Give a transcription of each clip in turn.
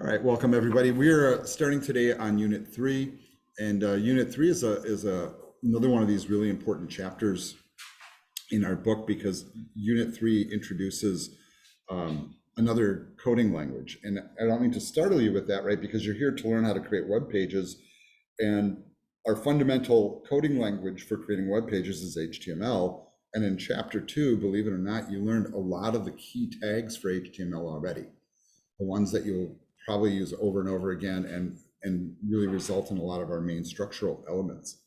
All right, welcome everybody. We're starting today on Unit 3, and Unit 3 is another one of these really important chapters in our book because Unit 3 introduces another coding language. And I don't mean to startle you with that, right? Because you're here to learn how to create web pages, and our fundamental coding language for creating web pages is HTML. And in Chapter 2, believe it or not, you learned a lot of the key tags for HTML already, the ones that you'll probably use over and over again and really result in a lot of our main structural elements.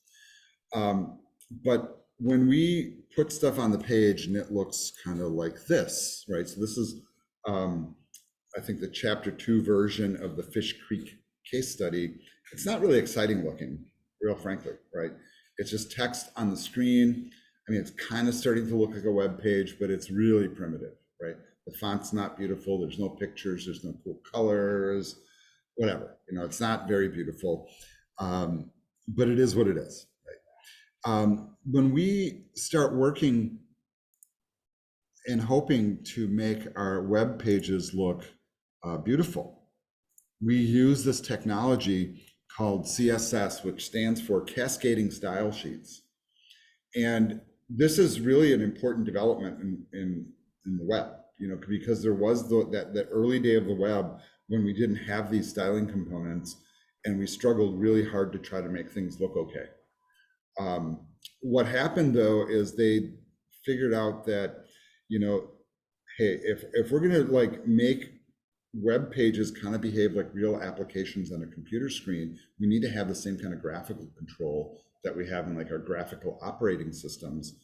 But when we put stuff on the page and it looks kind of like this, right? So this is, I think, the Chapter 2 version of the Fish Creek case study. It's not really exciting looking, real frankly, right? It's just text on the screen. I mean, it's kind of starting to look like a web page, but it's really primitive, right? The font's not beautiful. There's no pictures. There's no cool colors, whatever. You know, it's not very beautiful, but it is what it is, right? When we start working and hoping to make our web pages look beautiful, we use this technology called CSS, which stands for Cascading Style Sheets. And this is really an important development in the web, you know, because there was that early day of the web when we didn't have these styling components and we struggled really hard to try to make things look okay. What happened though is they figured out that, you know, hey, if we're gonna like make web pages kind of behave like real applications on a computer screen, we need to have the same kind of graphical control that we have in like our graphical operating systems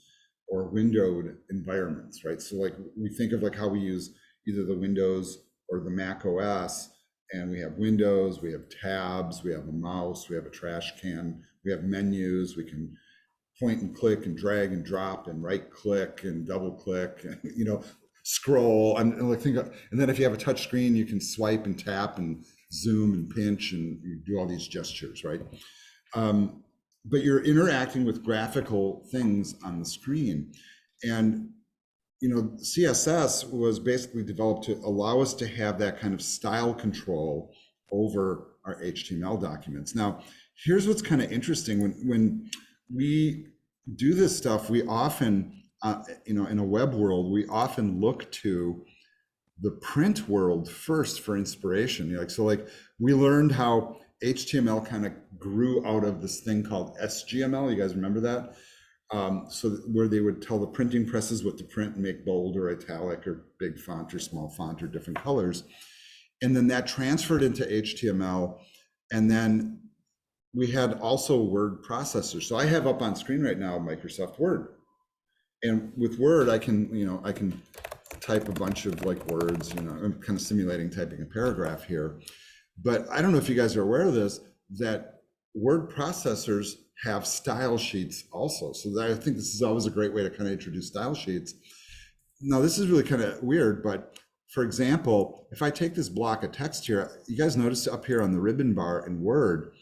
or windowed environments, right? So like we think of like how we use either the Windows or the Mac OS, and we have windows, we have tabs, we have a mouse, we have a trash can, we have menus, we can point and click and drag and drop and right click and double click, and, you know, scroll and like think of, and then if you have a touch screen, you can swipe and tap and zoom and pinch and you do all these gestures, right? But you're interacting with graphical things on the screen. And, you know, CSS was basically developed to allow us to have that kind of style control over our HTML documents. Now, here's what's kind of interesting. When we do this stuff, we often, you know, in a web world, we often look to the print world first for inspiration. Like, so like we learned how HTML kind of grew out of this thing called SGML. You guys remember that? So where they would tell the printing presses what to print and make bold or italic or big font or small font or different colors. And then that transferred into HTML. And then we had also word processors. So I have up on screen right now Microsoft Word. And with Word, I can, you know, I can type a bunch of like words, you know, I'm kind of simulating typing a paragraph here. But I don't know if you guys are aware of this, that word processors have style sheets also. So I think this is always a great way to kind of introduce style sheets. Now, this is really kind of weird, but for example, if I take this block of text here, you guys notice up here on the ribbon bar in Word,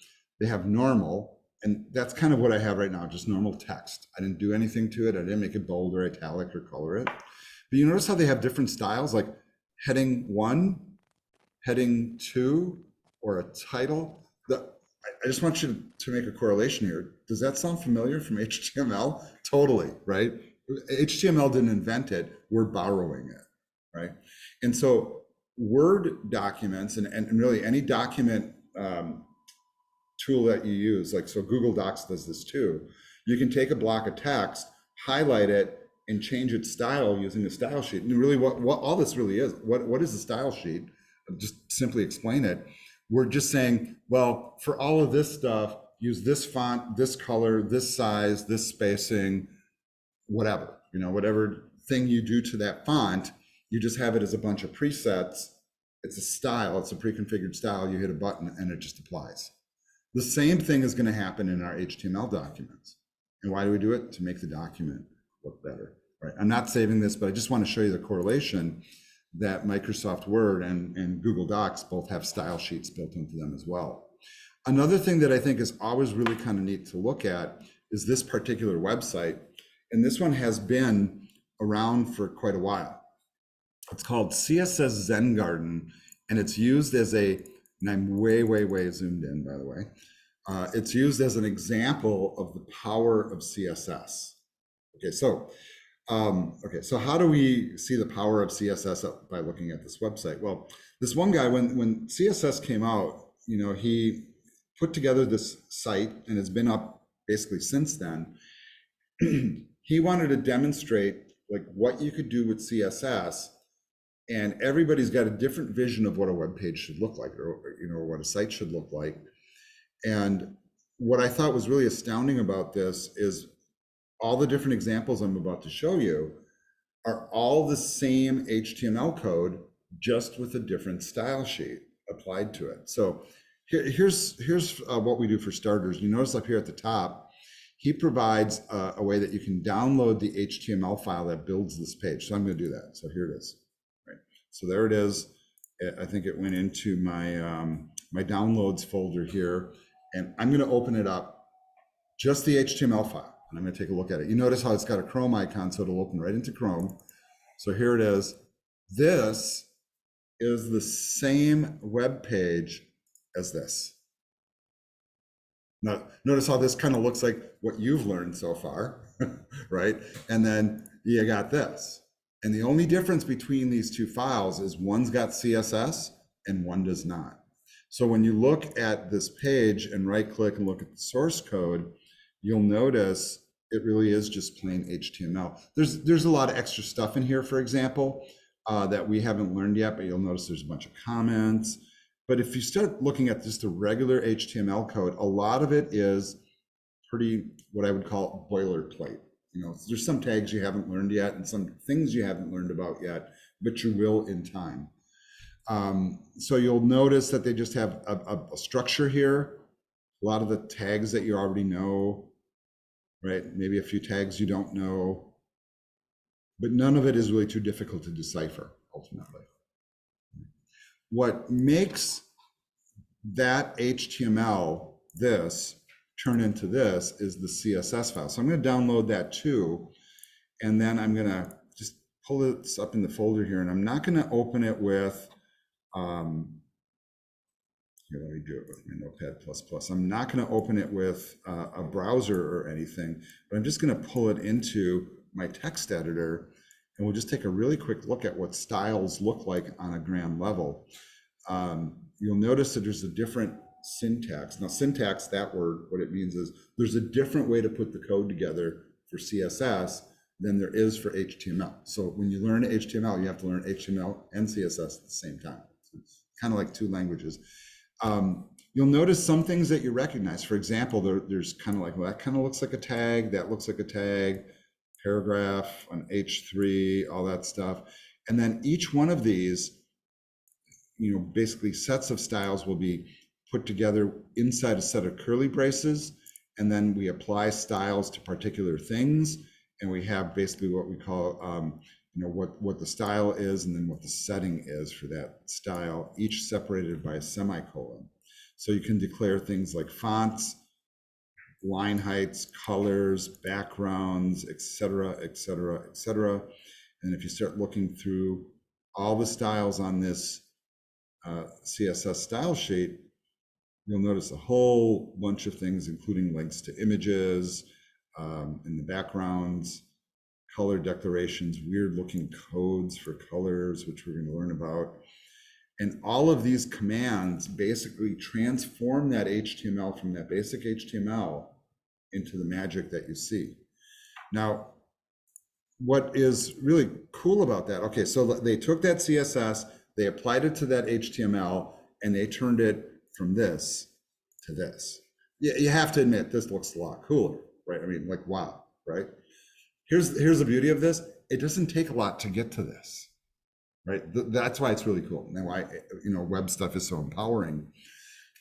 they have normal, and that's kind of what I have right now, just normal text. I didn't do anything to it. I didn't make it bold or italic or color it. But you notice how they have different styles, like heading 1, heading 2, or a title. I just want you to make a correlation here. Does that sound familiar from HTML? Totally, right? HTML didn't invent it, we're borrowing it, right? And so Word documents and really any document tool that you use, like so Google Docs does this too. You can take a block of text, highlight it, and change its style using a style sheet. And really what all this really is, what is a style sheet? Just simply explain it. We're just saying, well, for all of this stuff, use this font, this color, this size, this spacing, whatever, you know, whatever thing you do to that font, you just have it as a bunch of presets. It's a style, it's a pre-configured style. You hit a button and it just applies. The same thing is going to happen in our HTML documents. And why do we do it? To make the document look better, right? I'm not saving this, but I just want to show you the correlation that Microsoft Word and Google Docs both have style sheets built into them as well. Another thing that I think is always really kind of neat to look at is this particular website. And this one has been around for quite a while. It's called CSS Zen Garden, and it's used as a and I'm way, way, way zoomed in, by the way. It's used as an example of the power of CSS. Okay, so how do we see the power of CSS by looking at this website? Well, this one guy, when CSS came out, he put together this site and it's been up basically since then. He wanted to demonstrate like what you could do with CSS, and everybody's got a different vision of what a web page should look like, or what a site should look like. And what I thought was really astounding about this is all the different examples I'm about to show you are all the same HTML code, just with a different style sheet applied to it. So here's what we do for starters. You notice up here at the top, he provides a way that you can download the HTML file that builds this page. So I'm going to do that. So here it is. Right. So there it is. I think it went into my my downloads folder here, and I'm going to open it up, just the HTML file, and I'm going to take a look at it. You notice how it's got a Chrome icon, so it'll open right into Chrome. So here it is. This is the same web page as this. Now, notice how this kind of looks like what you've learned so far, right? And then you got this. And the only difference between these two files is one's got CSS and one does not. So when you look at this page and right click and look at the source code, you'll notice it really is just plain HTML. There's a lot of extra stuff in here, for example, that we haven't learned yet, but you'll notice there's a bunch of comments. But if you start looking at just the regular HTML code, a lot of it is pretty, what I would call boilerplate. There's some tags you haven't learned yet and some things you haven't learned about yet, but you will in time. So you'll notice that they just have a structure here, a lot of the tags that you already know, right? Maybe a few tags you don't know, but none of it is really too difficult to decipher ultimately. What makes that HTML, this, turn into this is the CSS file. So I'm going to download that too, and then I'm going to just pull this up in the folder here, and I'm not going to open it with, here, let me do it with my Notepad++. I'm not going to open it with a browser or anything, but I'm just going to pull it into my text editor, and we'll just take a really quick look at what styles look like on a gram level. You'll notice that there's a different syntax. Now, syntax, that word, what it means is there's a different way to put the code together for CSS than there is for HTML. So when you learn HTML, you have to learn HTML and CSS at the same time. It's kind of like two languages. You'll notice some things that you recognize. For example, there's kind of like, well, that kind of looks like a tag, that looks like a tag, paragraph, an H3, all that stuff. And then each one of these, basically sets of styles will be put together inside a set of curly braces, and then we apply styles to particular things, and we have basically what we call, what the style is, and then what the setting is for that style, each separated by a semicolon. So you can declare things like fonts, line heights, colors, backgrounds, etc., etc., etc. And if you start looking through all the styles on this CSS style sheet, you'll notice a whole bunch of things, including links to images in the backgrounds, color declarations, weird looking codes for colors, which we're going to learn about. And all of these commands basically transform that HTML from that basic HTML into the magic that you see. Now, what is really cool about that, okay, so they took that CSS, they applied it to that HTML, and they turned it from this to this. You have to admit, this looks a lot cooler, right? I mean, like, wow, right? Here's the beauty of this. It doesn't take a lot to get to this, right? That's why it's really cool. And why, web stuff is so empowering.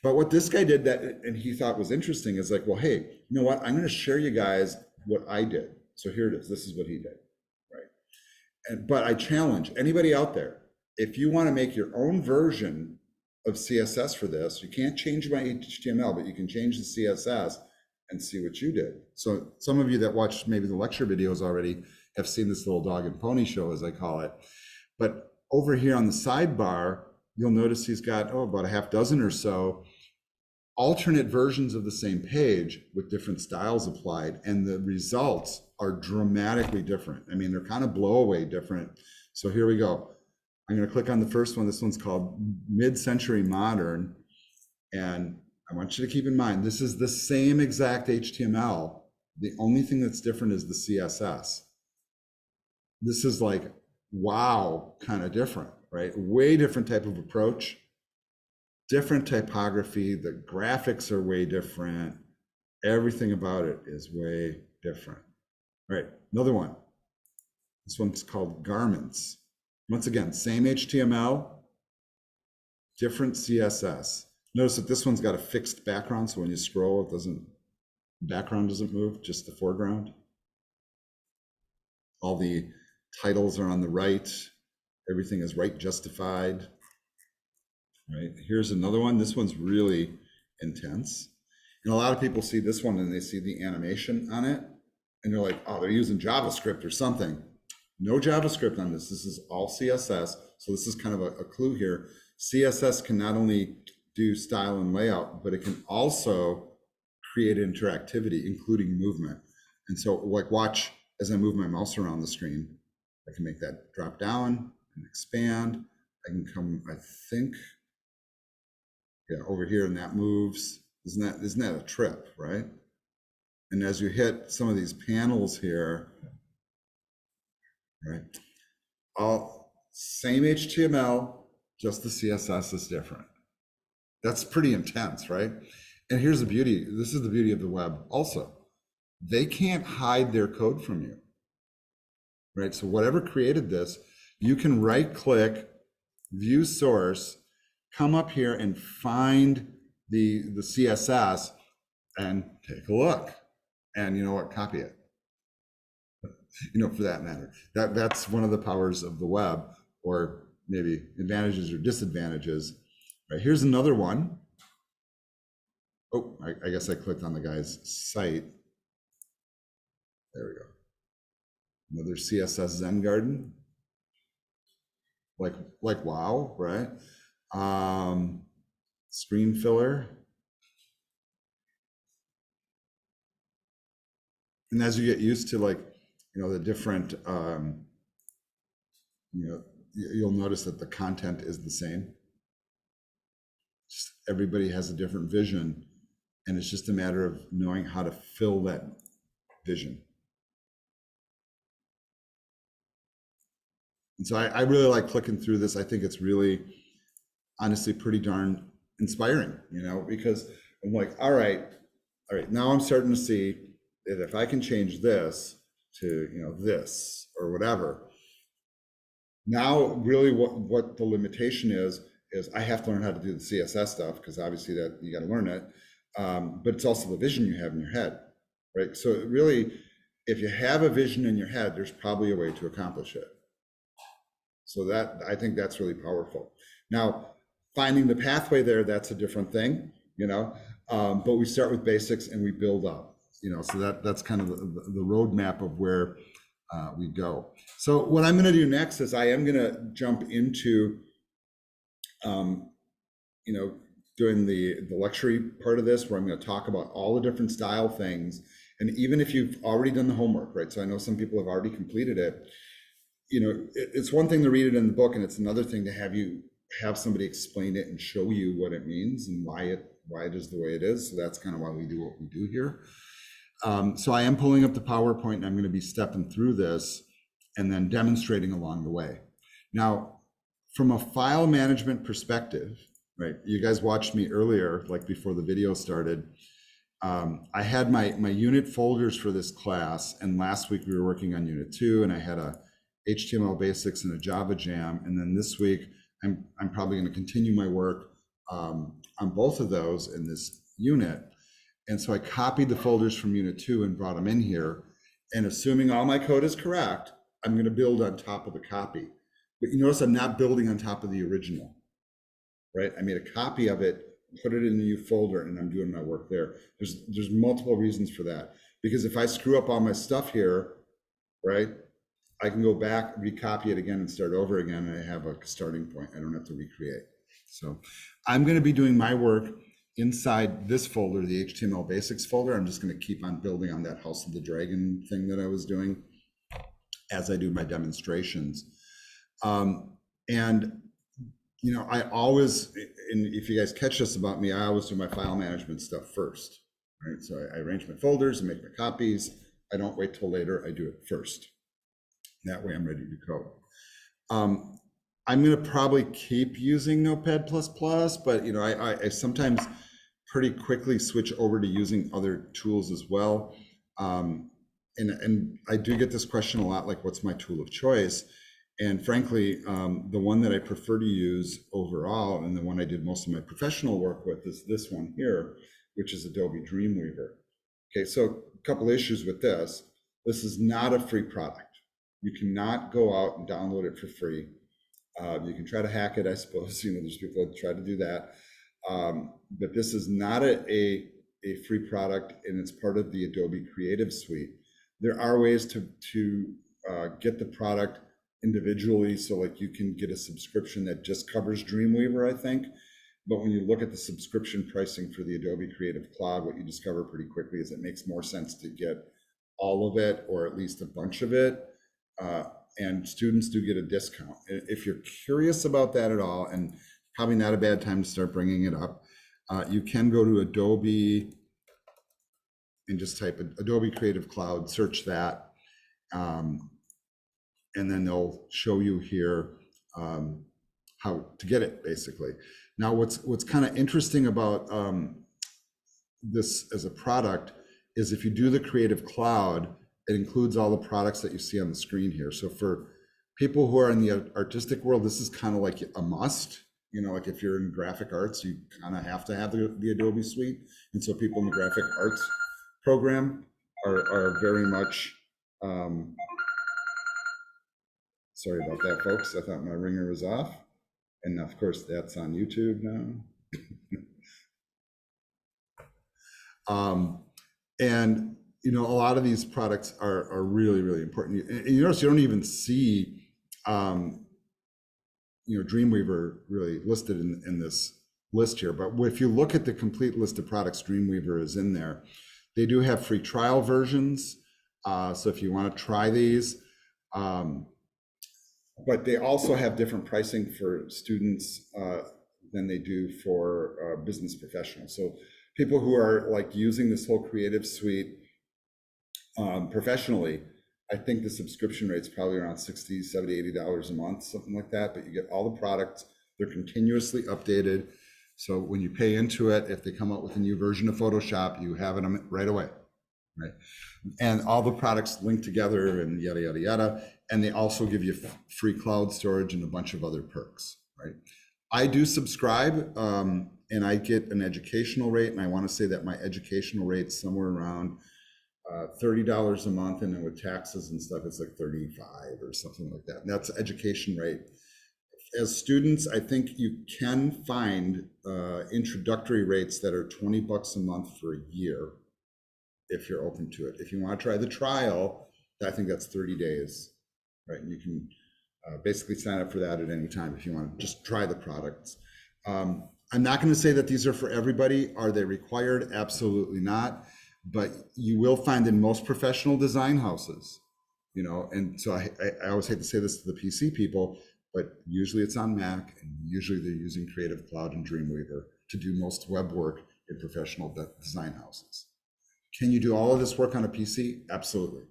But what this guy did that, and he thought was interesting, is like, well, hey, you know what? I'm going to share you guys what I did. So here it is. This is what he did, right? But I challenge anybody out there, if you want to make your own version of CSS for this, you can't change my HTML, but you can change the CSS and see what you did. So some of you that watched maybe the lecture videos already have seen this little dog and pony show, as I call it. But over here on the sidebar, you'll notice he's got, about a half dozen or so alternate versions of the same page with different styles applied, and the results are dramatically different. I mean, they're kind of blow away different. So here we go. I'm going to click on the first one. This one's called Mid-Century Modern. And I want you to keep in mind, this is the same exact HTML. The only thing that's different is the CSS. This is like, wow, kind of different, right? Way different type of approach, different typography. The graphics are way different. Everything about it is way different. All right, another one. This one's called Garments. Once again, same HTML, different CSS. Notice that this one's got a fixed background, so when you scroll, background doesn't move, just the foreground. All the titles are on the right. Everything is right justified. Right, here's another one. This one's really intense. And a lot of people see this one and they see the animation on it, and they're like, oh, they're using JavaScript or something. No JavaScript on this. This is all CSS. So this is kind of a clue here. CSS can not only do style and layout, but it can also create interactivity, including movement. And so, like, watch as I move my mouse around the screen. I can make that drop down and expand. I can come, I think, yeah, over here, and that moves. Isn't that a trip, right? And as you hit some of these panels here, right? All same HTML, just the CSS is different. That's pretty intense, right? And here's the beauty. This is the beauty of the web also. They can't hide their code from you, right? So whatever created this, you can right click, view source, come up here and find the CSS and take a look. And you know what, copy it. You know, for that matter, that's one of the powers of the web, or maybe advantages or disadvantages. Right, here's another one. Oh, I guess I clicked on the guy's site. There we go. Another CSS Zen Garden. Like wow, right? Screen filler. And as you get used to, like, you know, the different, you know, you'll notice that the content is the same. Just everybody has a different vision, and it's just a matter of knowing how to fill that vision. And so I really like clicking through this. I think it's really, honestly, pretty darn inspiring, you know, because I'm like, all right, now I'm starting to see that if I can change this to, you know, this or whatever, now really what the limitation is I have to learn how to do the CSS stuff, because obviously that you got to learn it. But it's also the vision you have in your head, right? So really, if you have a vision in your head, there's probably a way to accomplish it. So that, I think that's really powerful. Now, finding the pathway there, that's a different thing, you know, but we start with basics and we build up, you know, so that's kind of the roadmap of where we go. So what I'm going to do next is I am going to jump into, you know, doing the lecture part of this, where I'm going to talk about all the different style things. And even if you've already done the homework, right? So I know some people have already completed it. You know, it's one thing to read it in the book, and it's another thing to have somebody explain it and show you what it means and why it is the way it is. So that's kind of why we do what we do here. So I am pulling up the PowerPoint, and I'm going to be stepping through this and then demonstrating along the way. Now, from a file management perspective, right? You guys watched me earlier, like before the video started. I had my unit folders for this class, and last week we were working on Unit 2, and I had a HTML basics and a Java jam. And then this week, I'm probably going to continue my work on both of those in this unit. And so I copied the folders from Unit 2 and brought them in here. And assuming all my code is correct, I'm going to build on top of the copy. But you notice I'm not building on top of the original, right? I made a copy of it, put it in a new folder, and I'm doing my work there. There's multiple reasons for that. Because if I screw up all my stuff here, right, I can go back, recopy it again, and start over again, and I have a starting point. I don't have to recreate. So I'm going to be doing my work inside this folder, the HTML basics folder. I'm just going to keep on building on that House of the Dragon thing that I was doing as I do my demonstrations. And you know, I always, and if you guys catch this about me, I always do my file management stuff first, right? So I arrange my folders and make my copies. I don't wait till later, I do it first. That way I'm ready to code. I'm gonna probably keep using Notepad++, but you know, I sometimes pretty quickly switch over to using other tools as well. And I do get this question a lot, like, what's my tool of choice? And frankly, the one that I prefer to use overall, and the one I did most of my professional work with, is this one here, which is Adobe Dreamweaver. Okay, so a couple issues with this. This is not a free product. You cannot go out and download it for free. You can try to hack it, I suppose. You know, there's people that try to do that. But this is not a free product, and it's part of the Adobe Creative Suite. There are ways to get the product individually, so like you can get a subscription that just covers Dreamweaver, I think. But when you look at the subscription pricing for the Adobe Creative Cloud, what you discover pretty quickly is it makes more sense to get all of it, or at least a bunch of it. And students do get a discount. If you're curious about that at all, and probably not a bad time to start bringing it up, you can go to Adobe and just type Adobe Creative Cloud, search that. And then they'll show you here how to get it, basically. Now, what's kind of interesting about this as a product is if you do the Creative Cloud, it includes all the products that you see on the screen here. So for people who are in the artistic world, this is kind of like a must. You know, like if you're in graphic arts, you kind of have to have the Adobe Suite. And so people in the graphic arts program are very much, sorry about that, folks. I thought my ringer was off. And of course, that's on YouTube now. And you know, a lot of these products are really, really important. And you notice you don't even see, you know, Dreamweaver really listed in this list here. But if you look at the complete list of products, Dreamweaver is in there. They do have free trial versions. So if you want to try these, but they also have different pricing for students than they do for business professionals. So people who are like using this whole creative suite professionally, I think the subscription rate's probably around $60, $70, $80 a month, something like that. But you get all the products, they're continuously updated. So when you pay into it, if they come out with a new version of Photoshop, you have it right away, right? And all the products link together and yada, yada, yada. And they also give you free cloud storage and a bunch of other perks, right? I do subscribe and I get an educational rate. And I want to say that my educational rate's somewhere around $30 a month, and then with taxes and stuff, it's like 35 or something like that. And that's education rate. As students, I think you can find introductory rates that are 20 bucks a month for a year if you're open to it. If you want to try the trial, I think that's 30 days, right? And you can basically sign up for that at any time if you want to just try the products. I'm not going to say that these are for everybody. Are they required? Absolutely not. But you will find in most professional design houses, you know, and so I always hate to say this to the PC people, but usually it's on Mac, and usually they're using Creative Cloud and Dreamweaver to do most web work in professional design houses. Can you do all of this work on a PC? Absolutely.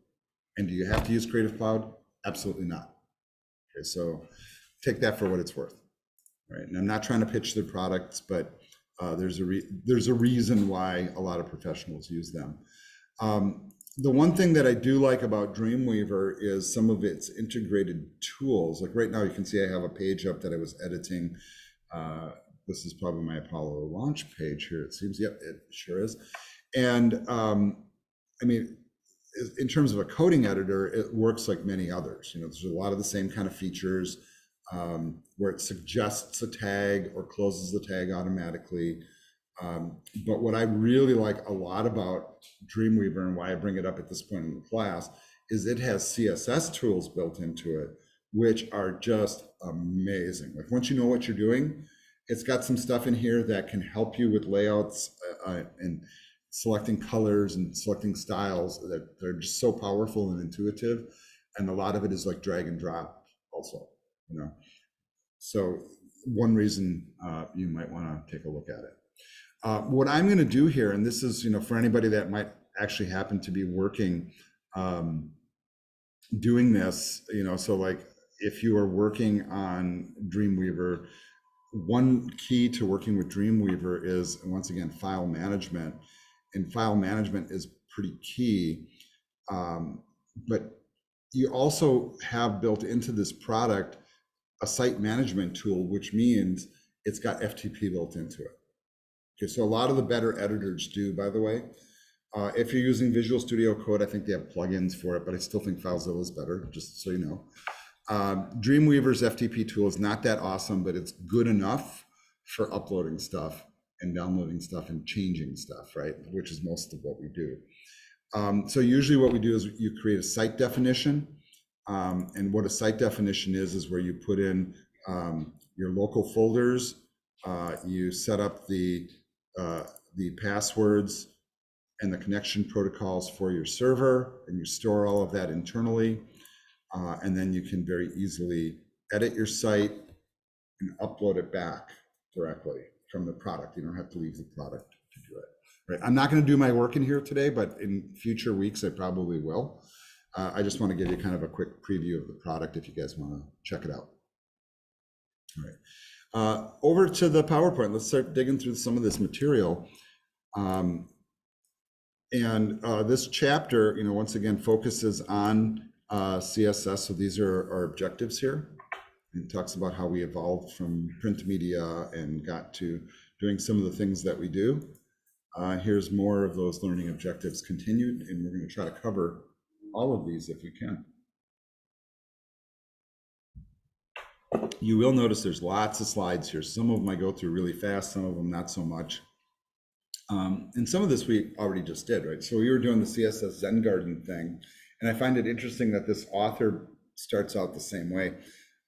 And do you have to use Creative Cloud? Absolutely not. Okay, so take that for what it's worth, right? And I'm not trying to pitch their products, but there's a reason why a lot of professionals use them. The one thing that I do like about Dreamweaver is some of its integrated tools. Like right now, you can see I have a page up that I was editing. This is probably my Apollo launch page here. It seems, yep, it sure is. And I mean, in terms of a coding editor, it works like many others. You know, there's a lot of the same kind of features. Where it suggests a tag or closes the tag automatically. But what I really like a lot about Dreamweaver, and why I bring it up at this point in the class, is it has CSS tools built into it, which are just amazing. Like once you know what you're doing, It's got some stuff in here that can help you with layouts and selecting colors and selecting styles that they're just so powerful and intuitive. And a lot of it is like drag and drop also, you know. So one reason you might want to take a look at it. What I'm going to do here, and this is, you know, for anybody that might actually happen to be working, doing this, you know, so like if you are working on Dreamweaver, one key to working with Dreamweaver is, once again, file management. And file management is pretty key. But you also have built into this product a site management tool, which means it's got FTP built into it. Okay, so a lot of the better editors do, by the way. If you're using Visual Studio Code, I think they have plugins for it, but I still think FileZilla is better, just so you know. Dreamweaver's FTP tool is not that awesome, but it's good enough for uploading stuff and downloading stuff and changing stuff, right? Which is most of what we do. So usually what we do is you create a site definition. And what a site definition is where you put in your local folders, you set up the passwords and the connection protocols for your server, and you store all of that internally. And then you can very easily edit your site and upload it back directly from the product. You don't have to leave the product to do it. Right? I'm not going to do my work in here today, but in future weeks, I probably will. I just want to give you kind of a quick preview of the product if you guys want to check it out. All right. Over to the PowerPoint. Let's start digging through some of this material. This chapter, you know, once again, focuses on CSS. So these are our objectives here. It talks about how we evolved from print media and got to doing some of the things that we do. Here's more of those learning objectives continued, and we're going to try to cover all of these if we can. You will notice there's lots of slides here. Some of them I go through really fast, some of them not so much. And some of this we already just did, right? So we were doing the CSS Zen Garden thing, and I find it interesting that this author starts out the same way.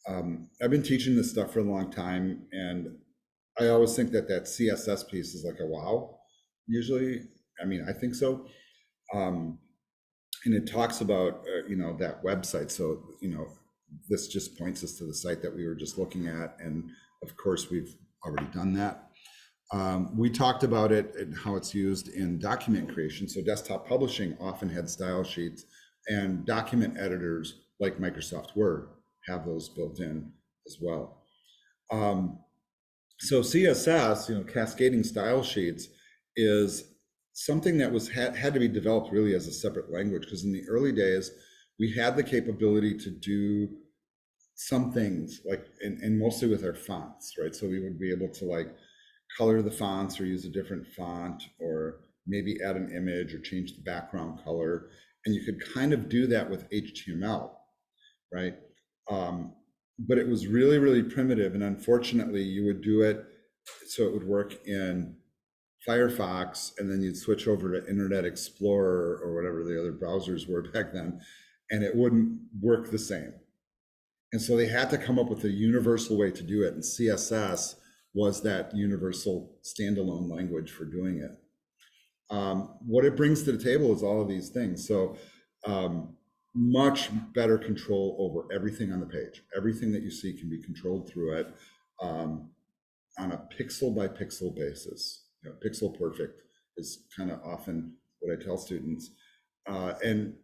I've been teaching this stuff for a long time, and I always think that that CSS piece is like a wow, usually. I mean, I think so. And it talks about, you know, that website. So, you know, this just points us to the site that we were just looking at. And of course, we've already done that. We talked about it and how it's used in document creation. So desktop publishing often had style sheets, and document editors like Microsoft Word have those built in as well. So CSS, you know, cascading style sheets, is something that had to be developed really as a separate language, because in the early days we had the capability to do some things like, and mostly with our fonts, right? So we would be able to like color the fonts or use a different font, or maybe add an image or change the background color, and you could kind of do that with HTML, right? But it was really, really primitive, and unfortunately you would do it so it would work in Firefox, and then you'd switch over to Internet Explorer or whatever the other browsers were back then, and it wouldn't work the same. And so they had to come up with a universal way to do it, and CSS was that universal standalone language for doing it. What it brings to the table is all of these things. So much better control over everything on the page. Everything that you see can be controlled through it on a pixel by pixel basis. You know, pixel perfect is kind of often what I tell students. And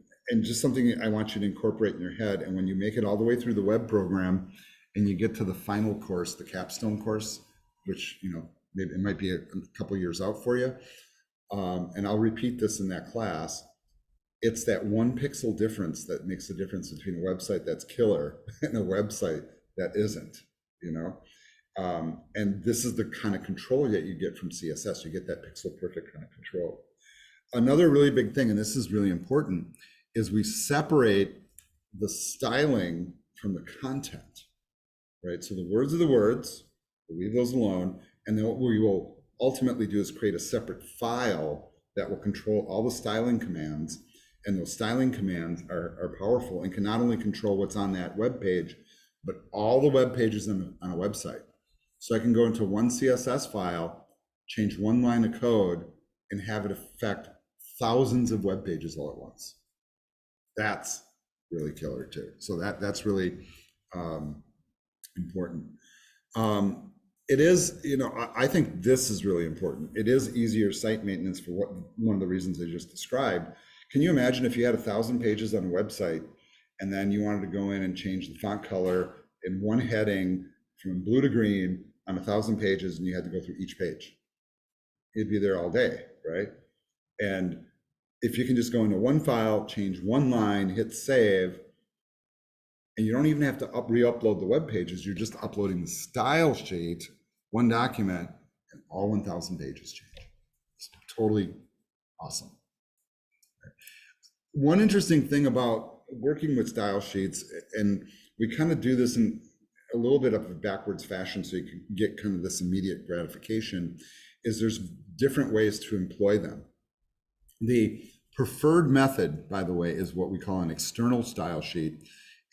just something I want you to incorporate in your head. And when you make it all the way through the web program and you get to the final course, the capstone course, which, you know, maybe it might be a couple years out for you. And I'll repeat this in that class. It's that one pixel difference that makes the difference between a website that's killer and a website that isn't, you know? And this is the kind of control that you get from CSS. You get that pixel perfect kind of control. Another really big thing, and this is really important, is we separate the styling from the content, right? So the words are the words, we leave those alone, and then what we will ultimately do is create a separate file that will control all the styling commands, and those styling commands are powerful and can not only control what's on that web page, but all the web pages on a website. So I can go into one CSS file, change one line of code, and have it affect thousands of web pages all at once. That's really killer too. So that's really important. It is, I think this is really important. It is easier site maintenance for one of the reasons I just described. Can you imagine if you had 1,000 pages on a website and then you wanted to go in and change the font color in one heading from blue to green on 1,000 pages, and you had to go through each page? It'd be there all day, right? And if you can just go into one file, change one line, hit save, and you don't even have to re-upload the web pages, you're just uploading the style sheet, one document, and all 1,000 pages change. It's totally awesome. One interesting thing about working with style sheets, and we kind of do this in a little bit of a backwards fashion so you can get kind of this immediate gratification, is there's different ways to employ them. The preferred method, by the way, is what we call an external style sheet,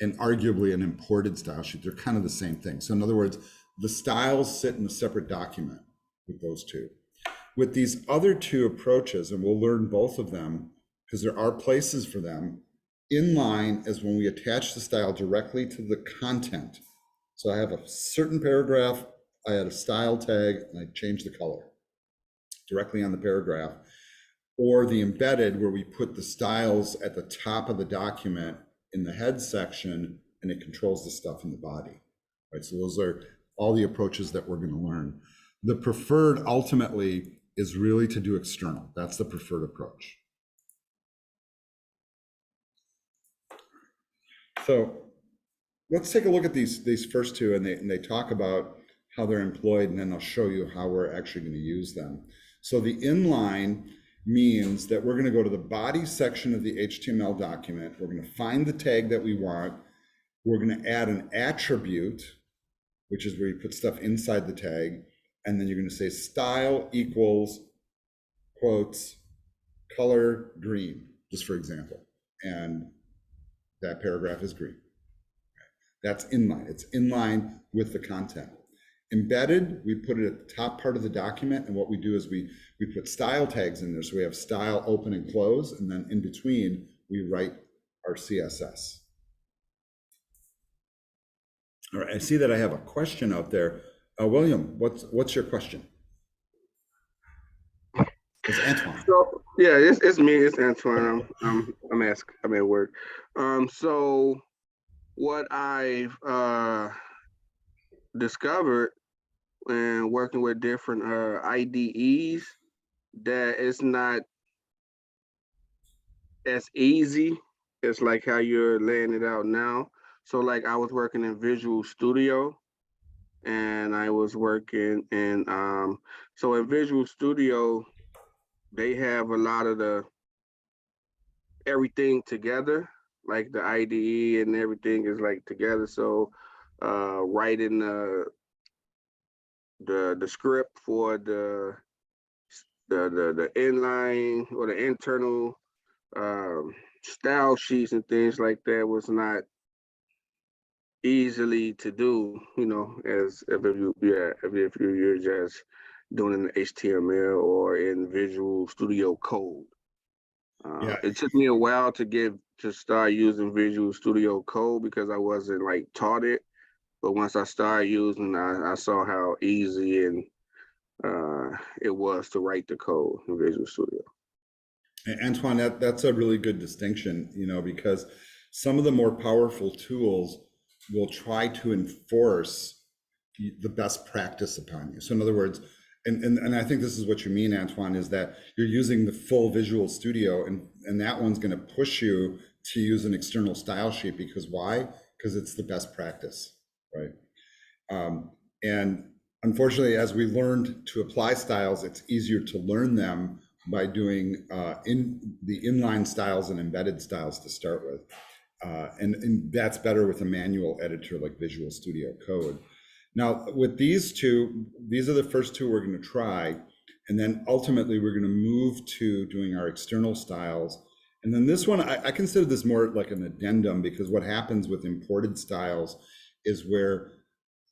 and arguably an imported style sheet. They're kind of the same thing. So in other words, the styles sit in a separate document with those two. With these other two approaches, and we'll learn both of them because there are places for them, inline is when we attach the style directly to the content. So I have a certain paragraph, I add a style tag, and I change the color directly on the paragraph. Or the embedded, where we put the styles at the top of the document in the head section, and it controls the stuff in the body, right? So those are all the approaches that we're going to learn. The preferred ultimately is really to do external. That's the preferred approach. So let's take a look at these first two, and they talk about how they're employed, and then I'll show you how we're actually going to use them. So the inline means that we're going to go to the body section of the HTML document. We're going to find the tag that we want. We're going to add an attribute, which is where you put stuff inside the tag. And then you're going to say style equals, quotes, color green, just for example. And that paragraph is green. That's inline. It's inline with the content. Embedded, we put it at the top part of the document, and what we do is we put style tags in there. So we have style open and close, and then in between, we write our CSS. All right, I see that I have a question out there. William, what's your question? It's Antoine. So yeah, it's me. It's Antoine. I'm at work. So what I've discovered and working with different IDEs, that it's not as easy as like how you're laying it out now. So like I was working in Visual Studio, and I was working in so in Visual Studio they have a lot of the everything together, like the IDE and everything is like together. So writing the script for the inline or the internal style sheets and things like that was not easily to do, as if you're just doing it in HTML or in Visual Studio Code. It took me a while to start using Visual Studio Code because I wasn't like taught it. But once I started using, I saw how easy and it was to write the code in Visual Studio. Antoine, that's a really good distinction, because some of the more powerful tools will try to enforce the best practice upon you. So in other words, and I think this is what you mean, Antoine, is that you're using the full Visual Studio, and that one's going to push you to use an external style sheet. Because why? Because it's the best practice, right? And unfortunately, as we learned to apply styles, it's easier to learn them by doing in the inline styles and embedded styles to start with. And that's better with a manual editor like Visual Studio Code. Now, with these two, these are the first two we're going to try. And then ultimately, we're going to move to doing our external styles. And then this one, I consider this more like an addendum, because what happens with imported styles is where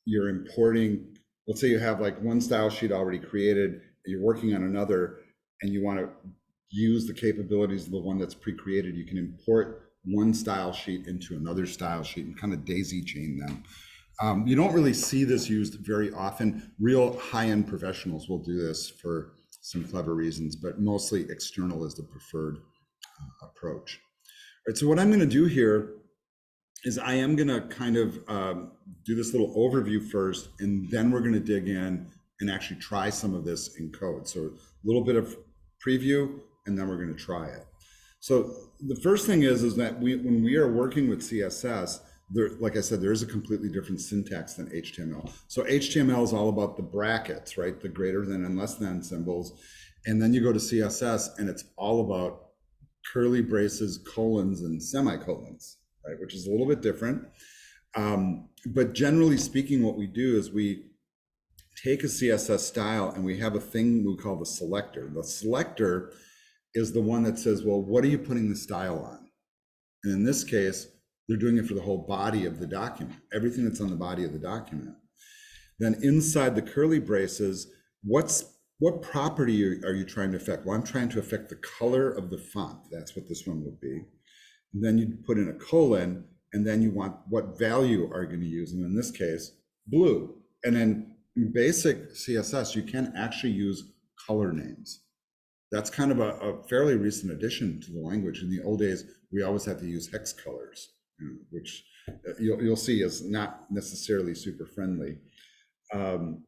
you're importing let's say you have like one style sheet already created, you're working on another, and you want to use the capabilities of the one that's pre-created, you can import one style sheet into another style sheet and kind of daisy chain them. You don't really see this used very often. Real high-end professionals will do this for some clever reasons, but mostly external is the preferred approach. All right, so what I'm going to do here is I am going to kind of do this little overview first, and then we're going to dig in and actually try some of this in code. So a little bit of preview, and then we're going to try it. So the first thing is that when we are working with CSS, there, like I said, there is a completely different syntax than HTML. So HTML is all about the brackets, right? The greater than and less than symbols. And then you go to CSS and it's all about curly braces, colons, and semicolons, right? Which is a little bit different. But generally speaking, what we do is we take a CSS style and we have a thing we call the selector. The selector is the one that says, well, what are you putting the style on? And in this case, they're doing it for the whole body of the document, everything that's on the body of the document. Then inside the curly braces, what property are you trying to affect? Well, I'm trying to affect the color of the font. That's what this one would be. And then you put in a colon, and then you want what value are you going to use? And in this case, blue. And then in basic CSS, you can actually use color names. That's kind of a fairly recent addition to the language. In the old days, we always had to use hex colors, which you'll see is not necessarily super friendly. And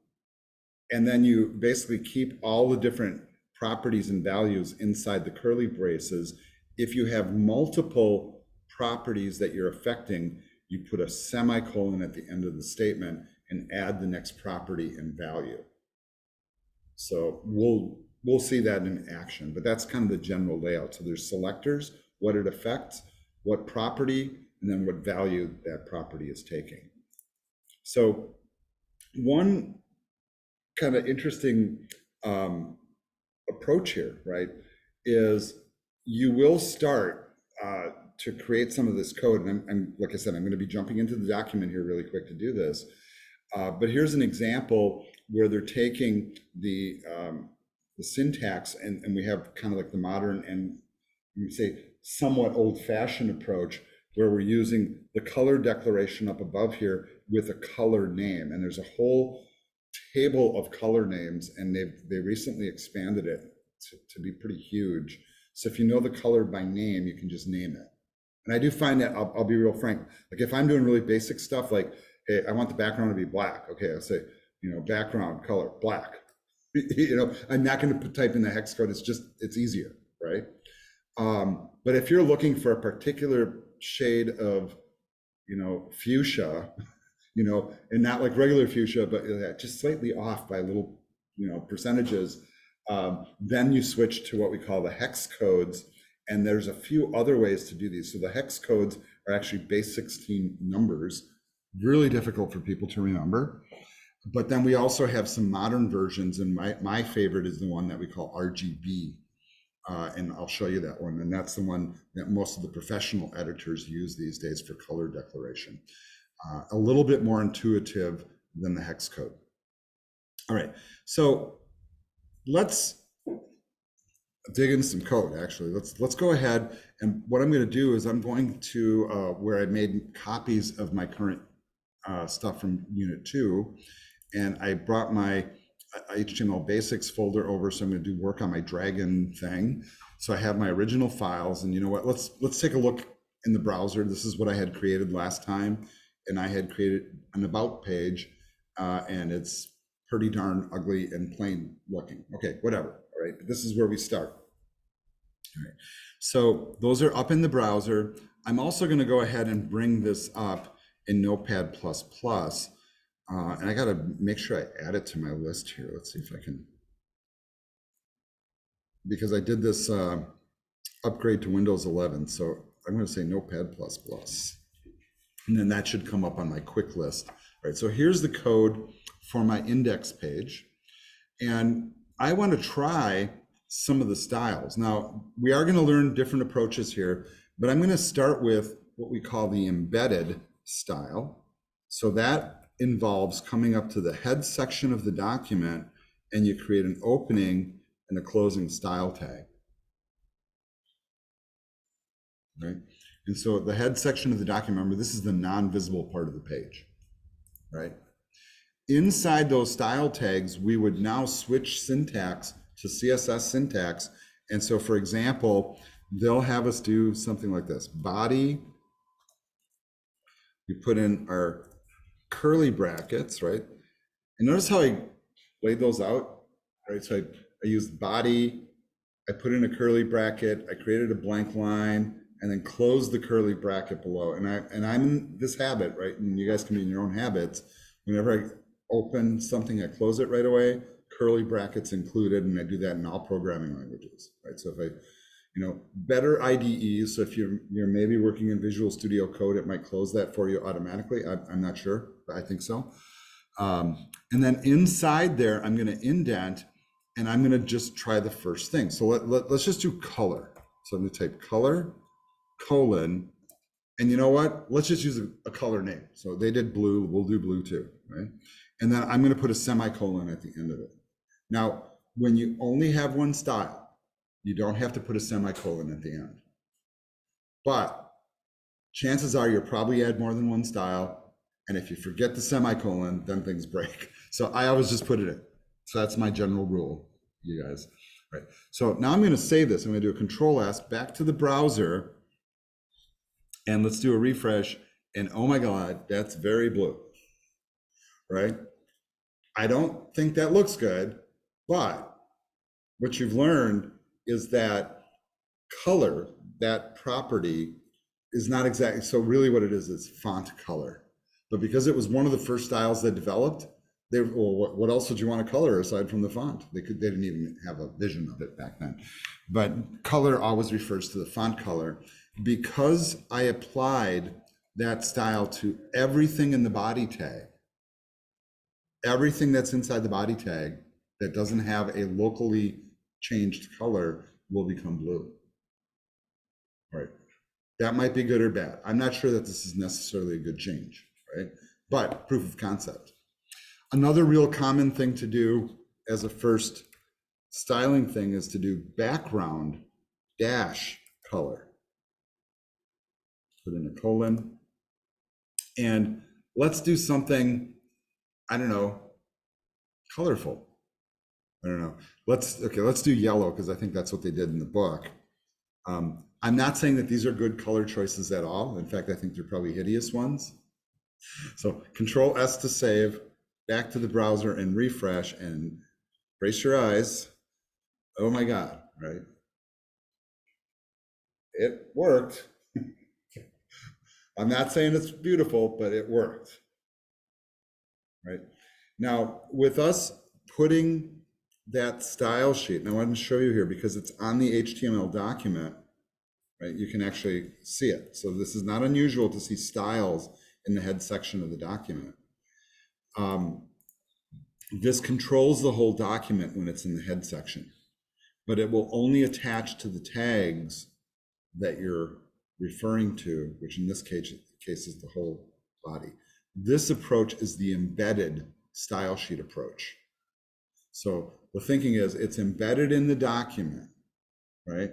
then you basically keep all the different properties and values inside the curly braces. If you have multiple properties that you're affecting, you put a semicolon at the end of the statement and add the next property and value. So we'll see that in action, but that's kind of the general layout. So there's selectors, what it affects, what property, and then what value that property is taking. So one kind of interesting approach here, right, is you will start to create some of this code. And I'm like I said, I'm going to be jumping into the document here really quick to do this. But here's an example where they're taking the syntax, and we have kind of like the modern and you say somewhat old-fashioned approach where we're using the color declaration up above here with a color name. And there's a whole table of color names, and they recently expanded it to be pretty huge. So if you know the color by name, you can just name it. And I do find that, I'll be real frank, like if I'm doing really basic stuff, like, hey, I want the background to be black. Okay, I'll say, background color, black. I'm not going to type in the hex code. It's easier, right? But if you're looking for a particular shade of, fuchsia, and not like regular fuchsia, but just slightly off by little, percentages, then you switch to what we call the hex codes. And there's a few other ways to do these. So the hex codes are actually base 16 numbers, really difficult for people to remember. But then we also have some modern versions, and my favorite is the one that we call RGB. And I'll show you that one. And that's the one that most of the professional editors use these days for color declaration. A little bit more intuitive than the hex code. All right, so let's dig into some code, actually. Let's go ahead, and what I'm going to do is I'm going to where I made copies of my current stuff from Unit 2, and I brought my HTML basics folder over, so I'm going to do work on my dragon thing. So I have my original files, and you know what? Let's take a look in the browser. This is what I had created last time, and I had created an about page, and it's pretty darn ugly and plain looking. Okay, whatever. All right, but this is where we start. All right, so those are up in the browser. I'm also going to go ahead and bring this up in Notepad++. And I got to make sure I add it to my list here. Let's see if I can, because I did this upgrade to Windows 11. So I'm going to say Notepad++. And then that should come up on my quick list. All right, so here's the code for my index page. And I want to try some of the styles. Now, we are going to learn different approaches here, but I'm going to start with what we call the embedded style. So that involves coming up to the head section of the document, and you create an opening and a closing style tag. Right? And so the head section of the document, remember, this is the non-visible part of the page, right? Inside those style tags, we would now switch syntax to CSS syntax. And so, for example, they'll have us do something like this. Body, we put in our curly brackets, right? And notice how I laid those out, right? So I used body, I put in a curly bracket, I created a blank line, and then closed the curly bracket below. And I'm in this habit, right? And you guys can be in your own habits. Whenever I open something, I close it right away, curly brackets included, and I do that in all programming languages, right? So if I, better IDEs, so if you're maybe working in Visual Studio Code, it might close that for you automatically. I'm not sure, but I think so. And then inside there, I'm gonna indent, and I'm gonna just try the first thing. So let's just do color. So I'm gonna type color, colon, and you know what? Let's just use a color name. So they did blue, we'll do blue too, right? And then I'm gonna put a semicolon at the end of it. Now, when you only have one style, you don't have to put a semicolon at the end. But chances are you'll probably add more than one style. And if you forget the semicolon, then things break. So I always just put it in. So that's my general rule, you guys. Right. So now I'm going to save this. I'm going to do a Control S back to the browser. And let's do a refresh. And oh my God, that's very blue. Right? I don't think that looks good, but what you've learned is that color, that property, is not exactly, so really what it is font color. But because it was one of the first styles they developed, well, what else would you want to color aside from the font? They didn't even have a vision of it back then. But color always refers to the font color. Because I applied that style to everything in the body tag, everything that's inside the body tag that doesn't have a locally changed color will become blue. Right. That might be good or bad. I'm not sure that this is necessarily a good change, right? But proof of concept. Another real common thing to do as a first styling thing is to do background dash color. Put in a colon. And let's do something, I don't know, colorful. I don't know. Let's do yellow, because I think that's what they did in the book. I'm not saying that these are good color choices at all. In fact, I think they're probably hideous ones. So Control S to save, back to the browser and refresh, and brace your eyes. Oh my God, right? It worked. I'm not saying it's beautiful, but it worked. Right? Now, with us putting that style sheet, and I want to show you here because it's on the HTML document, right? You can actually see it. So this is not unusual to see styles in the head section of the document. This controls the whole document when it's in the head section, but it will only attach to the tags that you're referring to, which in this case is the whole body. This approach is the embedded style sheet approach. So the thinking is it's embedded in the document, right?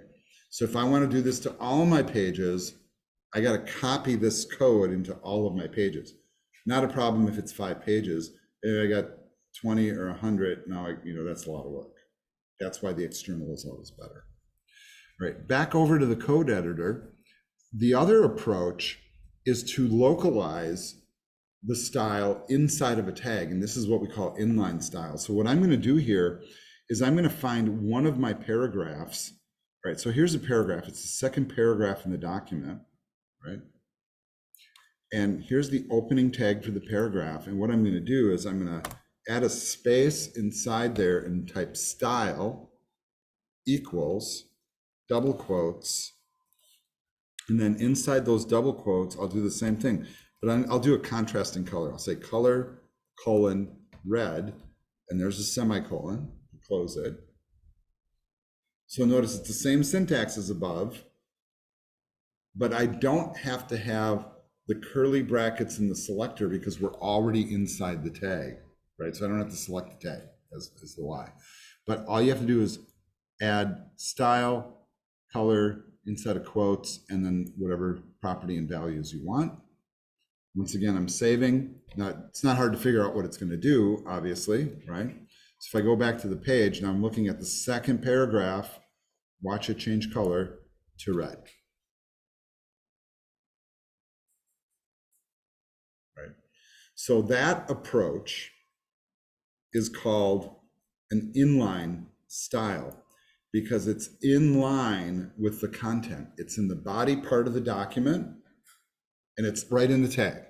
So if I want to do this to all my pages, I got to copy this code into all of my pages. Not a problem if it's 5 pages. If I got 20 or 100, now that's a lot of work. That's why the external is always better. Right, back over to the code editor. The other approach is to localize the style inside of a tag, and this is what we call inline style. So what I'm going to do here is I'm going to find one of my paragraphs. Right, so here's a paragraph. It's the second paragraph in the document, right? And here's the opening tag for the paragraph. And what I'm going to do is I'm going to add a space inside there and type style equals double quotes. And then inside those double quotes, I'll do the same thing, but I'll do a contrasting color. I'll say color, colon, red, and there's a semicolon, close it. So notice it's the same syntax as above, but I don't have to have the curly brackets in the selector because we're already inside the tag, right? So I don't have to select the tag as the Y. But all you have to do is add style, color, inside of quotes, and then whatever property and values you want. Once again, I'm saving. It's not hard to figure out what it's going to do, obviously, right? So if I go back to the page, now I'm looking at the second paragraph, watch it change color to red. Right. So that approach is called an inline style because it's in line with the content. It's in the body part of the document and it's right in the tag.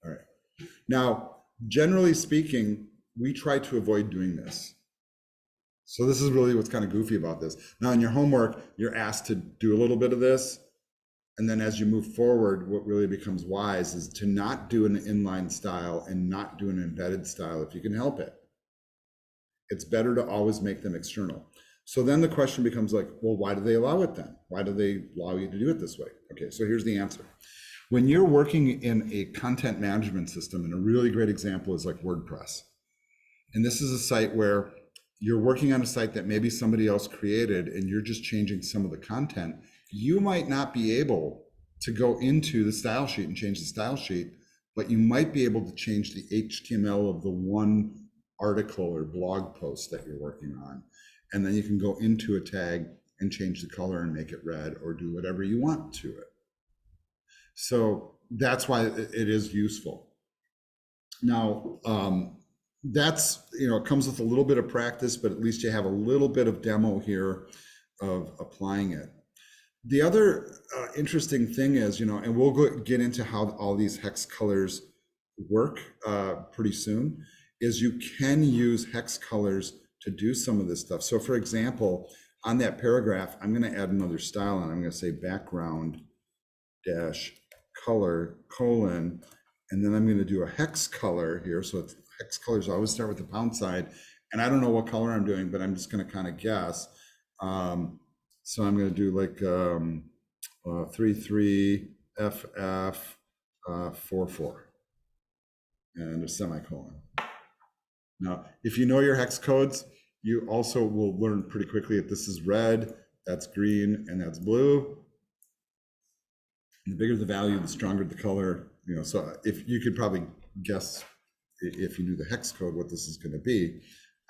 All right. Now, generally speaking, we try to avoid doing this. So this is really what's kind of goofy about this. Now in your homework, you're asked to do a little bit of this. And then as you move forward, what really becomes wise is to not do an inline style and not do an embedded style if you can help it. It's better to always make them external. So then the question becomes like, well, why do they allow it then? Why do they allow you to do it this way? Okay, so here's the answer. When you're working in a content management system, and a really great example is like WordPress. And this is a site where you're working on a site that maybe somebody else created and you're just changing some of the content. You might not be able to go into the style sheet and change the style sheet, but you might be able to change the HTML of the one article or blog post that you're working on. And then you can go into a tag and change the color and make it red or do whatever you want to it. So that's why it is useful. Now, that's, it comes with a little bit of practice, but at least you have a little bit of demo here of applying it. The other interesting thing is, and we'll get into how all these hex colors work pretty soon, is you can use hex colors to do some of this stuff. So for example, on that paragraph, I'm going to add another style and I'm going to say background dash color colon, and then I'm going to do a hex color here. So it's hex colors always start with the pound side, and I don't know what color I'm doing, but I'm just going to kind of guess. So I'm going to do like 33 FF 44 and a semicolon. Now, if you know your hex codes, you also will learn pretty quickly that this is red, that's green, and that's blue. And the bigger the value, the stronger the color. So if you could probably guess if you knew the hex code what this is going to be.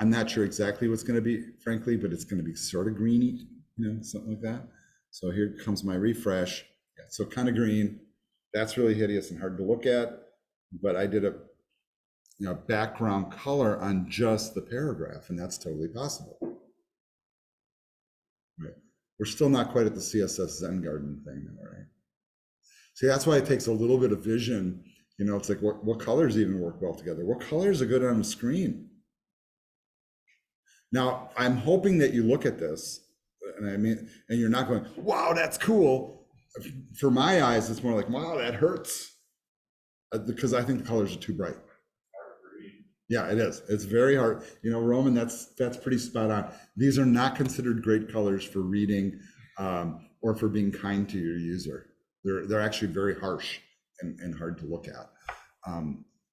I'm not sure exactly what's going to be, frankly, but it's going to be sort of greeny, something like that. So here comes my refresh. Yeah, so kind of green. That's really hideous and hard to look at, but I did a background color on just the paragraph, and that's totally possible. Right. We're still not quite at the CSS Zen Garden thing, though, right? See, that's why it takes a little bit of vision. It's like what colors even work well together? What colors are good on the screen? Now, I'm hoping that you look at this, and you're not going, wow, that's cool. For my eyes, it's more like, wow, that hurts. Because I think the colors are too bright. Yeah, it is. It's very hard. Roman, that's pretty spot on. These are not considered great colors for reading or for being kind to your user. They're actually very harsh and hard to look at.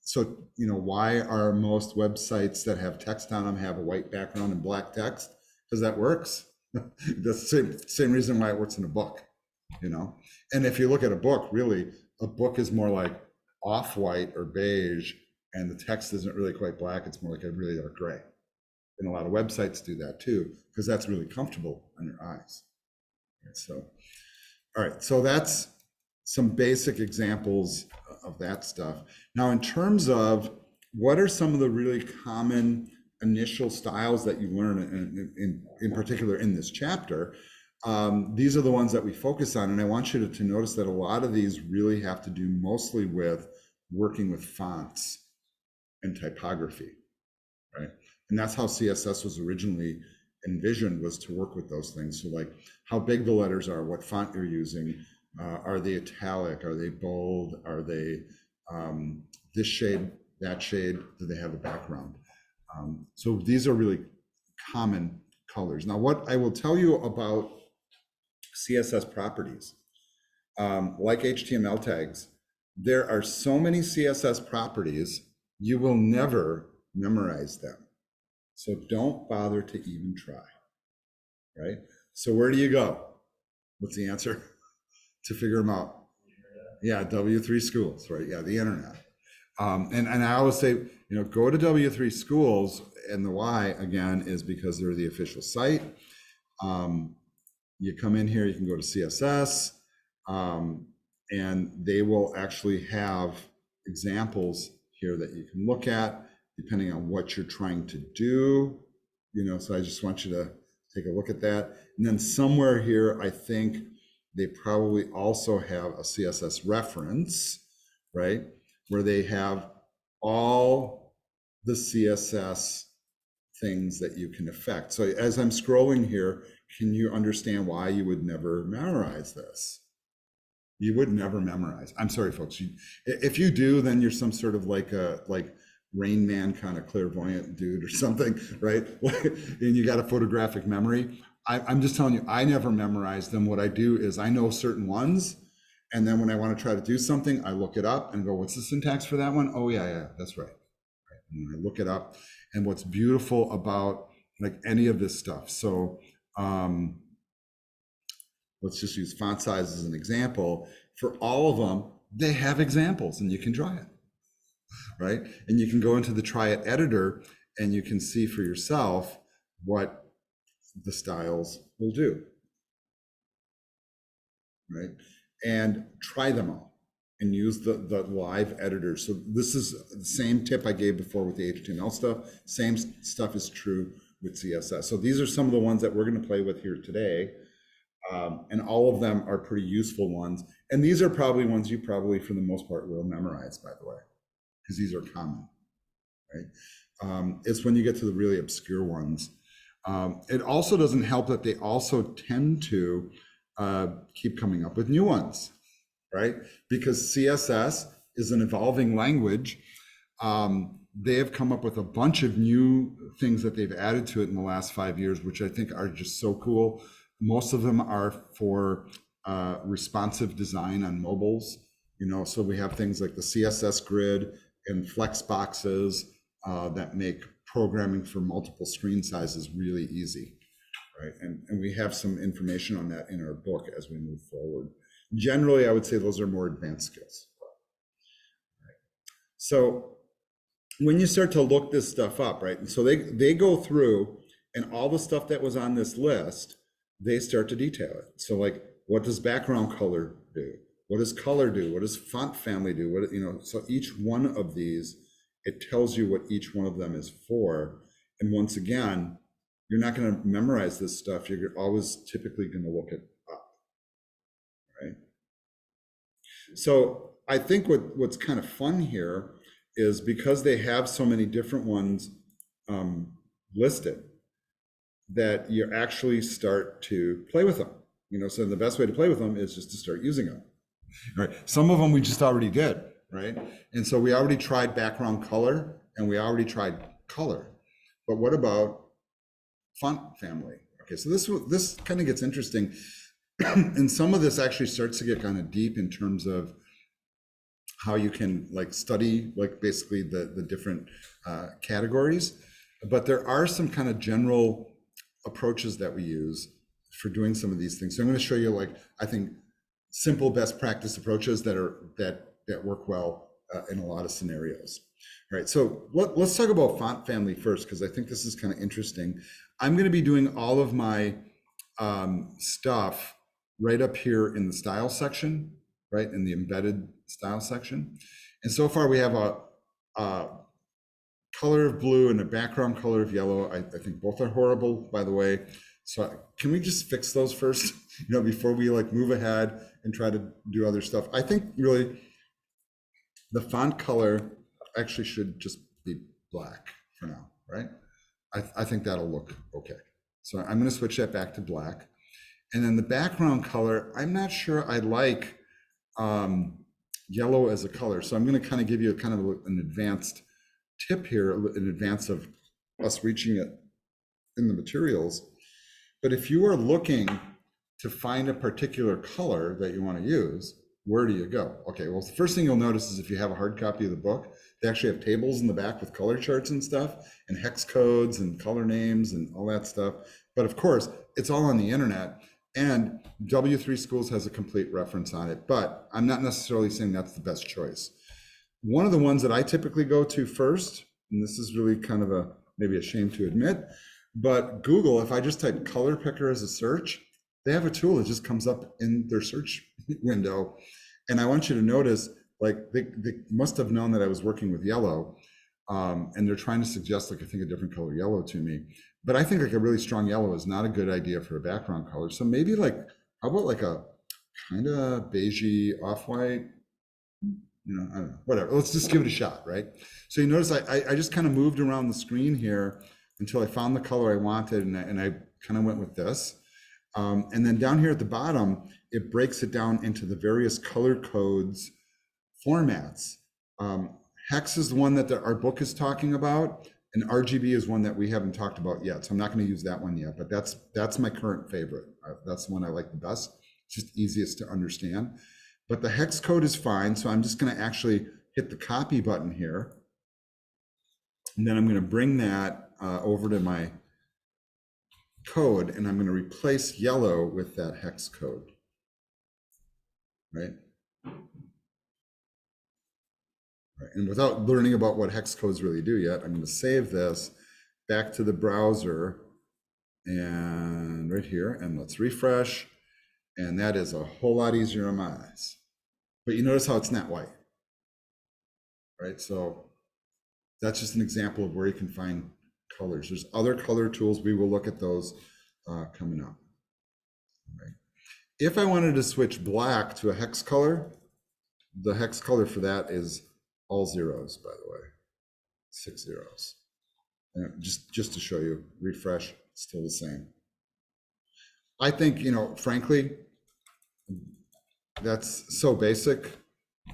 So, why are most websites that have text on them have a white background and black text? Because that works. That's the same reason why it works in a book, And if you look at a book, really, a book is more like off-white or beige, and the text isn't really quite black. It's more like a really dark gray. And a lot of websites do that too, because that's really comfortable on your eyes. So, all right, so that's some basic examples of that stuff. Now, in terms of what are some of the really common initial styles that you learn in particular in this chapter, these are the ones that we focus on. And I want you to notice that a lot of these really have to do mostly with working with fonts and typography, right? And that's how CSS was originally envisioned, was to work with those things. So like how big the letters are, what font you're using, are they italic, are they bold, are they this shade, that shade, do they have a background? So these are really common colors. Now, what I will tell you about CSS properties like HTML tags, there are so many CSS properties, you will never memorize them. So don't bother to even try, right? So where do you go? What's the answer to figure them out? Yeah, W3 schools, right? Yeah, the internet. And I always say, go to W3 schools, and the why, again, is because they're the official site. You come in here, you can go to CSS, and they will actually have examples here that you can look at depending on what you're trying to do. So I just want you to take a look at that. And then somewhere here, I think they probably also have a CSS reference, right? Where they have all the CSS things that you can affect. So as I'm scrolling here, can you understand why you would never memorize this? You would never memorize. I'm sorry, folks. If you do, then you're some sort of like Rain Man kind of clairvoyant dude or something, right? And you got a photographic memory. I'm just telling you, I never memorize them. What I do is I know certain ones, and then when I want to try to do something, I look it up and go, what's the syntax for that one? Oh, yeah, that's right. And I look it up. And what's beautiful about like any of this stuff. So let's just use font size as an example. For all of them, they have examples and you can try it, right? And you can go into the try it editor and you can see for yourself what the styles will do, right? And try them all and use the live editor. So this is the same tip I gave before with the HTML stuff. Same stuff is true with CSS. So these are some of the ones that we're going to play with here today. And all of them are pretty useful ones. And these are probably ones you probably, for the most part, will memorize, by the way, because these are common, right? It's when you get to the really obscure ones. It also doesn't help that they also tend to keep coming up with new ones, right? Because CSS is an evolving language. They have come up with a bunch of new things that they've added to it in the last 5 years, which I think are just so cool. Most of them are for responsive design on mobiles. So we have things like the CSS grid and flex boxes that make programming for multiple screen sizes really easy, right? And we have some information on that in our book as we move forward. Generally, I would say those are more advanced skills. Right. So when you start to look this stuff up, right? And so they go through and all the stuff that was on this list, they start to detail it. So like, what does background color do? What does color do? What does font family do? What, so each one of these, it tells you what each one of them is for. And once again, you're not going to memorize this stuff. You're always typically going to look it up, right? So I think what's kind of fun here is because they have so many different ones listed, that you actually start to play with them. So the best way to play with them is just to start using them. All right. Some of them we just already did, right? And so we already tried background color and we already tried color. But what about font family? Okay, so this kind of gets interesting. And some of this actually starts to get kind of deep in terms of how you can like study like basically the different categories. But there are some kind of general approaches that we use for doing some of these things. So I'm going to show you like, I think, simple best practice approaches that work well in a lot of scenarios. All right, so let's talk about font family first, because I think this is kind of interesting. I'm going to be doing all of my stuff right up here in the style section, right, in the embedded style section. And so far we have a color of blue and a background color of yellow. I think both are horrible, by the way. So can we just fix those first, before we like move ahead and try to do other stuff? I think really the font color actually should just be black for now, right? I think that'll look okay. So I'm going to switch that back to black. And then the background color, I'm not sure I like yellow as a color. So I'm going to kind of give you kind of an advanced tip here in advance of us reaching it in the materials. But if you are looking to find a particular color that you want to use, where do you go? Okay, well, the first thing you'll notice is if you have a hard copy of the book, they actually have tables in the back with color charts and stuff, and hex codes and color names and all that stuff. But of course, it's all on the internet, and W3 Schools has a complete reference on it, but I'm not necessarily saying that's the best choice. One of the ones that I typically go to first, and this is really kind of maybe a shame to admit, but Google, if I just type color picker as a search, they have a tool that just comes up in their search window. And I want you to notice, like they must have known that I was working with yellow, and they're trying to suggest, like, I think a different color yellow to me. But I think like a really strong yellow is not a good idea for a background color. So maybe like, how about like a kind of beigey off-white, I don't know, whatever. Let's just give it a shot, right? So you notice I just kind of moved around the screen here until I found the color I wanted, and I kind of went with this. And then down here at the bottom, it breaks it down into the various color codes formats. Hex is the one that our book is talking about, and RGB is one that we haven't talked about yet. So I'm not going to use that one yet, but that's my current favorite. That's the one I like the best. It's just easiest to understand. But the hex code is fine. So I'm just going to actually hit the copy button here. And then I'm going to bring that over to my code, and I'm going to replace yellow with that hex code, right? And without learning about what hex codes really do yet, I'm going to save this back to the browser and right here, and let's refresh. And that is a whole lot easier on my eyes. But you notice how it's not white, right? So that's just an example of where you can find colors. There's other color tools. We will look at those coming up. Right. If I wanted to switch black to a hex color, the hex color for that is all zeros, by the way, 6 zeros. And just to show you, refresh, still the same. I think, frankly, that's so basic,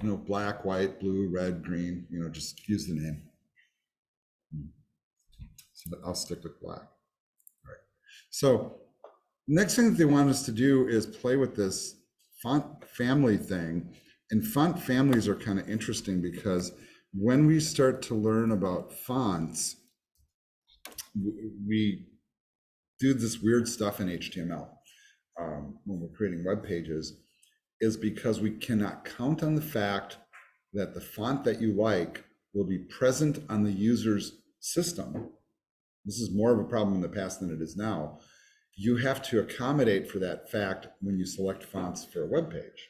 black, white, blue, red, green, just use the name. So I'll stick with black. All right. So next thing that they want us to do is play with this font family thing. And font families are kind of interesting because when we start to learn about fonts, we do this weird stuff in HTML when we're creating web pages, is because we cannot count on the fact that the font that you like will be present on the user's system. This is more of a problem in the past than it is now. You have to accommodate for that fact when you select fonts for a web page.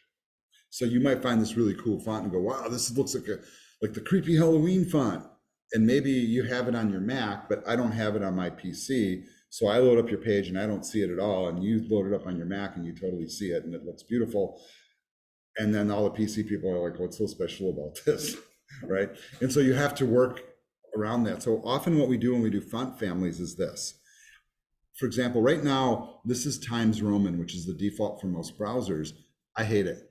So you might find this really cool font and go, wow, this looks like the creepy Halloween font. And maybe you have it on your Mac, but I don't have it on my PC. So I load up your page and I don't see it at all. And you load it up on your Mac and you totally see it and it looks beautiful. And then all the PC people are like, what's so special about this, right? And so you have to work around that. So often what we do when we do font families is this. For example, right now, this is Times Roman, which is the default for most browsers. I hate it.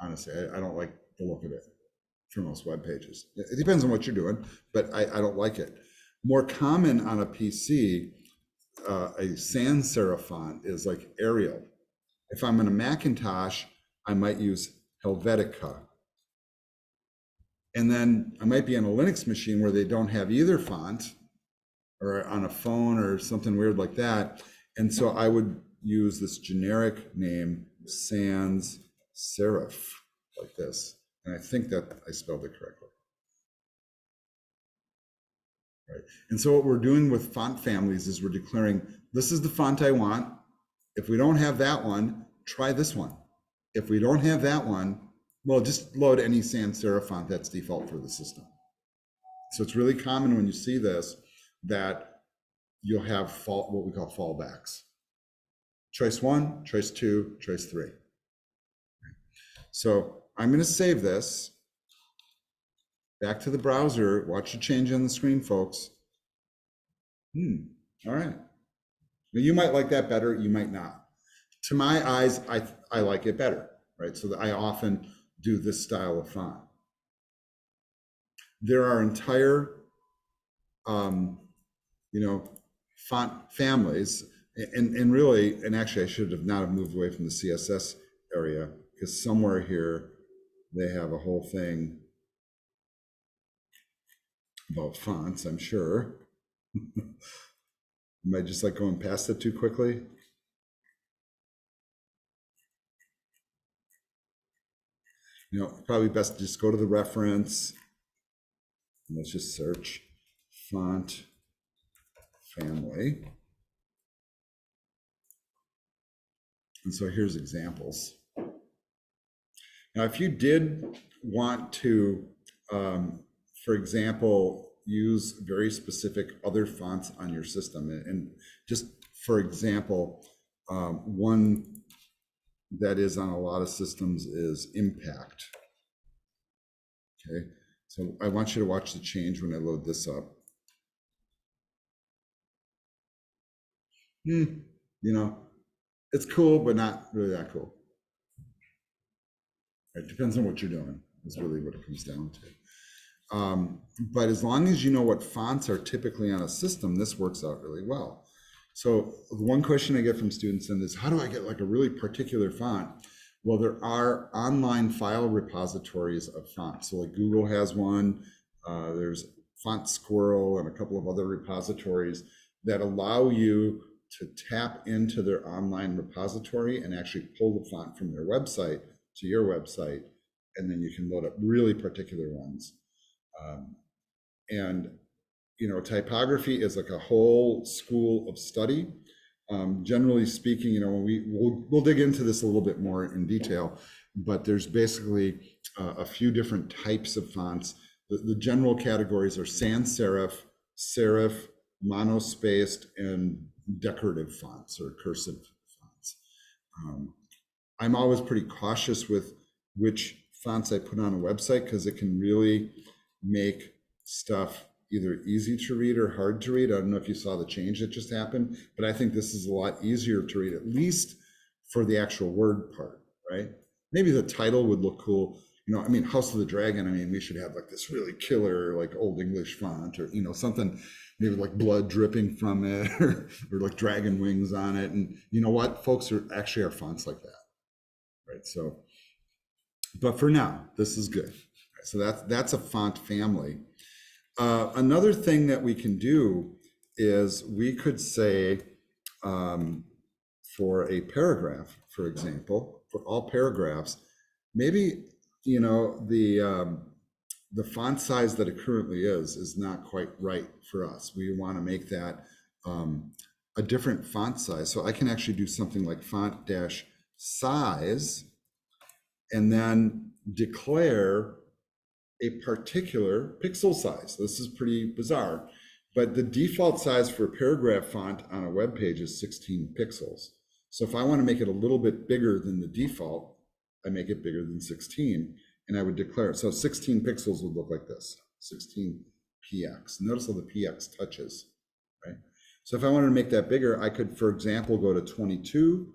Honestly, I don't like the look of it for most web pages. It depends on what you're doing, but I don't like it. More common on a PC, a sans serif font is like Arial. If I'm on a Macintosh, I might use Helvetica. And then I might be on a Linux machine where they don't have either font, or on a phone or something weird like that. And so I would use this generic name, sans serif, like this. And I think that I spelled it correctly. Right. And so what we're doing with font families is we're declaring, this is the font I want. If we don't have that one, try this one. If we don't have that one, well, just load any sans serif font that's default for the system. So it's really common when you see this that you'll have what we call fallbacks. Choice 1, choice 2, choice 3. So I'm going to save this back to the browser. Watch the change on the screen, folks. All right. Now you might like that better. You might not. To my eyes, I like it better, right? So I often do this style of font. There are entire, font families And really, and actually I should have not have moved away from the CSS area, because somewhere here they have a whole thing about fonts, I'm sure. Am I just like going past it too quickly? You know, probably best to just go to the reference. And let's just search font family. And so here's examples. Now, if you did want to, for example, use very specific other fonts on your system, and just for example, one that is on a lot of systems is Impact. Okay, so I want you to watch the change when I load this up. You know, it's cool, but not really that cool. It depends on what you're doing, is really what it comes down to. But as long as you know what fonts are typically on a system, this works out really well. So one question I get from students then is, how do I get like a really particular font? Well, there are online file repositories of fonts. So like Google has one, there's Font Squirrel and a couple of other repositories that allow you to tap into their online repository and actually pull the font from their website to your website, and then you can load up really particular ones. And you know, typography is like a whole school of study. Generally speaking, you know, when we'll dig into this a little bit more in detail, but there's basically a few different types of fonts. The general categories are sans serif, serif, monospaced, and decorative fonts or cursive fonts. I'm always pretty cautious with which fonts I put on a website, because it can really make stuff either easy to read or hard to read. I don't know if you saw the change that just happened, but I think this is a lot easier to read, at least for the actual word part, right? Maybe the title would look cool. You know, I mean, House of the Dragon, I mean, we should have like this really killer, like Old English font, or, you know, something maybe like blood dripping from it, or like dragon wings on it. And you know what? Folks are actually fonts like that, right? So, but for now, this is good. So that's a font family. Another thing that we can do is we could say, for a paragraph, for example, for all paragraphs, maybe, you know, the font size that it currently is not quite right for us. We want to make that a different font size. So I can actually do something like font dash size, and then declare a particular pixel size. This is pretty bizarre, but the default size for a paragraph font on a web page is 16 pixels. So if I want to make it a little bit bigger than the default, I make it bigger than 16, and I would declare it. So 16 pixels would look like this, 16 px. Notice how the px touches, right? So if I wanted to make that bigger, I could, for example, go to 22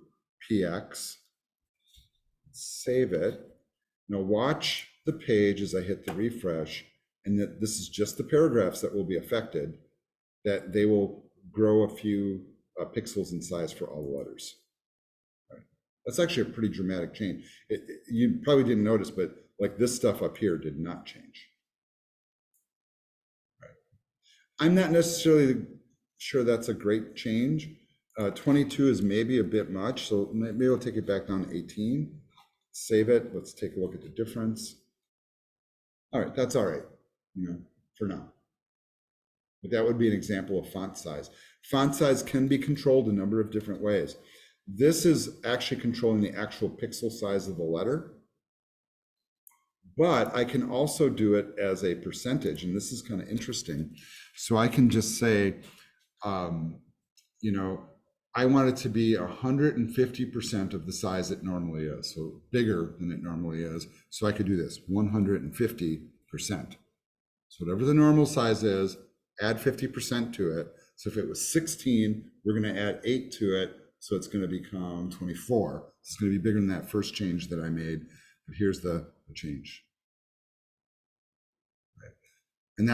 px, save it. Now watch the page as I hit the refresh, and that this is just the paragraphs that will be affected, that they will grow a few pixels in size for all the letters. Right. That's actually a pretty dramatic change. You probably didn't notice, but like this stuff up here did not change. Right. I'm not necessarily sure that's a great change. 22 is maybe a bit much, so maybe I'll take it back down to 18. Save it. Let's take a look at the difference. All right, that's all right, you know, for now. But that would be an example of font size. Font size can be controlled a number of different ways. This is actually controlling the actual pixel size of the letter, but I can also do it as a percentage, and this is kind of interesting. So I can just say, you know, I want it to be 150% of the size it normally is, so bigger than it normally is. So I could do this, 150%. So whatever the normal size is, add 50% to it. So if it was 16, we're going to add 8 to it, so it's going to become 24. It's going to be bigger than that first change that I made, but here's the change. Right. And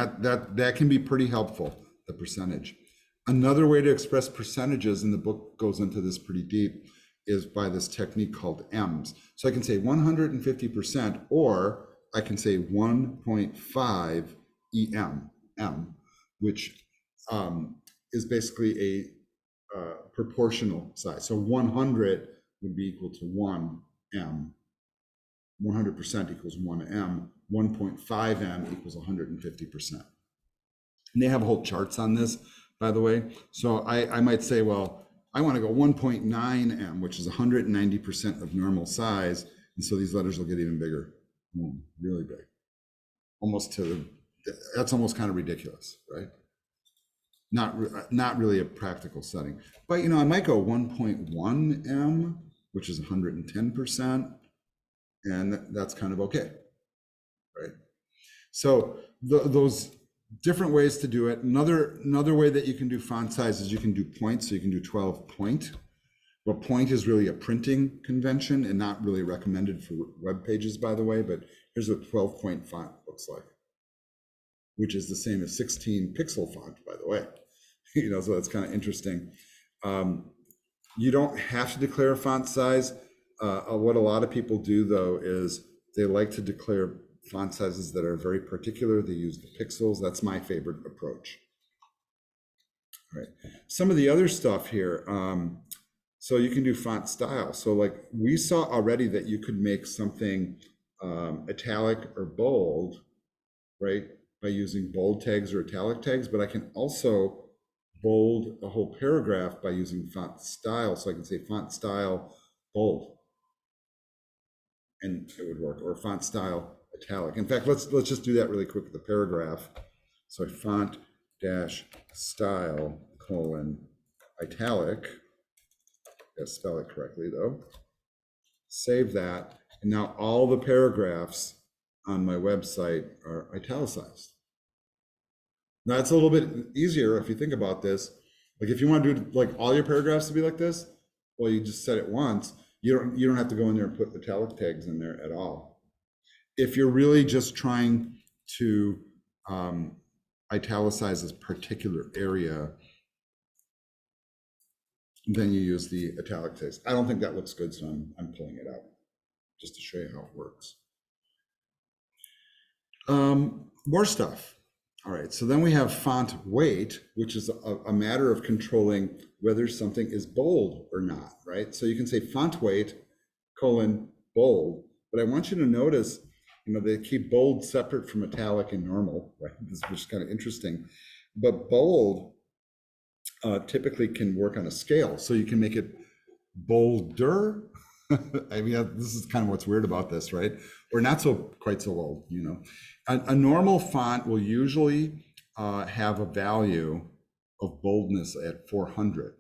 that can be pretty helpful, the percentage. Another way to express percentages, and the book goes into this pretty deep, is by this technique called M's. So I can say 150%, or I can say 1.5 M, which is basically a proportional size. So 100 would be equal to 1 M. 100% equals 1 M. 1.5 M equals 150%. And they have whole charts on this, by the way. So I might say, well, I want to go 1.9 M, which is 190% of normal size. And so these letters will get even bigger, really big. That's almost kind of ridiculous, right? Not really a practical setting. But, I might go 1.1 M, which is 110%. And that's kind of okay, right? So those different ways to do it. Another way that you can do font size is you can do points. So you can do 12 point. Well, point is really a printing convention and not really recommended for web pages, by the way, but here's what 12 point font looks like, which is the same as 16 pixel font, by the way. So that's kind of interesting. You don't have to declare a font size. What a lot of people do, though, is they like to declare font sizes that are very particular. They use the pixels. That's my favorite approach. All right. Some of the other stuff here. So you can do font style. So like we saw already that you could make something italic or bold, right, by using bold tags or italic tags, but I can also bold a whole paragraph by using font style. So I can say font style bold, and it would work, or font style italic. In fact, let's just do that really quick with the paragraph. So font dash style colon italic. Gotta spell it correctly though. Save that, and now all the paragraphs on my website are italicized. Now it's a little bit easier if you think about this. Like if you want to do like all your paragraphs to be like this, well, you just set it once. You don't have to go in there and put italic tags in there at all. If you're really just trying to italicize this particular area, then you use the italic tags. I don't think that looks good, so I'm pulling it out just to show you how it works. More stuff. All right, so then we have font weight, which is a matter of controlling whether something is bold or not, right? So you can say font weight colon bold, but I want you to notice, they keep bold separate from italic and normal, right? This is kind of interesting, but bold typically can work on a scale. So you can make it bolder. I mean, this is kind of what's weird about this, right? Or not quite so bold, A normal font will usually have a value of boldness at 400.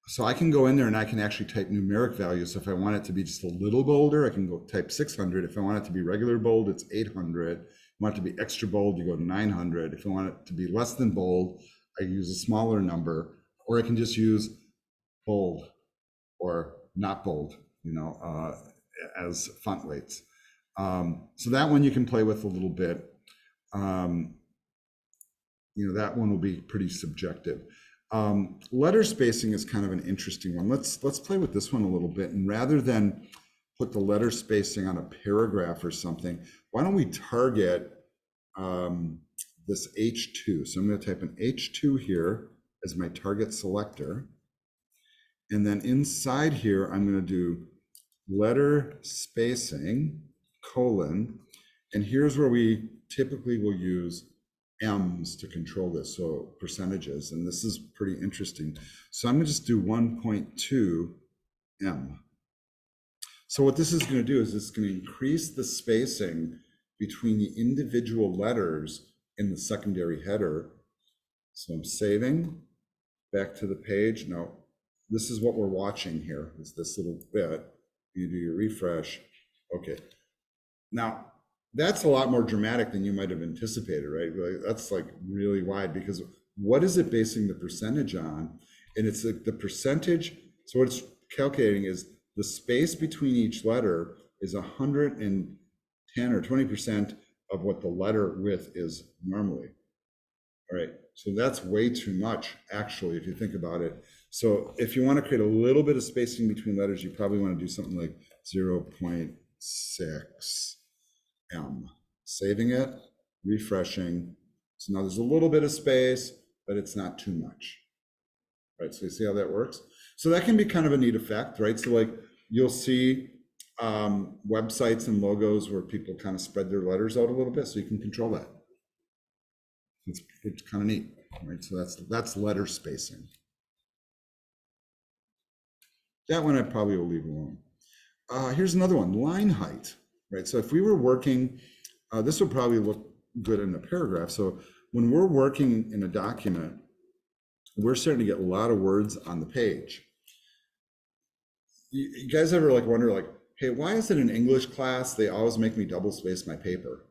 So I can go in there and I can actually type numeric values. So if I want it to be just a little bolder, I can go type 600. If I want it to be regular bold, it's 800. If I want it to be extra bold, you go to 900. If I want it to be less than bold, I use a smaller number, or I can just use bold or not bold, as font weights. So that one you can play with a little bit. That one will be pretty subjective. Letter spacing is kind of an interesting one. Let's play with this one a little bit. And rather than put the letter spacing on a paragraph or something, why don't we target this H2? So I'm going to type an H2 here as my target selector. And then inside here, I'm going to do letter spacing colon. And here's where we typically will use M's to control this, so percentages, and this is pretty interesting. So I'm going to just do 1.2 M. So what this is going to do is it's going to increase the spacing between the individual letters in the secondary header. So I'm saving back to the page. Now, this is what we're watching here, is this little bit. You do your refresh. Okay. Now, that's a lot more dramatic than you might have anticipated, right? That's like really wide, because what is it basing the percentage on? And it's like the percentage. So what it's calculating is the space between each letter is 110 or 20% of what the letter width is normally. All right, so that's way too much, actually, if you think about it. So if you want to create a little bit of spacing between letters, you probably want to do something like 0.6 M. Saving it, refreshing. So now there's a little bit of space, but it's not too much. Right, so you see how that works? So that can be kind of a neat effect, right? So like you'll see websites and logos where people kind of spread their letters out a little bit, so you can control that. It's kind of neat, right? So that's letter spacing. That one I probably will leave alone. Here's another one, line height, right? So if we were working, this would probably look good in a paragraph. So when we're working in a document, we're starting to get a lot of words on the page. You guys ever like wonder like, hey, why is it in English class they always make me double space my paper,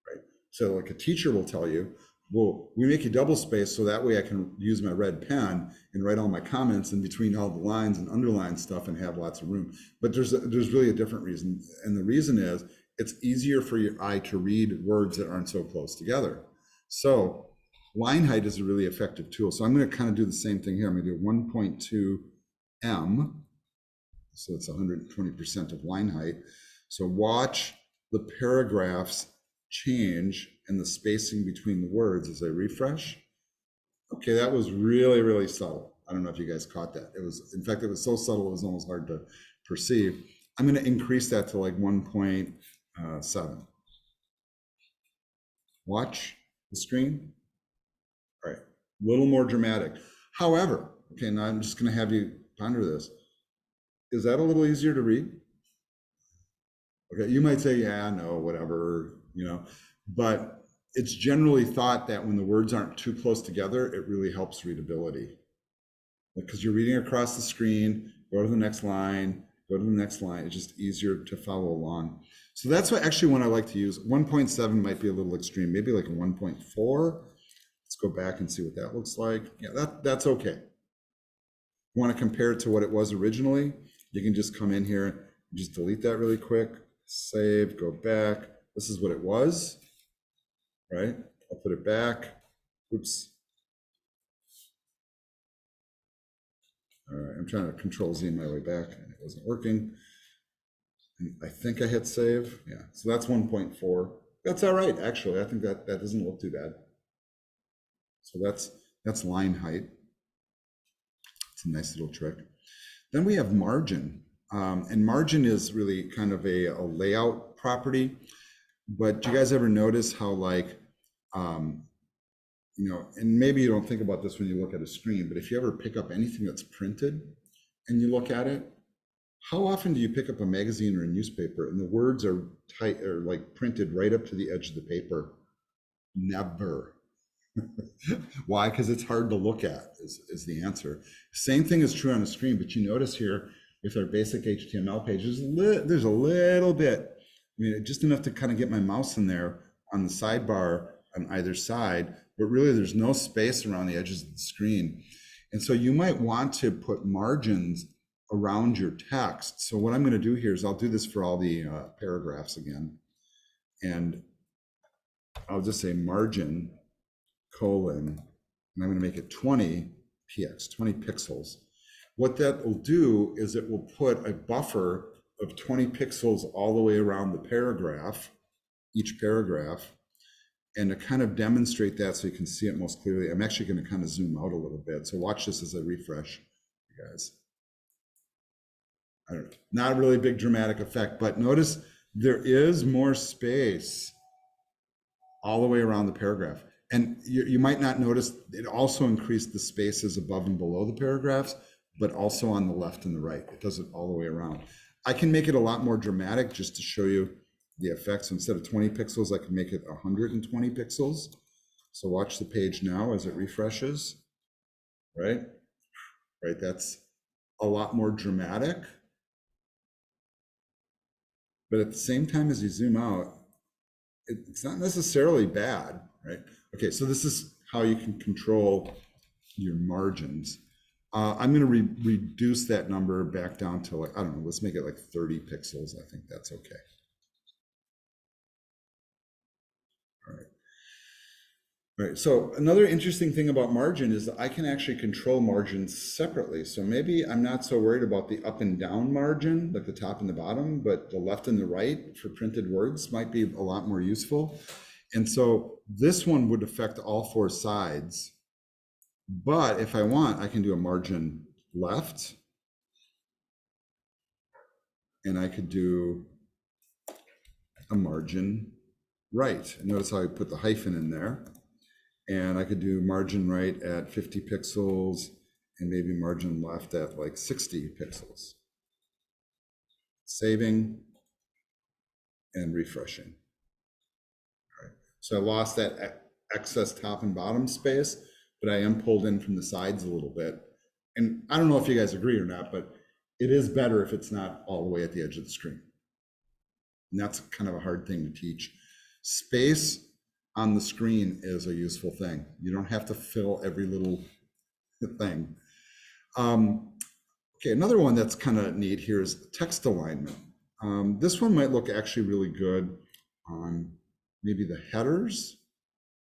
right? So like a teacher will tell you, well, we make you double space so that way I can use my red pen and write all my comments in between all the lines and underline stuff and have lots of room. But there's really a different reason. And the reason is it's easier for your eye to read words that aren't so close together. So line height is a really effective tool. So I'm going to kind of do the same thing here. I'm going to do 1.2 M. So it's 120% of line height. So watch the paragraphs change and the spacing between the words as I refresh. Okay, that was really, really subtle. I don't know if you guys caught that. It was, in fact, it was so subtle it was almost hard to perceive. I'm going to increase that to like 1.7. Watch the screen. All right, a little more dramatic. However, okay, now I'm just going to have you ponder this. Is that a little easier to read? Okay, you might say, yeah, no, whatever, you know, but it's generally thought that when the words aren't too close together, it really helps readability. Because you're reading across the screen, go to the next line, go to the next line. It's just easier to follow along. So that's what actually one I like to use. 1.7 might be a little extreme, maybe like a 1.4. Let's go back and see what that looks like. Yeah, that's okay. You want to compare it to what it was originally, you can just come in here and just delete that really quick, save, go back. This is what it was, right? I'll put it back. Oops. All right, I'm trying to control Z my way back and it wasn't working. And I think I hit save. Yeah, so that's 1.4. That's all right, actually. I think that doesn't look too bad. So that's line height. It's a nice little trick. Then we have margin. And margin is really kind of a layout property. But do you guys ever notice how like, you know, and maybe you don't think about this when you look at a screen, but if you ever pick up anything that's printed and you look at it, how often do you pick up a magazine or a newspaper and the words are tight or like printed right up to the edge of the paper? Never. Why? Because it's hard to look at is the answer. Same thing is true on the screen, but you notice here with our basic HTML pages, there's a little bit, I mean, just enough to kind of get my mouse in there on the sidebar on either side, but really there's no space around the edges of the screen. And so you might want to put margins around your text. So what I'm going to do here is I'll do this for all the paragraphs again. And I'll just say margin colon, and I'm going to make it 20 px, 20 pixels. What that will do is it will put a buffer of 20 pixels all the way around the paragraph, each paragraph. And to kind of demonstrate that so you can see it most clearly, I'm actually going to kind of zoom out a little bit. So watch this as I refresh, you guys. I don't know, not a really big dramatic effect, but notice there is more space all the way around the paragraph. And you might not notice it also increased the spaces above and below the paragraphs, but also on the left and the right. It does it all the way around. I can make it a lot more dramatic just to show you the effects. So instead of 20 pixels, I can make it 120 pixels. So watch the page now as it refreshes, right? Right, that's a lot more dramatic. But at the same time, as you zoom out, it's not necessarily bad, right? Okay, so this is how you can control your margins. I'm going to reduce that number back down to like, I don't know, let's make it like 30 pixels. I think that's okay. All right. Right. So another interesting thing about margin is that I can actually control margins separately. So maybe I'm not so worried about the up and down margin, like the top and the bottom, but the left and the right for printed words might be a lot more useful. And so this one would affect all four sides. But if I want, I can do a margin left, and I could do a margin right. Notice how I put the hyphen in there. And I could do margin right at 50 pixels and maybe margin left at like 60 pixels. Saving and refreshing. All right. So I lost that excess top and bottom space, but I am pulled in from the sides a little bit. And I don't know if you guys agree or not, but it is better if it's not all the way at the edge of the screen. And that's kind of a hard thing to teach. Space on the screen is a useful thing. You don't have to fill every little thing. Okay, another one that's kind of neat here is text alignment. This one might look actually really good on maybe the headers.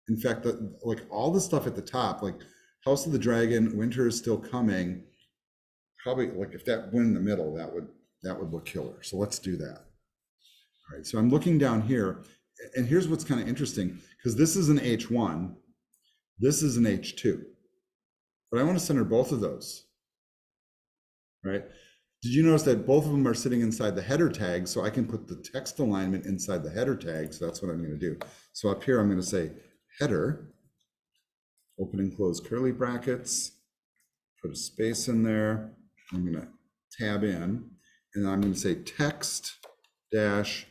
In fact, like all the stuff at the top, like House of the Dragon, Winter is Still Coming, probably like if that went in the middle, that would look killer. So let's do that. All right, so I'm looking down here, and here's what's kind of interesting, because this is an H1, this is an H2, but I want to center both of those, right? Did you notice that both of them are sitting inside the header tag, so I can put the text alignment inside the header tag, so that's what I'm going to do. So up here, I'm going to say header, open and close curly brackets, put a space in there, I'm going to tab in, and I'm going to say text dash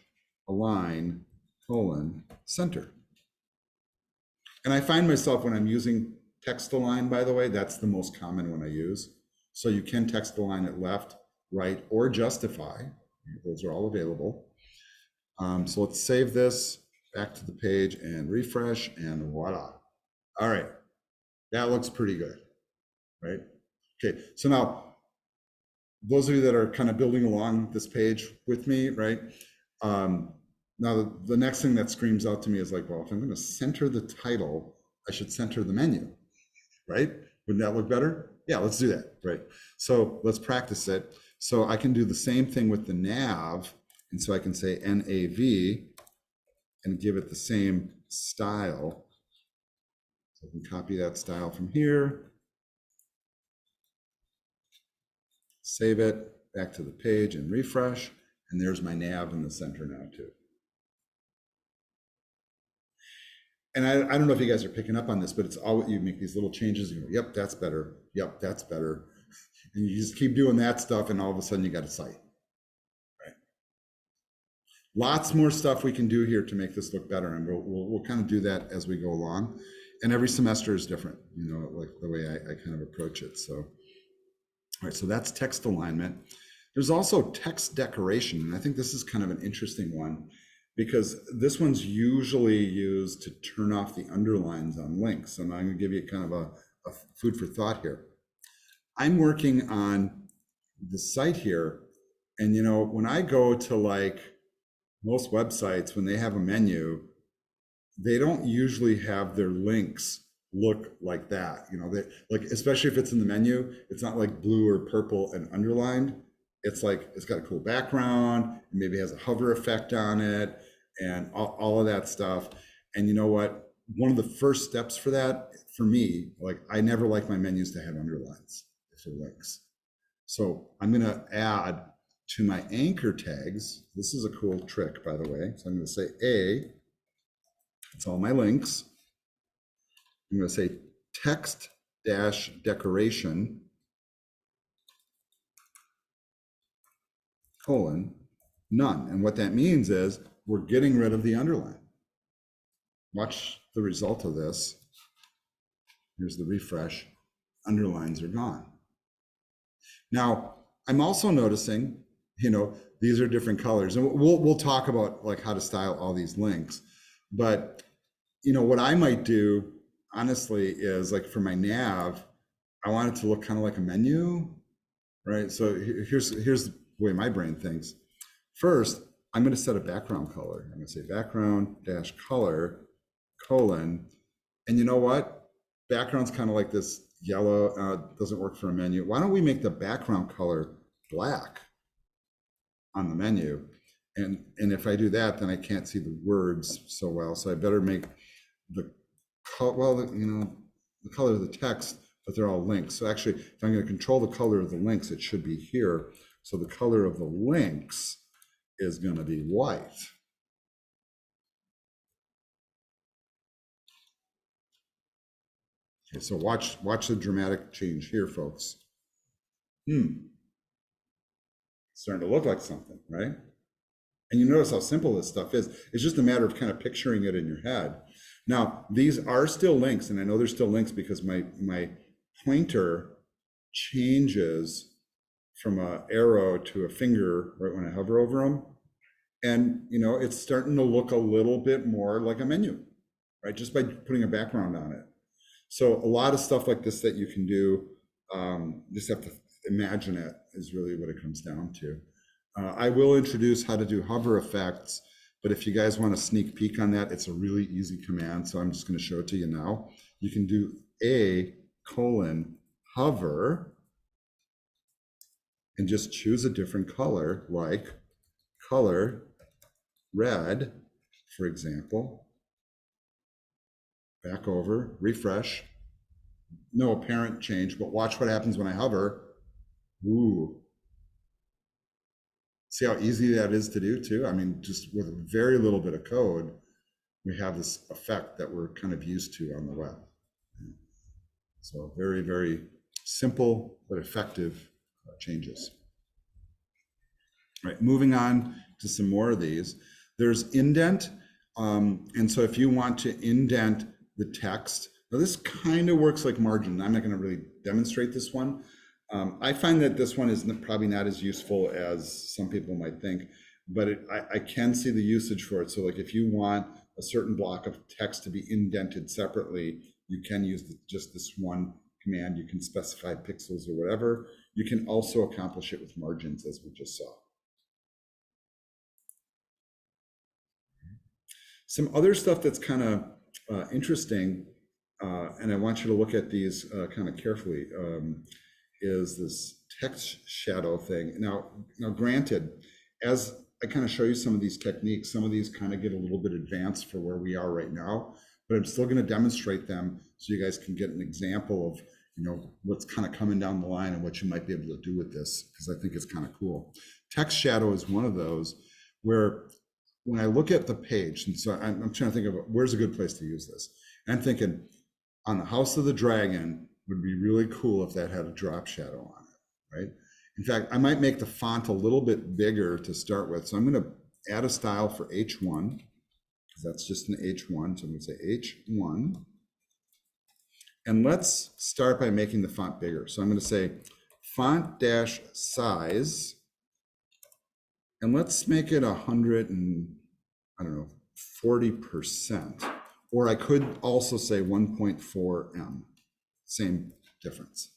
align colon center. And I find myself when I'm using text align, by the way, that's the most common one I use. So you can text align it left, right, or justify. Those are all available. So let's save this back to the page and refresh, and voila. All right, that looks pretty good, right? Okay, so now those of you that are kind of building along this page with me, right? Now, the next thing that screams out to me is like, well, if I'm going to center the title, I should center the menu, right? Wouldn't that look better? Yeah, let's do that, right? So let's practice it. So I can do the same thing with the nav. And so I can say NAV and give it the same style. So I can copy that style from here, save it, back to the page and refresh. And there's my nav in the center now too. And I don't know if you guys are picking up on this, but it's all you make these little changes. You go, yep, that's better. Yep, that's better. And you just keep doing that stuff, and all of a sudden you got a site. Right? Lots more stuff we can do here to make this look better, and we'll kind of do that as we go along. And every semester is different, you know, like the way I kind of approach it. So, all right, so that's text alignment. There's also text decoration, and I think this is kind of an interesting one, because this one's usually used to turn off the underlines on links. And I'm going to give you kind of a food for thought here. I'm working on the site here, and you know, when I go to like most websites, when they have a menu, they don't usually have their links look like that. You know, they like, especially if it's in the menu, it's not like blue or purple and underlined. It's like it's got a cool background, maybe has a hover effect on it, and all of that stuff. And you know what? One of the first steps for that, for me, like I never like my menus to have underlines if they're links. So I'm going to add to my anchor tags. This is a cool trick, by the way. So I'm going to say A. It's all my links. I'm going to say text dash decoration colon none. And what that means is we're getting rid of the underline. Watch the result of this. Here's the refresh. Underlines are gone. Now, I'm also noticing, you know, these are different colors, and we'll talk about like how to style all these links. But, you know, what I might do, honestly, is like for my nav, I want it to look kind of like a menu, right? So here's the way my brain thinks. First, I'm going to set a background color. I'm going to say background dash color colon, And you know what? Background's kind of like this yellow, doesn't work for a menu. Why don't we make the background color black on the menu? And if I do that, then I can't see the words so well. So I better make the the color of the text, but they're all links. So actually, if I'm going to control the color of the links, it should be here. So the color of the links is going to be white. Okay, so watch the dramatic change here, folks. Starting to look like something, right? And you notice how simple this stuff is. It's just a matter of kind of picturing it in your head. Now, these are still links, and I know they're still links because my pointer changes from an arrow to a finger right when I hover over them. And, it's starting to look a little bit more like a menu, right? Just by putting a background on it. So a lot of stuff like this that you can do, just have to imagine it is really what it comes down to. I will introduce how to do hover effects, but if you guys want a sneak peek on that, it's a really easy command. So I'm just going to show it to you now. You can do hover and just choose a different color, like color red, for example. Back over, refresh. No apparent change, but watch what happens when I hover. Ooh. See how easy that is to do too? I mean, just with a very little bit of code, we have this effect that we're kind of used to on the web. So very, very simple but effective changes. All right, moving on to some more of these. There's indent. And so if you want to indent the text, now this kind of works like margin. I'm not going to really demonstrate this one. I find that this one is probably not as useful as some people might think, but I can see the usage for it. So like if you want a certain block of text to be indented separately, you can use just this one command. You can specify pixels or whatever. You can also accomplish it with margins, as we just saw. Some other stuff that's kind of interesting, and I want you to look at these kind of carefully, is this text shadow thing. Now granted, as I kind of show you some of these techniques, some of these kind of get a little bit advanced for where we are right now, but I'm still going to demonstrate them so you guys can get an example of what's kind of coming down the line and what you might be able to do with this, because I think it's kind of cool. Text shadow is one of those where when I look at the page, and so I'm trying to think of where's a good place to use this. And I'm thinking on the House of the Dragon would be really cool if that had a drop shadow on it, right? In fact, I might make the font a little bit bigger to start with. So I'm going to add a style for H1, because that's just an H1. So I'm going to say H1. And let's start by making the font bigger. So I'm going to say font dash size, and let's make it 40%. Or I could also say 1.4 em. Same difference.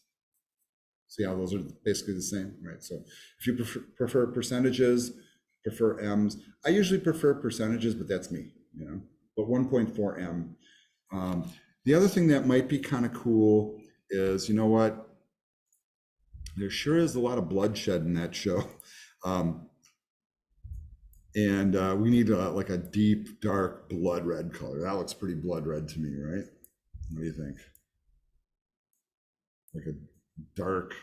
See how those are basically the same, right? So if you prefer percentages, prefer ems. I usually prefer percentages, but that's me, but 1.4 em. The other thing that might be kind of cool is, you know what? There sure is a lot of bloodshed in that show. And we need like a deep, dark blood red color. That looks pretty blood red to me, right? What do you think? Like a dark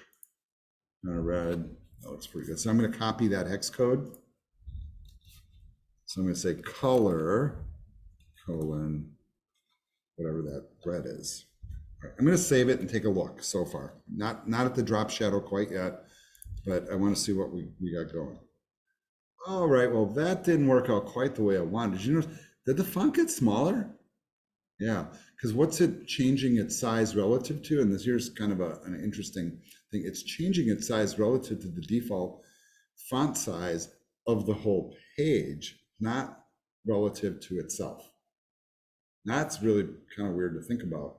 kind of red. That looks pretty good. So I'm going to copy that hex code. So I'm going to say color, colon, whatever that red is. All right, I'm going to save it and take a look so far. Not at the drop shadow quite yet, but I want to see what we got going. All right, well, that didn't work out quite the way I wanted. Did you notice, did the font get smaller? Yeah, because what's it changing its size relative to? And this here's kind of an interesting thing. It's changing its size relative to the default font size of the whole page, not relative to itself. That's really kind of weird to think about.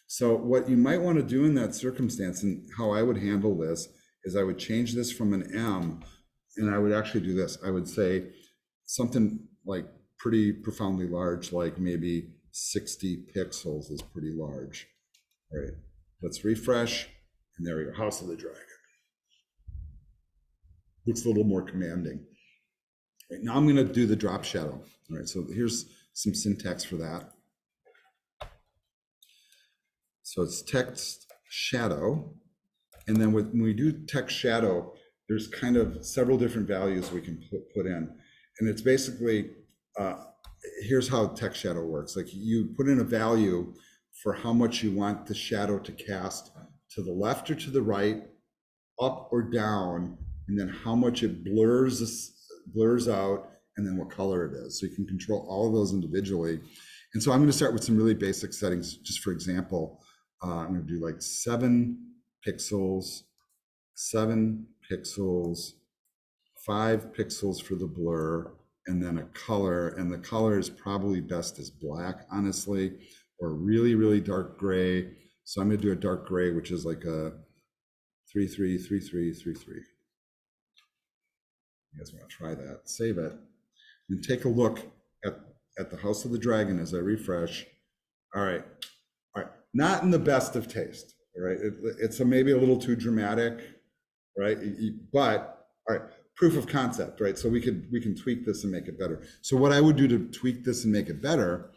So what you might want to do in that circumstance, and how I would handle this, is I would change this from an M, and I would actually do this. I would say something like pretty profoundly large, like maybe 60 pixels is pretty large. All right, let's refresh, and there we go, House of the Dragon. Looks a little more commanding. Right, now I'm gonna do the drop shadow. All right, so here's some syntax for that. So it's text shadow, and then when we do text shadow, there's kind of several different values we can put in. And it's basically, here's how text shadow works. Like you put in a value for how much you want the shadow to cast to the left or to the right, up or down, and then how much it blurs out, and then what color it is. So you can control all of those individually. And so I'm going to start with some really basic settings. Just for example, I'm going to do like 7 pixels, 5 pixels for the blur, and then a color. And the color is probably best as black, honestly, or really, really dark gray. So I'm going to do a dark gray, which is like a 333333. You guys want to try that? Save it, and take a look at the House of the Dragon as I refresh. All right, not in the best of taste. All right, it's maybe a little too dramatic, right? But all right, proof of concept, right? So we can tweak this and make it better. So what I would do to tweak this and make it better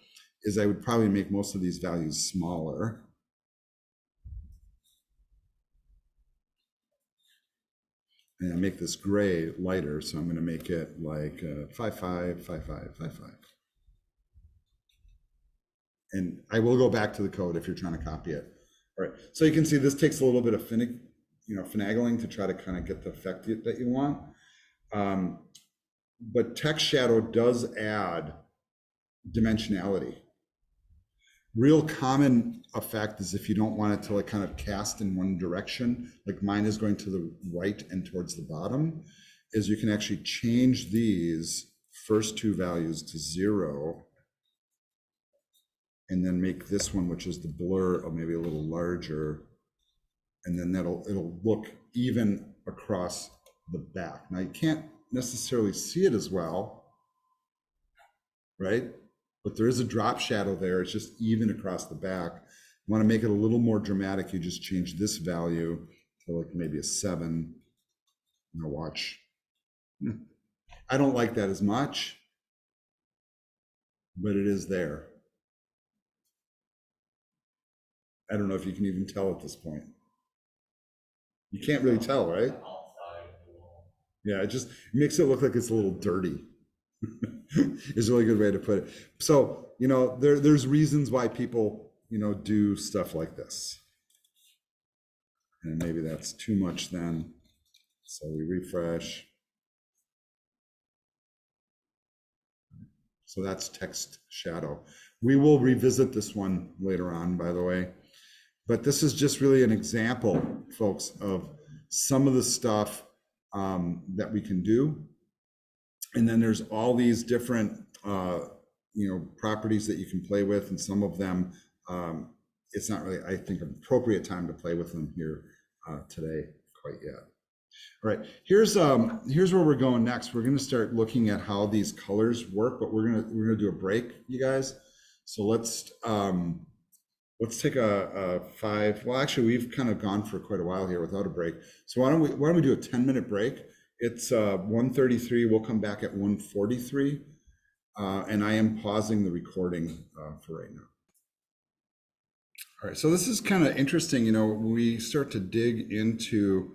is I would probably make most of these values smaller. And I make this gray lighter, so I'm going to make it like 555555. And I will go back to the code if you're trying to copy it. All right, so you can see this takes a little bit of finagling to try to kind of get the effect that you want. But text shadow does add dimensionality. Real common effect is if you don't want it to like kind of cast in one direction, like mine is going to the right and towards the bottom, is you can actually change these first 2 values to 0, and then make this one, which is the blur, maybe a little larger, and then it'll look even across the back. Now you can't necessarily see it as well, right? But there is a drop shadow there. It's just even across the back. You want to make it a little more dramatic. You just change this value to like maybe a 7. Now watch. I don't like that as much, but it is there. I don't know if you can even tell at this point. You can't really tell, right? Yeah, it just makes it look like it's a little dirty. Is a really good way to put it. So, there's reasons why people, do stuff like this. And maybe that's too much then. So we refresh. So that's text shadow. We will revisit this one later on, by the way. But this is just really an example, folks, of some of the stuff that we can do. And then there's all these different, properties that you can play with, and some of them, it's not really, I think, an appropriate time to play with them here today quite yet. All right, here's where we're going next. We're going to start looking at how these colors work, but we're gonna do a break, you guys. So let's take a 5. Well, actually, we've kind of gone for quite a while here without a break. So why don't we do a 10-minute break? It's 1:33. We'll come back at 1:43, and I am pausing the recording for right now. All right. So this is kind of interesting. We start to dig into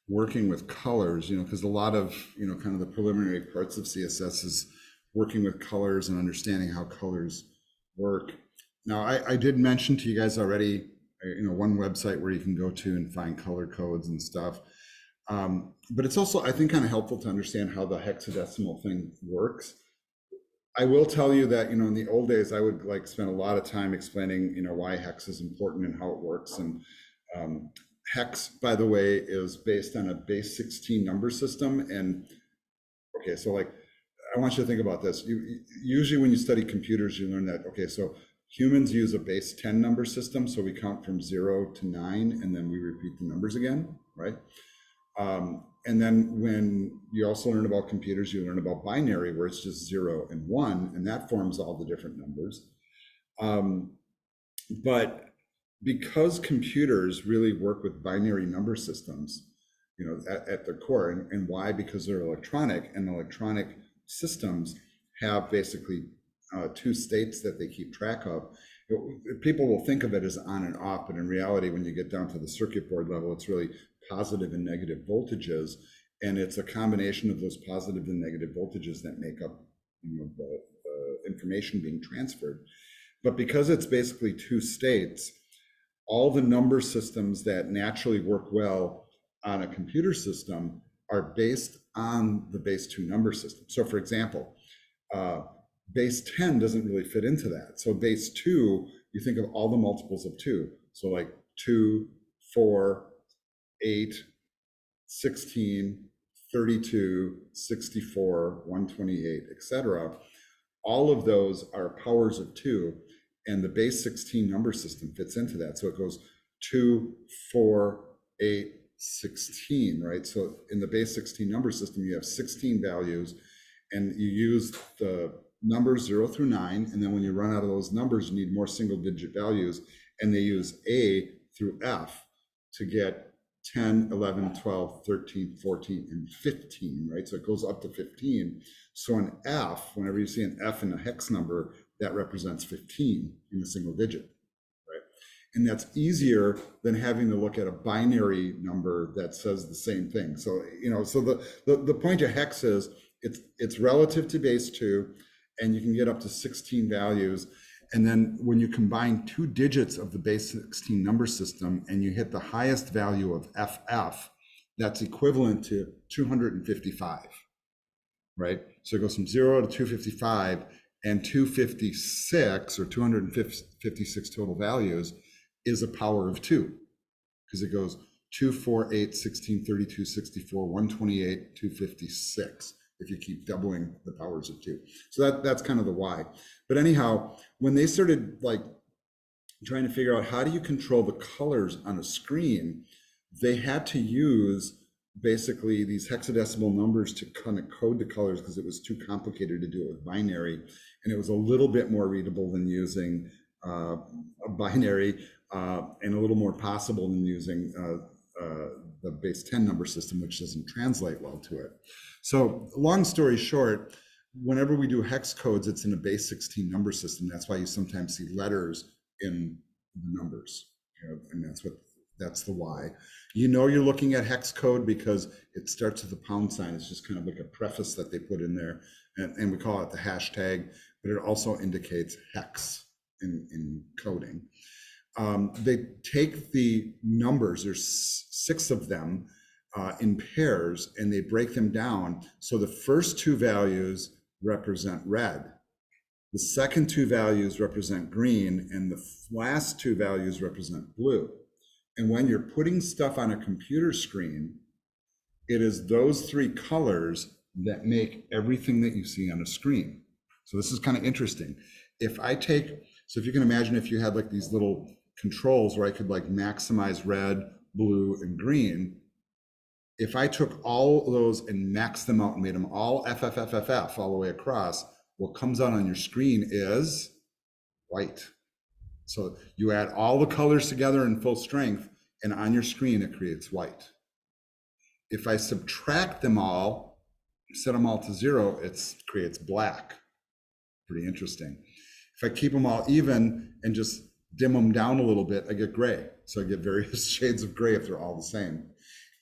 working with colors. Because a lot of kind of the preliminary parts of CSS is working with colors and understanding how colors work. Now, I did mention to you guys already, one website where you can go to and find color codes and stuff. But it's also, I think, kind of helpful to understand how the hexadecimal thing works. I will tell you that, in the old days, I would spend a lot of time explaining, why hex is important and how it works. And hex, by the way, is based on a base 16 number system. And okay, so I want you to think about this. Usually when you study computers, you learn that, okay, so humans use a base 10 number system. So we count from 0 to 9, and then we repeat the numbers again, right? And then when you also learn about computers, you learn about binary, where it's just 0 and 1, and that forms all the different numbers. But because computers really work with binary number systems, at their core, and why? Because they're electronic, and electronic systems have basically two states that they keep track of. People will think of it as on and off, but in reality, when you get down to the circuit board level, it's really positive and negative voltages, and it's a combination of those positive and negative voltages that make up the information being transferred. But because it's basically two states, all the number systems that naturally work well on a computer system are based on the base 2 number system. So for example, base 10 doesn't really fit into that. So base 2, you think of all the multiples of 2. So like 2, 4, 8, 16, 32, 64, 128, etc. All of those are powers of 2, and the base 16 number system fits into that. So it goes 2, 4, 8, 16, right? So in the base 16 number system, you have 16 values, and you use the numbers 0 through 9, and then when you run out of those numbers, you need more single-digit values, and they use A through F to get 10, 11, 12, 13, 14, and 15, right? So it goes up to 15. So an F, whenever you see an F in a hex number, that represents 15 in a single digit, right? And that's easier than having to look at a binary number that says the same thing. So, so the point of hex is it's relative to base 2, and you can get up to 16 values. And then when you combine 2 digits of the base 16 number system and you hit the highest value of FF, that's equivalent to 255, right? So it goes from 0 to 255, and 256 or 256 total values is a power of 2, because it goes 2, 4, 8, 16, 32, 64, 128, 256. If you keep doubling the powers of 2. So that's kind of the why. But anyhow, when they started like trying to figure out how do you control the colors on a screen, they had to use basically these hexadecimal numbers to kind of code the colors, because it was too complicated to do it with binary. And it was a little bit more readable than using a binary, and a little more possible than using the base 10 number system, which doesn't translate well to it. So long story short, whenever we do hex codes, it's in a base 16 number system. That's why you sometimes see letters in the numbers, and that's the why. You're looking at hex code because it starts with a pound sign. It's just kind of like a preface that they put in there, and we call it the hashtag, but it also indicates hex in coding. They take the numbers, there's 6 of them, in pairs, and they break them down. So the first 2 values represent red, the second 2 values represent green, and the last 2 values represent blue. And when you're putting stuff on a computer screen, it is those 3 colors that make everything that you see on a screen. So this is kind of interesting. So if you can imagine, if you had like these little controls where I could like maximize red, blue, and green, if I took all of those and maxed them out and made them all FFFFF all the way across, what comes out on your screen is white. So you add all the colors together in full strength, and on your screen, it creates white. If I subtract them all, set them all to 0, it creates black. Pretty interesting. If I keep them all even and just dim them down a little bit, I get gray. So I get various shades of gray if they're all the same.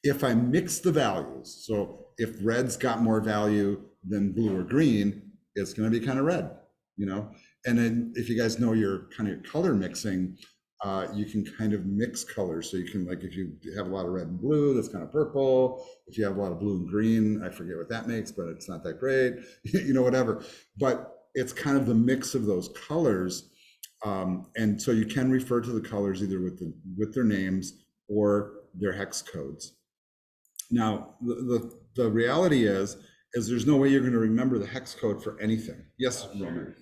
If I mix the values, so if red's got more value than blue or green, it's going to be kind of red, And then if you guys know your kind of color mixing, you can kind of mix colors. So you can, like, if you have a lot of red and blue, that's kind of purple. If you have a lot of blue and green, I forget what that makes, but it's not that great, whatever. But it's kind of the mix of those colors. And so you can refer to the colors either with their names or their hex codes. Now, the reality is there's no way you're going to remember the hex code for anything. Yes, Roman.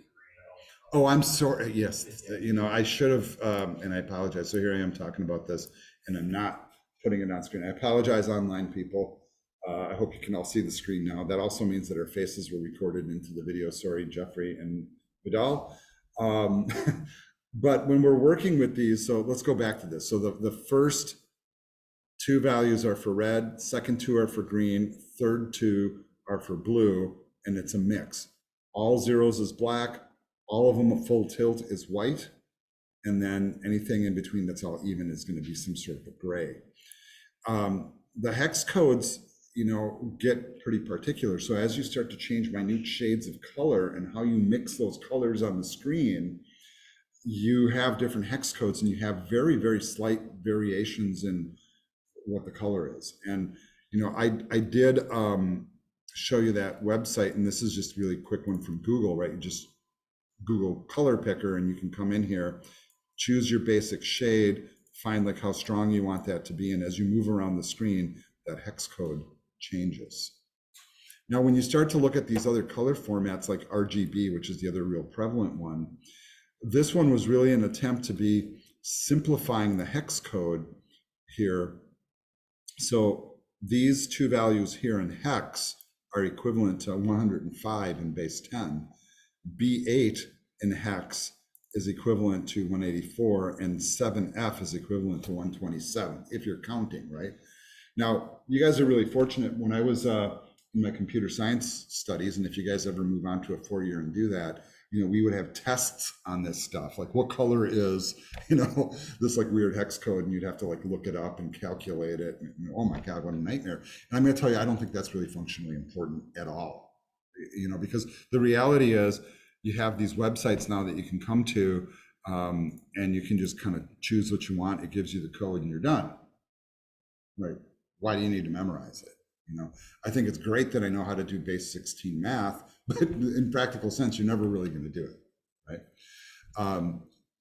Oh, I'm sorry. Yes, I should have, and I apologize. So here I am talking about this, and I'm not putting it on screen. I apologize, online people. I hope you can all see the screen now. That also means that our faces were recorded into the video. Sorry, Jeffrey and Vidal. Um, but when we're working with these, so let's go back to this. So the first two values are for red, second two are for green, third two are for blue, and it's a mix. All zeros is black, all of them at full tilt is white, and then anything in between that's all even is going to be some sort of a gray. The hex codes, get pretty particular. So as you start to change minute shades of color and how you mix those colors on the screen, you have different hex codes and you have very, very slight variations in what the color is. And, I did show you that website, and this is just a really quick one from Google, right? You just Google color picker and you can come in here, choose your basic shade, find like how strong you want that to be. And as you move around the screen, that hex code changes. Now, when you start to look at these other color formats like RGB, which is the other real prevalent one, this one was really an attempt to be simplifying the hex code here. So these two values here in hex are equivalent to 105 in base 10. B8 in hex is equivalent to 184, and 7F is equivalent to 127, if you're counting, right? Now, you guys are really fortunate. When I was in my computer science studies, and if you guys ever move on to a 4-year and do that, we would have tests on this stuff, like what color is, this like weird hex code, and you'd have to like look it up and calculate it. And, oh my God, what a nightmare. And I'm going to tell you, I don't think that's really functionally important at all, because the reality is you have these websites now that you can come to, and you can just kind of choose what you want. It gives you the code and you're done, right? Why do you need to memorize it? I think it's great that I know how to do base 16 math, but in practical sense, you're never really going to do it, right?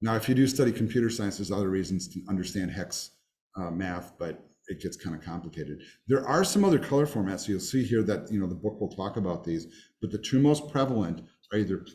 Now, if you do study computer science, there's other reasons to understand hex math, but it gets kind of complicated. There are some other color formats. So you'll see here that, the book will talk about these, but the two most prevalent are either,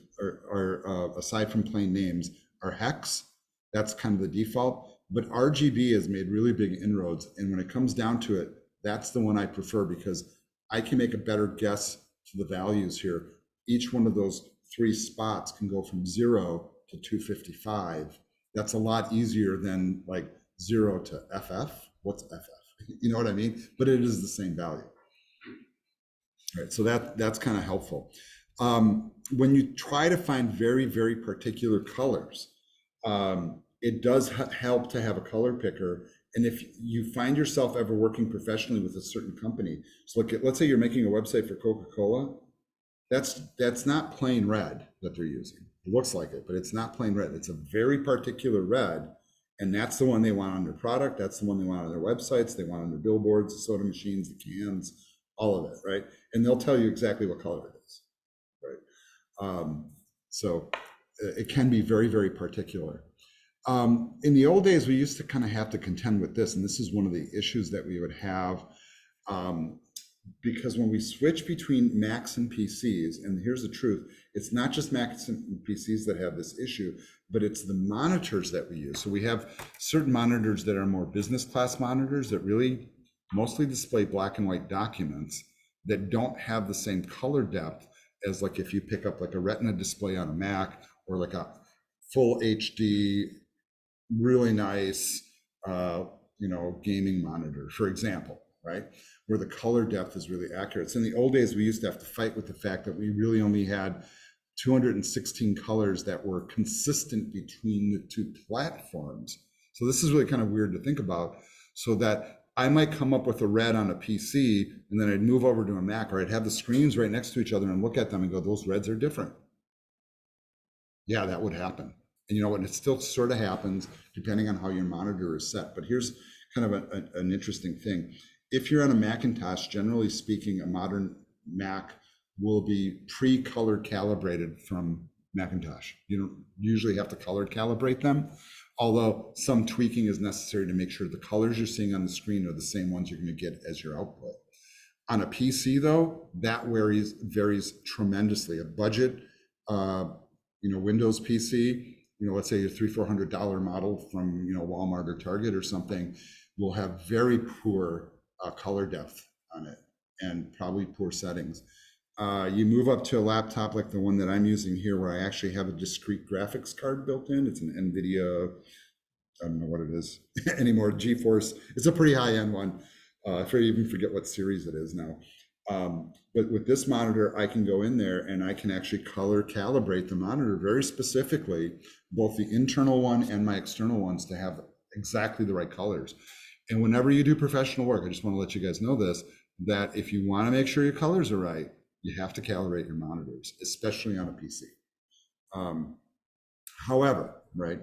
aside from plain names, are hex. That's kind of the default, but RGB has made really big inroads. And when it comes down to it, that's the one I prefer because I can make a better guess to the values here. Each one of those 3 spots can go from 0 to 255. That's a lot easier than like 0 to FF. What's FF? You know what I mean? But it is the same value. All right, so that's kind of helpful. When you try to find very, very particular colors, it does help to have a color picker. And if you find yourself ever working professionally with a certain company, so let's say you're making a website for Coca-Cola, that's not plain red that they're using. It looks like it, but it's not plain red. It's a very particular red, and that's the one they want on their product. That's the one they want on their websites. They want on their billboards, the soda machines, the cans, all of it, right? And they'll tell you exactly what color it is, right? So it can be very, very particular. In the old days, we used to kind of have to contend with this, and this is one of the issues that we would have, because when we switch between Macs and PCs, and here's the truth, it's not just Macs and PCs that have this issue, but it's the monitors that we use. So we have certain monitors that are more business class monitors that really mostly display black and white documents that don't have the same color depth as like if you pick up like a Retina display on a Mac or like a full HD, really nice, gaming monitor, for example, right? Where the color depth is really accurate. So in the old days, we used to have to fight with the fact that we really only had 216 colors that were consistent between the two platforms. So this is really kind of weird to think about, so that I might come up with a red on a PC and then I'd move over to a Mac, or I'd have the screens right next to each other and look at them and go, those reds are different. Yeah, that would happen. And you know what, it still sort of happens depending on how your monitor is set. But here's kind of an interesting thing. If you're on a Macintosh, generally speaking, a modern Mac will be pre-color calibrated from Macintosh. You don't usually have to color calibrate them, although some tweaking is necessary to make sure the colors you're seeing on the screen are the same ones you're going to get as your output. On a PC, though, that varies tremendously. A budget, Windows PC, let's say a $300-400 model from Walmart or Target or something, will have very poor color depth on it and probably poor settings. You move up to a laptop like the one that I'm using here, where I actually have a discrete graphics card built in. It's an NVIDIA, I don't know what it is anymore, GeForce. It's a pretty high-end one. I even forget what series it is now. But with this monitor, I can go in there and I can actually color calibrate the monitor very specifically, both the internal one and my external ones, to have exactly the right colors. And whenever you do professional work, I just want to let you guys know this, that if you want to make sure your colors are right, you have to calibrate your monitors, especially on a PC. However, right,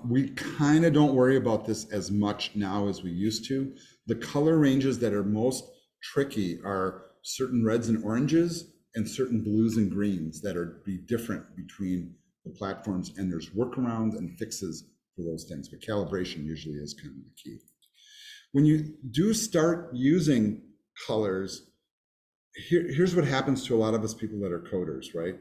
we kind of don't worry about this as much now as we used to. The color ranges that are most tricky are certain reds and oranges and certain blues and greens that are be different between the platforms, and there's workarounds and fixes for those things, but calibration usually is kind of the key. When you do start using colors, here's what happens to a lot of us people that are coders, right?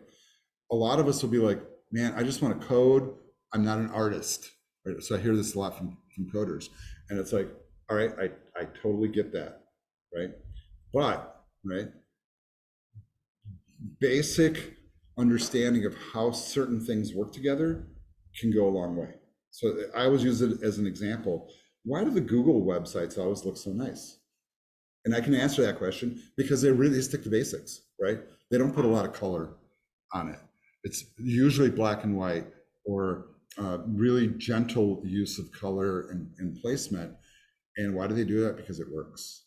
A lot of us will be like, man, I just want to code. I'm not an artist. Right? So I hear this a lot from coders. And it's like, all right, I totally get that, right? But, right, basic understanding of how certain things work together can go a long way. So I always use it as an example. Why do the Google websites always look so nice? And I can answer that question because they really stick to basics, right? They don't put a lot of color on it. It's usually black and white, or really gentle use of color and placement. And why do they do that? Because it works,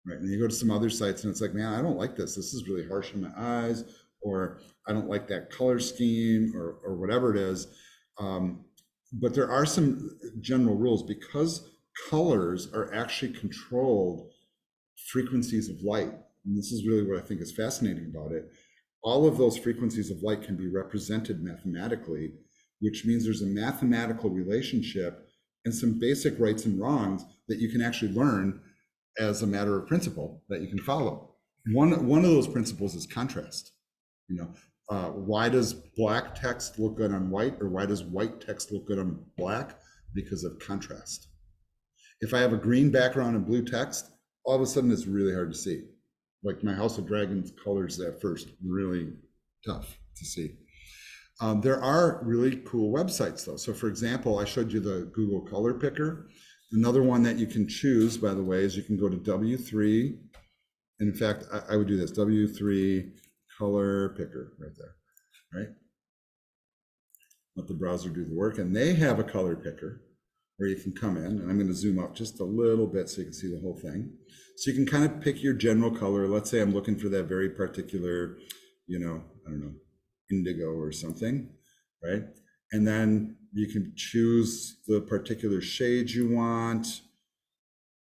right? And you go to some other sites and it's like, man, I don't like this. This is really harsh on my eyes, or I don't like that color scheme, or whatever it is. But there are some general rules, because colors are actually controlled frequencies of light. And this is really what I think is fascinating about it. All of those frequencies of light can be represented mathematically, which means there's a mathematical relationship and some basic rights and wrongs that you can actually learn as a matter of principle that you can follow. One of those principles is contrast. You know, why does black text look good on white, or why does white text look good on black? Because of contrast. If I have a green background and blue text, all of a sudden it's really hard to see. Like my House of Dragons colors at first, really tough to see. There are really cool websites though. So for example, I showed you the Google Color Picker. Another one that you can choose, by the way, is you can go to W3. And in fact, I would do this, W3 Color Picker right there, right? Let the browser do the work. And they have a color picker where you can come in, and I'm going to zoom up just a little bit so you can see the whole thing. So you can kind of pick your general color. Let's say I'm looking for that very particular, I don't know, indigo or something, right? And then you can choose the particular shade you want,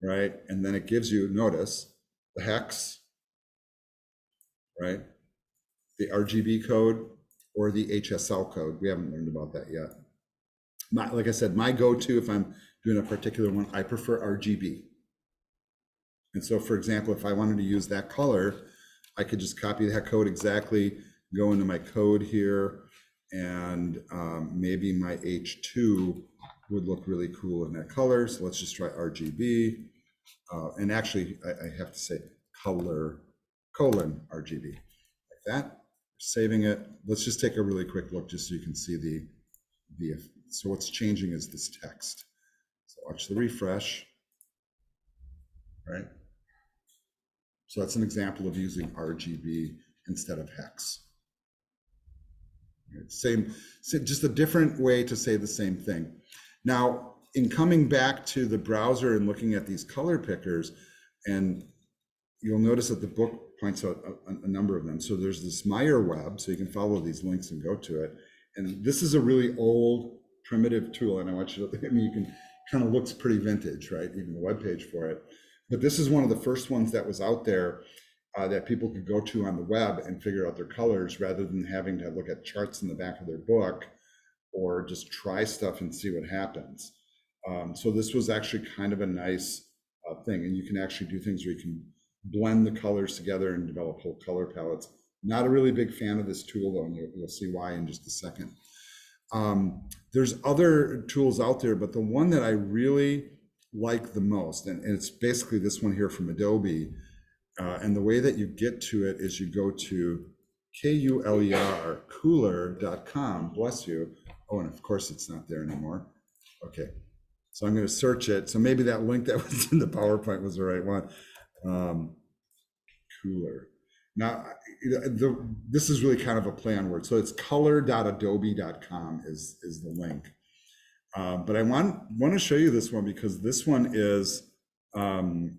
right? And then it gives you, notice, the hex, right? The RGB code or the HSL code. We haven't learned about that yet. Like I said, my go-to, if I'm doing a particular one, I prefer RGB. And so, for example, if I wanted to use that color, I could just copy that code exactly, go into my code here, and maybe my H2 would look really cool in that color. So let's just try RGB. And actually, I have to say color : RGB, like that. Saving it. Let's just take a really quick look just so you can see so what's changing is this text. So watch the refresh, right? So that's an example of using RGB instead of hex. Same, just a different way to say the same thing. Now, in coming back to the browser and looking at these color pickers, and you'll notice that the book points out a number of them. So there's this Meyer web, so you can follow these links and go to it. And this is a really old, primitive tool, and I want you to, you can kind of looks pretty vintage, right? Even the web page for it. But this is one of the first ones that was out there that people could go to on the web and figure out their colors, rather than having to look at charts in the back of their book or just try stuff and see what happens. So this was actually kind of a nice thing, and you can actually do things where you can blend the colors together and develop whole color palettes. Not a really big fan of this tool though, and you'll see why in just a second. There's other tools out there, but the one that I really like the most, and it's basically this one here from Adobe, And the way that you get to it is you go to KULER, cooler.com, bless you. Oh, and of course it's not there anymore. Okay, so I'm going to search it. So maybe that link that was in the PowerPoint was the right one. Cooler. Now, this is really kind of a play on words. So it's color.adobe.com is the link. But I want to show you this one because this one is kind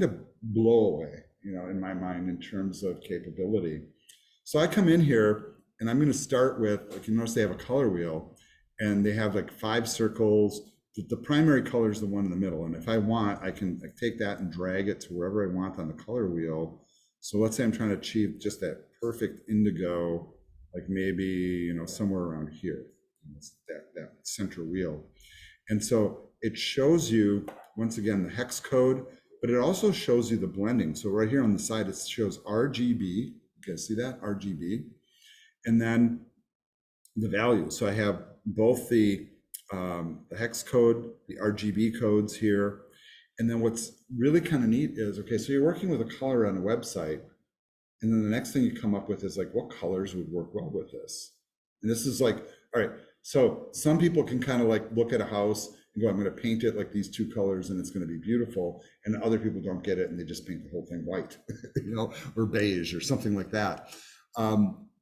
of blow away, in my mind in terms of capability. So I come in here and I'm going to start with, like, you notice they have a color wheel and they have like 5 circles. The primary color is the one in the middle. And if I want, I can take that and drag it to wherever I want on the color wheel. So let's say I'm trying to achieve just that perfect indigo, like maybe, somewhere around here, that center wheel. And so it shows you, once again, the hex code, but it also shows you the blending. So right here on the side, it shows RGB. You guys see that? RGB. And then the value. So I have both the hex code, the RGB codes here. And then what's really kind of neat is, okay, so you're working with a color on a website, and then the next thing you come up with is like, what colors would work well with this? And this is like, all right, so some people can kind of like look at a house and go, I'm going to paint it like these 2 colors and it's going to be beautiful. And other people don't get it and they just paint the whole thing white, or beige or something like that.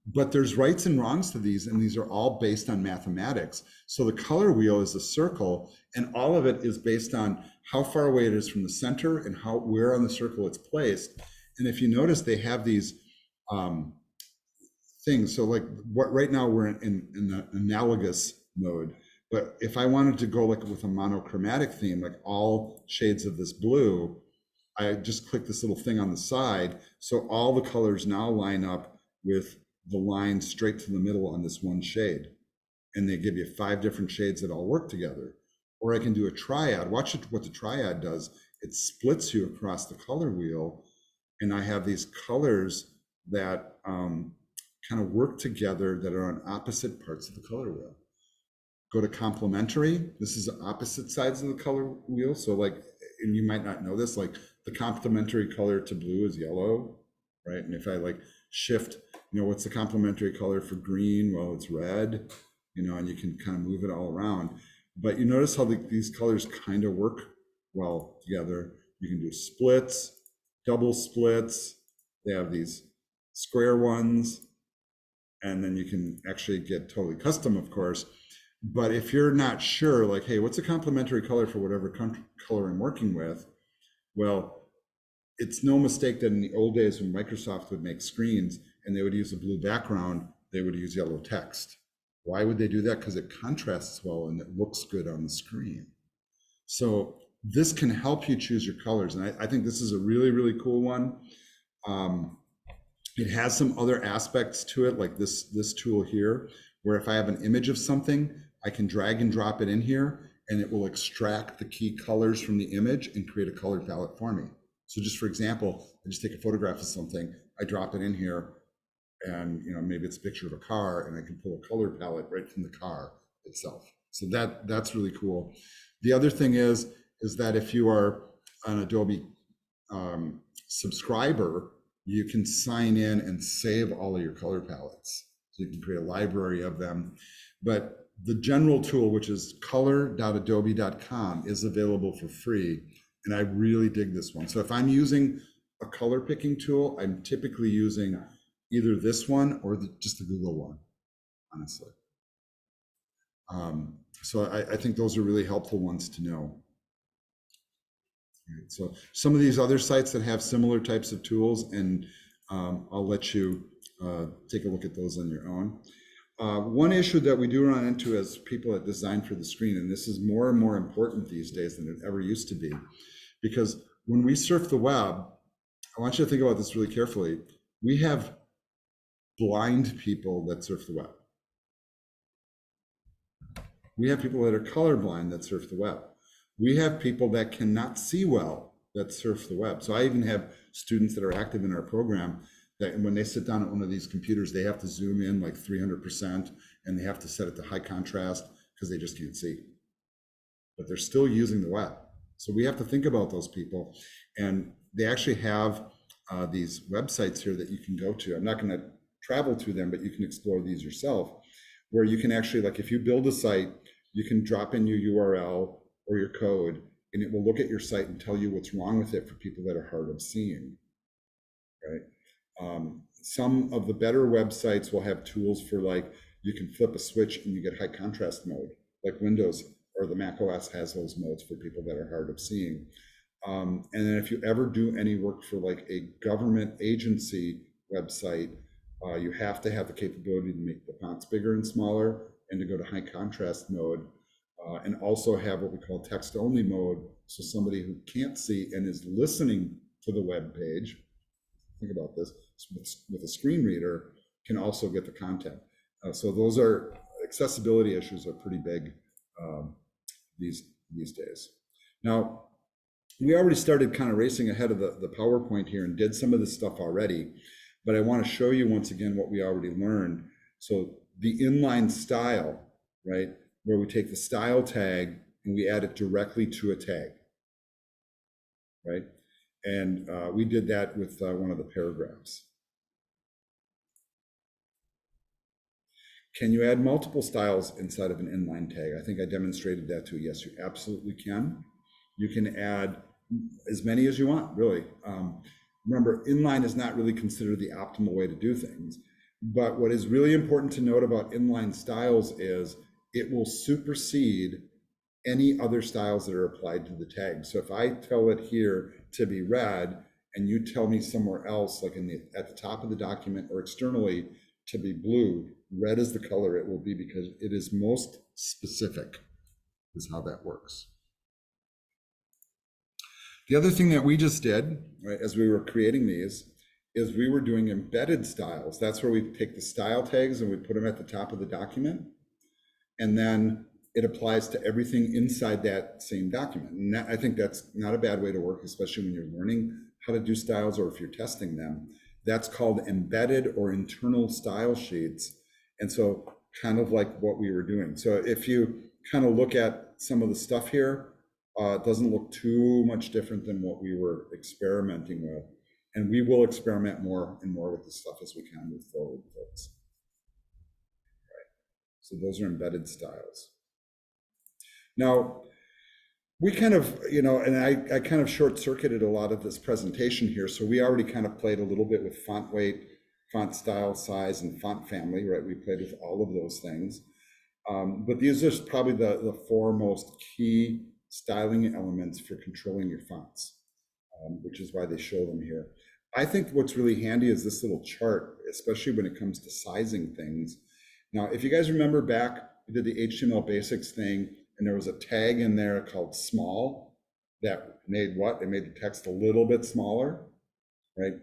But there's rights and wrongs to these, and these are all based on mathematics. So the color wheel is a circle, and all of it is based on how far away it is from the center and where on the circle it's placed. And if you notice, they have these things. So like right now we're in the analogous mode. But if I wanted to go like with a monochromatic theme, like all shades of this blue, I just click this little thing on the side. So all the colors now line up with the line straight to the middle on this one shade. And they give you 5 different shades that all work together. Or I can do a triad. Watch what the triad does. It splits you across the color wheel. And I have these colors that kind of work together that are on opposite parts of the color wheel. Go to complementary. This is the opposite sides of the color wheel. So like, and you might not know this, like the complementary color to blue is yellow, right? And if I like shift, what's the complementary color for green? Well, it's red, and you can kind of move it all around. But you notice how these colors kind of work well together. You can do splits, double splits. They have these square ones, and then you can actually get totally custom, of course. But if you're not sure, like, hey, what's a complementary color for whatever color I'm working with? Well, it's no mistake that in the old days when Microsoft would make screens and they would use a blue background, they would use yellow text. Why would they do that? Because it contrasts well and it looks good on the screen. So this can help you choose your colors. And I think this is a really, really cool one. It has some other aspects to it, like this tool here, where if I have an image of something, I can drag and drop it in here and it will extract the key colors from the image and create a color palette for me. So just for example, I just take a photograph of something, I drop it in here, and maybe it's a picture of a car, and I can pull a color palette right from the car itself. So that's really cool. The other thing is that if you are an Adobe subscriber, you can sign in and save all of your color palettes. So you can create a library of them. But the general tool, which is color.adobe.com, is available for free. And I really dig this one. So if I'm using a color picking tool, I'm typically using either this one or just the Google one, honestly. So I think those are really helpful ones to know. Right, so some of these other sites that have similar types of tools, and I'll let you take a look at those on your own. One issue that we do run into as people that design for the screen, and this is more and more important these days than it ever used to be, because when we surf the web, I want you to think about this really carefully. We have blind people that surf the web. We have people that are colorblind that surf the web. We have people that cannot see well that surf the web. So I even have students that are active in our program that when they sit down at one of these computers, they have to zoom in like 300% and they have to set it to high contrast because they just can't see. But they're still using the web. So we have to think about those people. And they actually have these websites here that you can go to. I'm not going to travel to them, but you can explore these yourself, where you can actually, like if you build a site, you can drop in your URL or your code, and it will look at your site and tell you what's wrong with it for people that are hard of seeing, right? Some of the better websites will have tools for, like, you can flip a switch and you get high contrast mode, like Windows or the Mac OS has those modes for people that are hard of seeing. And then if you ever do any work for like a government agency website, you have to have the capability to make the fonts bigger and smaller and to go to high contrast mode, and also have what we call text only mode. So somebody who can't see and is listening to the web page, think about this, with a screen reader, can also get the content. So those are, accessibility issues are pretty big these days. Now, we already started kind of racing ahead of the PowerPoint here and did some of this stuff already, but I want to show you once again what we already learned. So the inline style, right, where we take the style tag and we add it directly to a tag, right? And we did that with one of the paragraphs. Can you add multiple styles inside of an inline tag? I think I demonstrated that too. Yes, you absolutely can. You can add as many as you want, really. Remember, inline is not really considered the optimal way to do things. But what is really important to note about inline styles is it will supersede any other styles that are applied to the tag. So if I tell it here to be red and you tell me somewhere else, like at the top of the document or externally, to be blue, red is the color it will be because it is most specific, is how that works. The other thing that we just did, right, as we were creating these, is we were doing embedded styles. That's where we take the style tags and we put them at the top of the document, and then it applies to everything inside that same document. And I think that's not a bad way to work, especially when you're learning how to do styles or if you're testing them. That's called embedded or internal style sheets. And so kind of like what we were doing. So if you kind of look at some of the stuff here, it doesn't look too much different than what we were experimenting with. And we will experiment more and more with this stuff as we kind of move forward, folks. Right. So those are embedded styles. Now, we kind of, and I kind of short-circuited a lot of this presentation here. So we already kind of played a little bit with font weight, font style, size, and font family, right? We played with all of those things. But these are probably the four most key styling elements for controlling your fonts, which is why they show them here. I think what's really handy is this little chart, especially when it comes to sizing things. Now, if you guys remember back, we did the HTML basics thing, and there was a tag in there called small that made what? It made the text a little bit smaller, right?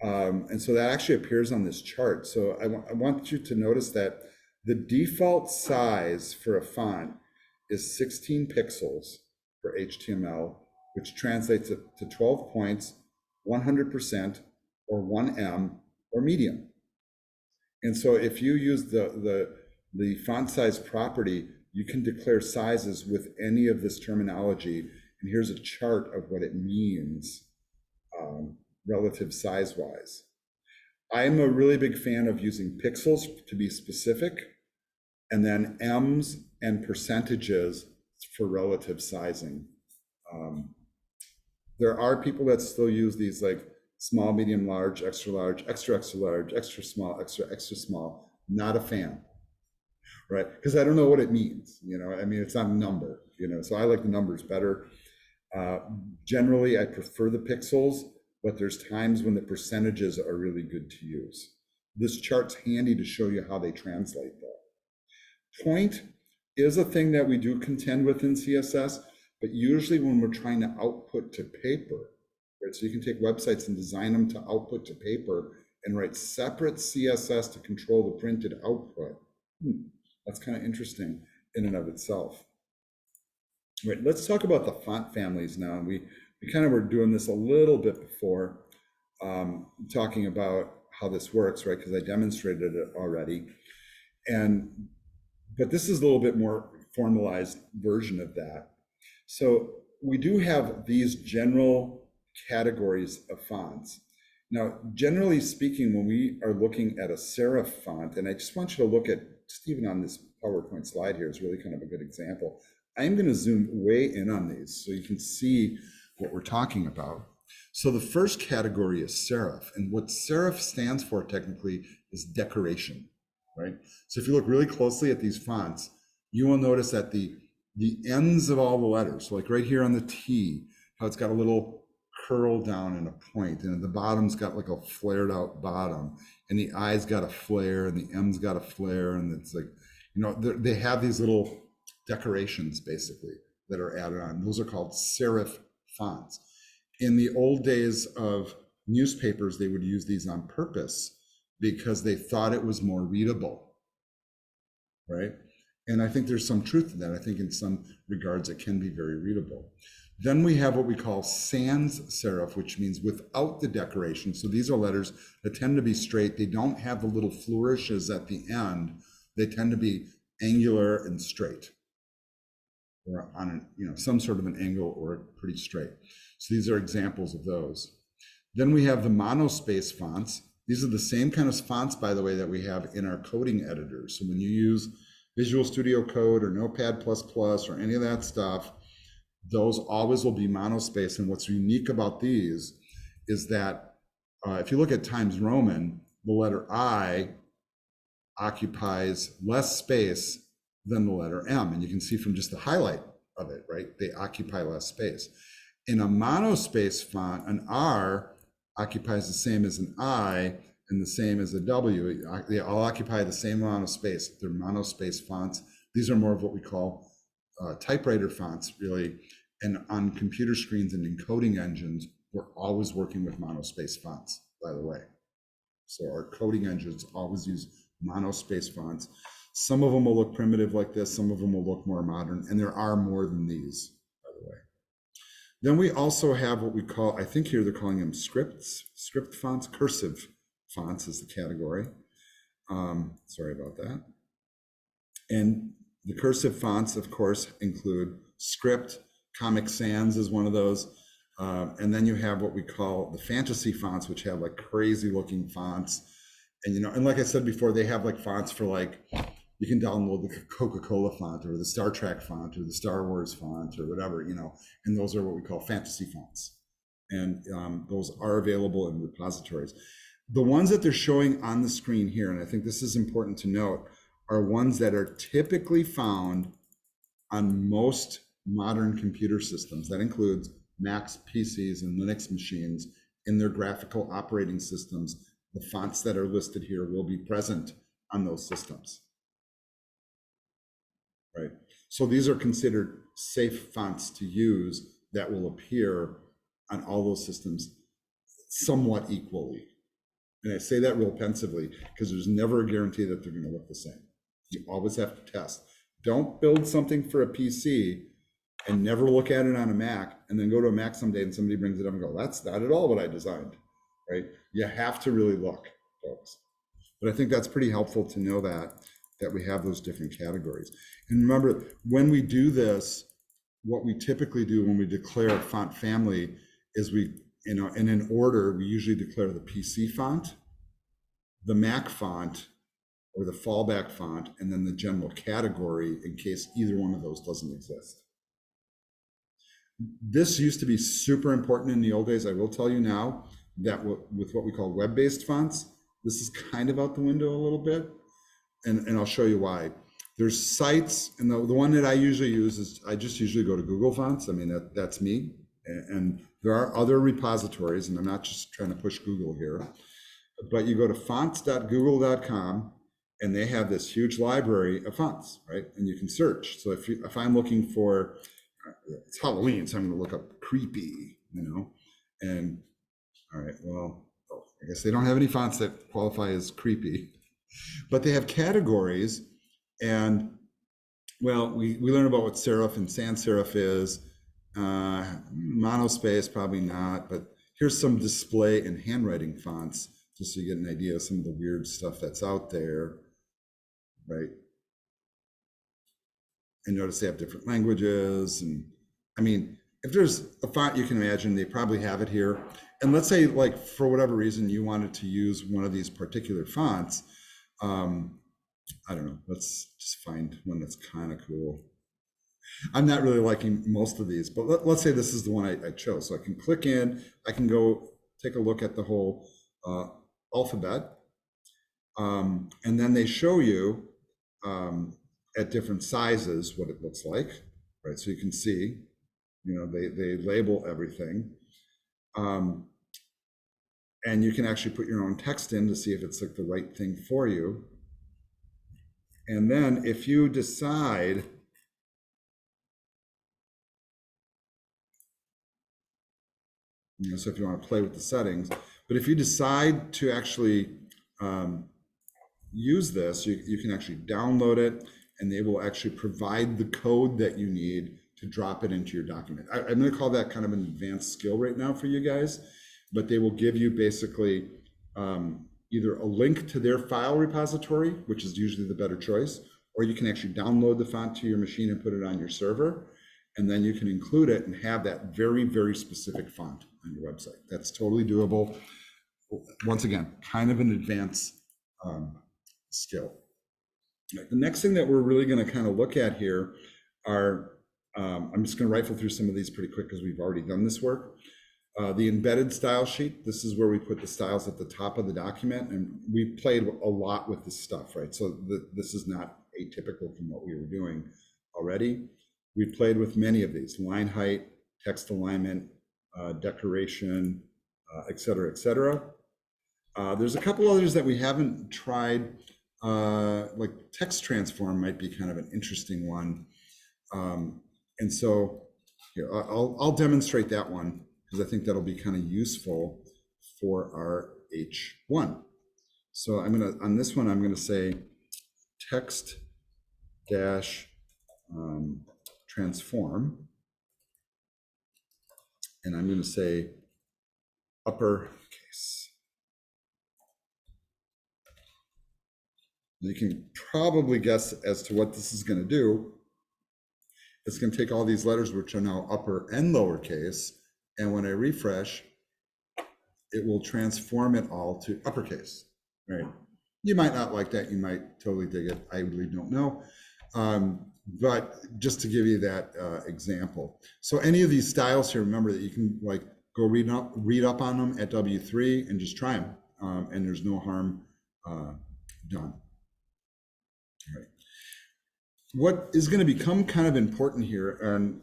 And so that actually appears on this chart. So I want you to notice that the default size for a font is 16 pixels for HTML, which translates it to 12 points, 100%, or 1M, or medium. And so if you use the font size property, you can declare sizes with any of this terminology. And here's a chart of what it means relative size-wise. I'm a really big fan of using pixels to be specific, and then M's and percentages for relative sizing. There are people that still use these like small, medium, large, extra large, extra, extra large, extra small, extra, extra small. Not a fan, right? Because I don't know what it means, I mean, it's not a number, so I like the numbers better. Generally, I prefer the pixels, but there's times when the percentages are really good to use. This chart's handy to show you how they translate though. Point is a thing that we do contend with in CSS, but usually when we're trying to output to paper, right? So you can take websites and design them to output to paper and write separate CSS to control the printed output. That's kind of interesting in and of itself. Right, let's talk about the font families now. We kind of were doing this a little bit before, talking about how this works, right? Because I demonstrated it already. But this is a little bit more formalized version of that. So we do have these general categories of fonts. Now, generally speaking, when we are looking at a serif font, and I just want you to look at, just even on this PowerPoint slide here is really kind of a good example. I'm going to zoom way in on these so you can see what we're talking about. So the first category is serif, and what serif stands for technically is decoration, right? So if you look really closely at these fonts, you will notice that the ends of all the letters, so like right here on the T, how it's got a little curl down and a point, and the bottom's got like a flared out bottom, and the I's got a flare, and the M's got a flare, and it's like, you know, they have these little decorations basically that are added on. Those are called serif fonts. In the old days of newspapers, they would use these on purpose because they thought it was more readable, right? And I think there's some truth to that. I think in some regards it can be very readable. Then we have what we call sans serif, which means without the decoration. So these are letters that tend to be straight. They don't have the little flourishes at the end. They tend to be angular and straight, or on an, you know, some sort of an angle or pretty straight. So these are examples of those. Then we have the monospace fonts. These are the same kind of fonts, by the way, that we have in our coding editors. So when you use Visual Studio Code or Notepad++ or any of that stuff, those always will be monospace. And what's unique about these is that if you look at Times Roman, the letter I occupies less space than the letter M. And you can see from just the highlight of it, right? They occupy less space. In a monospace font, an R occupies the same as an I and the same as a W. They all occupy the same amount of space. They're monospace fonts. These are more of what we call typewriter fonts, really. And on computer screens and encoding engines, we're always working with monospace fonts, by the way. So our coding engines always use monospace fonts. Some of them will look primitive like this, some of them will look more modern, and there are more than these, by the way. Then we also have what we call, I think here they're calling them script fonts, cursive fonts is the category. Sorry about that. And the cursive fonts, of course, include script. Comic Sans is one of those. And then you have what we call the fantasy fonts, which have like crazy looking fonts. And, you know, and like I said before, they have like fonts for like, you can download the Coca-Cola font or the Star Trek font or the Star Wars font or whatever, you know, and those are what we call fantasy fonts. And those are available in repositories. The ones that they're showing on the screen here, and I think this is important to note, are ones that are typically found on most modern computer systems. That includes Macs, PCs, and Linux machines. In their graphical operating systems, the fonts that are listed here will be present on those systems, right? So these are considered safe fonts to use that will appear on all those systems somewhat equally. And I say that real pensively because there's never a guarantee that they're going to look the same. You always have to test. Don't build something for a PC and never look at it on a Mac and then go to a Mac someday and somebody brings it up and go, that's not at all what I designed, right? You have to really look, folks. But I think that's pretty helpful to know that we have those different categories. And remember, when we do this, what we typically do when we declare a font family is we, you know, and in order, we usually declare the PC font, the Mac font, or the fallback font, and then the general category in case either one of those doesn't exist. This used to be super important in the old days. I will tell you now that with what we call web-based fonts, this is kind of out the window a little bit, and I'll show you why. There's sites, and the one that I usually use is, I just usually go to Google Fonts. I mean, that's me, and there are other repositories, and I'm not just trying to push Google here, but you go to fonts.google.com, and they have this huge library of fonts, right? And you can search. So if I'm looking for, it's Halloween, so I'm going to look up creepy, you know, and all right, well, I guess they don't have any fonts that qualify as creepy, but they have categories. And well, we learn about what serif and sans serif is. Monospace, probably not, but here's some display and handwriting fonts, just so you get an idea of some of the weird stuff that's out there, right? And notice they have different languages. And I mean, if there's a font you can imagine, they probably have it here. And let's say, like, for whatever reason, you wanted to use one of these particular fonts. I don't know, let's just find one that's kind of cool. I'm not really liking most of these, but let's say this is the one I chose. So I can click in, I can go take a look at the whole alphabet. And then they show you at different sizes what it looks like, right? So you can see, you know, they label everything. And you can actually put your own text in to see if it's like the right thing for you. And then if you decide, you know, so if you want to play with the settings, but if you decide to actually use this, you can actually download it, and they will actually provide the code that you need to drop it into your document. I'm going to call that kind of an advanced skill right now for you guys, but they will give you basically either a link to their file repository, which is usually the better choice, or you can actually download the font to your machine and put it on your server, and then you can include it and have that very, very specific font on your website. That's totally doable. Once again, kind of an advanced skill. The next thing that we're really going to kind of look at here are, I'm just going to rifle through some of these pretty quick because we've already done this work. The embedded style sheet, this is where we put the styles at the top of the document, and we played a lot with this stuff, right? So this is not atypical from what we were doing already. We played with many of these: line height, text alignment, decoration, et cetera, et cetera. There's a couple others that we haven't tried, like text transform might be kind of an interesting one. And so here, I'll demonstrate that one because I think that'll be kind of useful for our H1. So I'm gonna, on this one, I'm gonna say text dash transform, and I'm gonna say uppercase. You can probably guess as to what this is going to do. It's going to take all these letters, which are now upper and lowercase, and when I refresh, it will transform it all to uppercase, right? You might not like that. You might totally dig it. I really don't know. But just to give you that example. So any of these styles here, remember that you can like go read up on them at W3 and just try them. And there's no harm done. All right. What is going to become kind of important here, and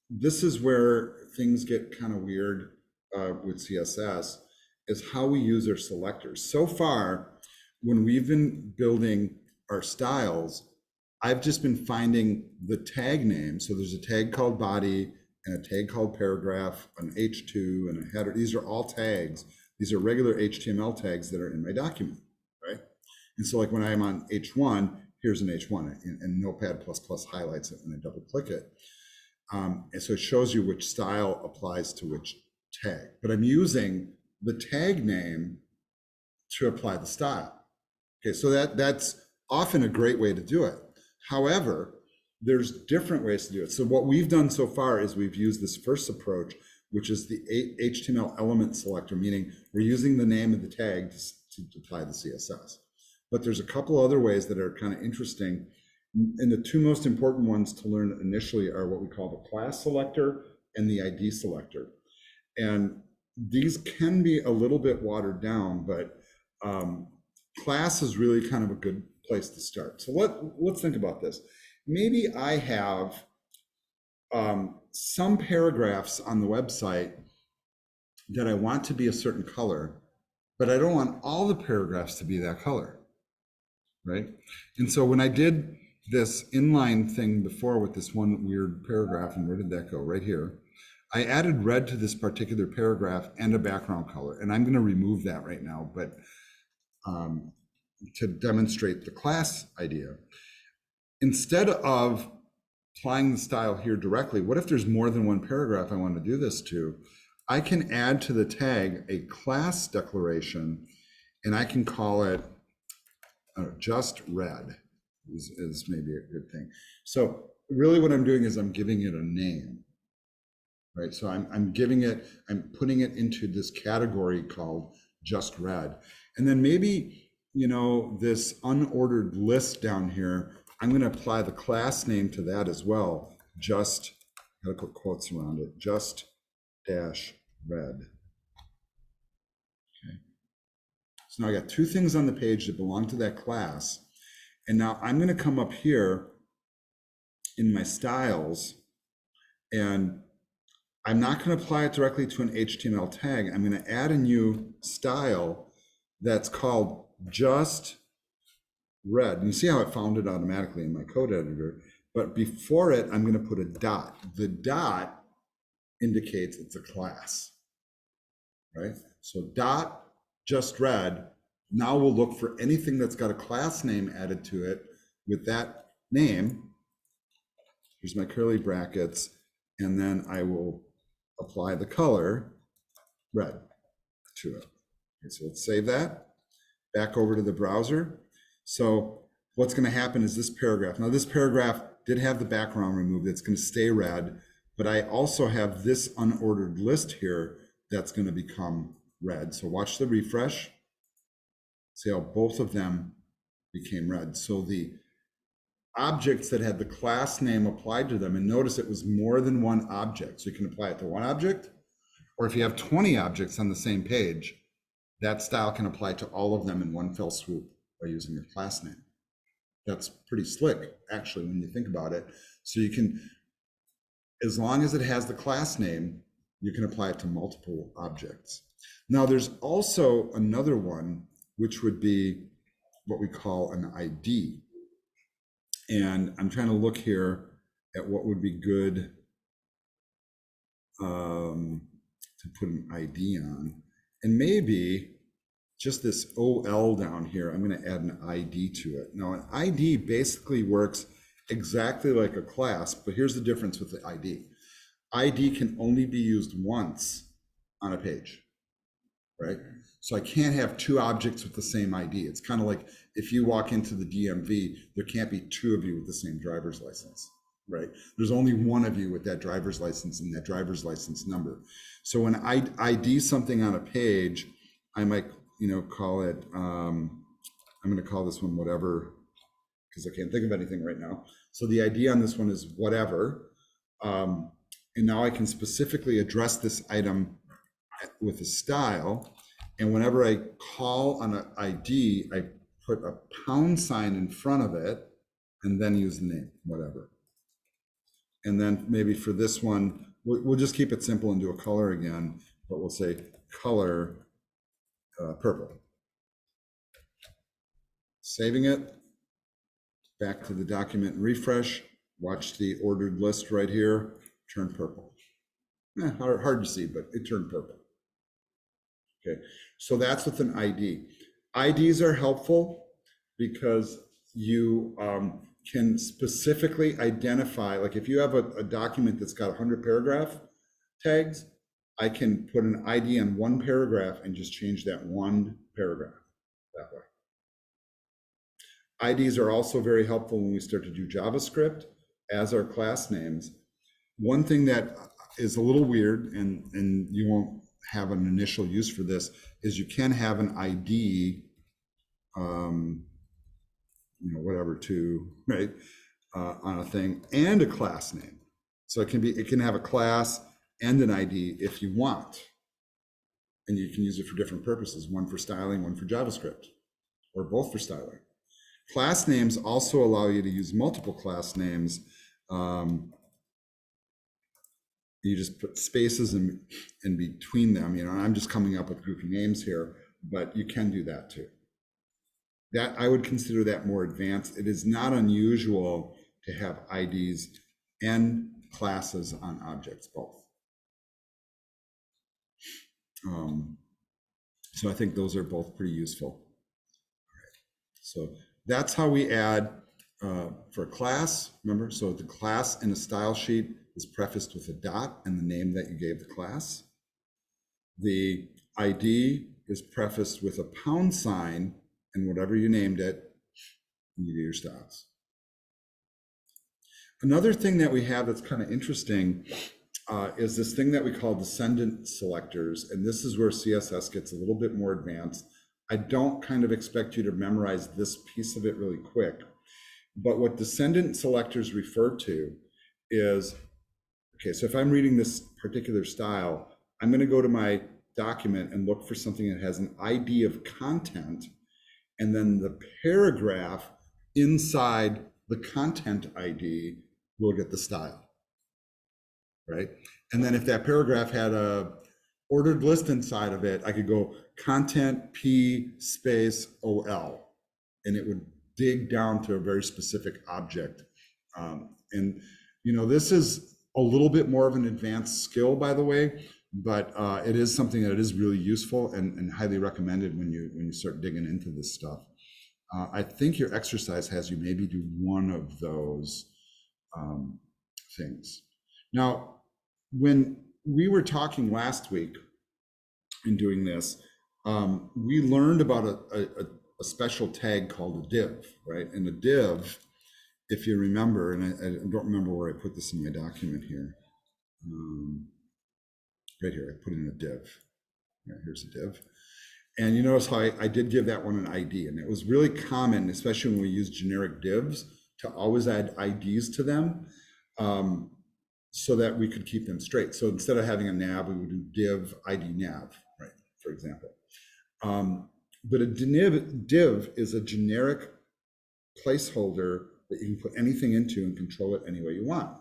this is where things get kind of weird with CSS, is how we use our selectors. So far, when we've been building our styles, I've just been finding the tag name. So there's a tag called body and a tag called paragraph, an H2 and a header. These are all tags. These are regular HTML tags that are in my document, right? And so like when I'm on H1, here's an H1, and Notepad++ highlights it when I double click it. And so it shows you which style applies to which tag. But I'm using the tag name to apply the style. Okay, so that's often a great way to do it. However, there's different ways to do it. So what we've done so far is we've used this first approach, which is the HTML element selector, meaning we're using the name of the tag to apply the CSS. But there's a couple other ways that are kind of interesting. And the two most important ones to learn initially are what we call the class selector and the ID selector. And these can be a little bit watered down, but class is really kind of a good place to start. So let's think about this. Maybe I have some paragraphs on the website that I want to be a certain color, but I don't want all the paragraphs to be that color, right? And so when I did this inline thing before with this one weird paragraph, and where did that go? Right here. I added red to this particular paragraph and a background color, and I'm going to remove that right now, but to demonstrate the class idea. Instead of applying the style here directly, what if there's more than one paragraph I want to do this to? I can add to the tag a class declaration, and I can call it just red is maybe a good thing. So really what I'm doing is I'm giving it a name. right? So I'm putting it into this category called just red. And then maybe, this unordered list down here, I'm going to apply the class name to that as well. Just, gotta put quotes around it, just dash red. Okay. So now I got two things on the page that belong to that class. And now I'm going to come up here in my styles, and I'm not going to apply it directly to an HTML tag. I'm going to add a new style that's called just red. And you see how it found it automatically in my code editor. But before it, I'm going to put a dot. The dot indicates it's a class, right? So dot just red. Now we'll look for anything that's got a class name added to it with that name. Here's my curly brackets, and then I will apply the color red to it. Okay, so let's save that. Back over to the browser. So what's going to happen is this paragraph. Now this paragraph did have the background removed. It's going to stay red, but I also have this unordered list here that's going to become red. So watch the refresh. See how both of them became red. So the objects that had the class name applied to them, and notice it was more than one object. So you can apply it to one object, or if you have 20 objects on the same page, that style can apply to all of them in one fell swoop by using your class name. That's pretty slick, actually, when you think about it. So you can, as long as it has the class name, you can apply it to multiple objects. Now there's also another one, which would be what we call an ID. And I'm trying to look here at what would be good to put an ID on. And maybe just this OL down here, I'm going to add an ID to it. Now, an ID basically works exactly like a class, but here's the difference with the ID. ID can only be used once on a page, right? So I can't have two objects with the same ID. It's kind of like if you walk into the DMV, there can't be two of you with the same driver's license, right? There's only one of you with that driver's license and that driver's license number. So when I ID something on a page, I might, call it, I'm going to call this one whatever, because I can't think of anything right now. So the ID on this one is whatever. And now I can specifically address this item with a style. And whenever I call on an ID, I put a pound sign in front of it and then use the name, whatever. And then maybe for this one, we'll just keep it simple and do a color again, but we'll say color purple. Saving it, back to the document, refresh, watch the ordered list right here, turn purple. Hard to see, but it turned purple. Okay, so that's with an ID. IDs are helpful because you can specifically identify, like if you have a document that's got 100 paragraph tags, I can put an ID on one paragraph and just change that one paragraph that way. IDs are also very helpful when we start to do JavaScript as our class names. One thing that is a little weird, and you won't have an initial use for this, is you can have an ID, whatever to, right, on a thing, and a class name. So it can have a class and an ID if you want. And you can use it for different purposes, one for styling, one for JavaScript, or both for styling. Class names also allow you to use multiple class names. You just put spaces in between them. I'm just coming up with grouping names here, but you can do that too. That I would consider that more advanced. It is not unusual to have IDs and classes on objects both. So I think those are both pretty useful. All right. So that's how we add for a class, remember? So the class in a style sheet is prefaced with a dot and the name that you gave the class. The ID is prefaced with a pound sign and whatever you named it, you do your styles. Another thing that we have that's kind of interesting is this thing that we call descendant selectors. And this is where CSS gets a little bit more advanced. I don't kind of expect you to memorize this piece of it really quick. But what descendant selectors refer to is, okay, so if I'm reading this particular style, I'm going to go to my document and look for something that has an ID of content, and then the paragraph inside the content ID will get the style, right? And then if that paragraph had a ordered list inside of it, I could go content P space OL, and it would dig down to a very specific object. And this is a little bit more of an advanced skill, by the way, but it is something that is really useful and highly recommended when you start digging into this stuff. I think your exercise has you maybe do one of those things. Now, when we were talking last week in doing this, we learned about a special tag called a div, right? And a div, if you remember, and I don't remember where I put this in my document here. Right here, I put in a div. Yeah, here's a div. And you notice how I did give that one an ID, and it was really common, especially when we use generic divs, to always add IDs to them so that we could keep them straight. So instead of having a nav, we would do div ID nav, right, for example. But a div is a generic placeholder that you can put anything into and control it any way you want.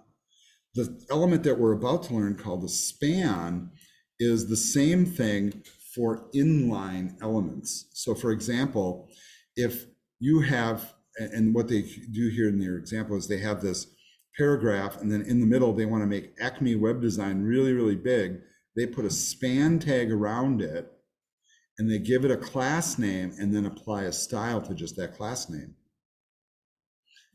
The element that we're about to learn, called the span, is the same thing for inline elements. So for example, if you have, and what they do here in their example is they have this paragraph, and then in the middle they want to make Acme Web Design really, really big. They put a span tag around it, and they give it a class name, and then apply a style to just that class name.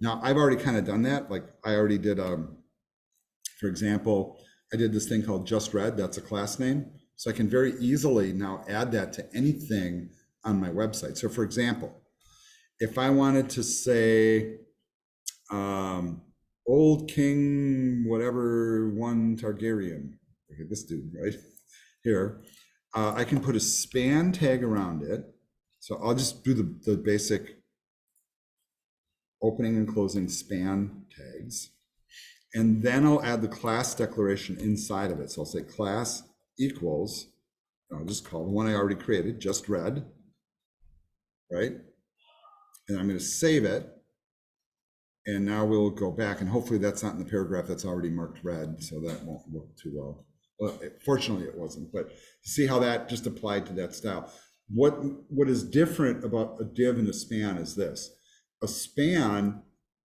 Now, I've already kind of done that. Like I already did, for example, I did this thing called Just Red. That's a class name. So I can very easily now add that to anything on my website. So for example, if I wanted to say Old King whatever one Targaryen, okay, this dude right here, I can put a span tag around it. So I'll just do the basic opening and closing span tags. And then I'll add the class declaration inside of it. So I'll say class equals, I'll just call the one I already created, Just Red, right? And I'm going to save it. And now we'll go back, and hopefully that's not in the paragraph that's already marked red, so that won't look too well. Well, fortunately it wasn't, but see how that just applied to that style. What is different about a div and a span is this. A span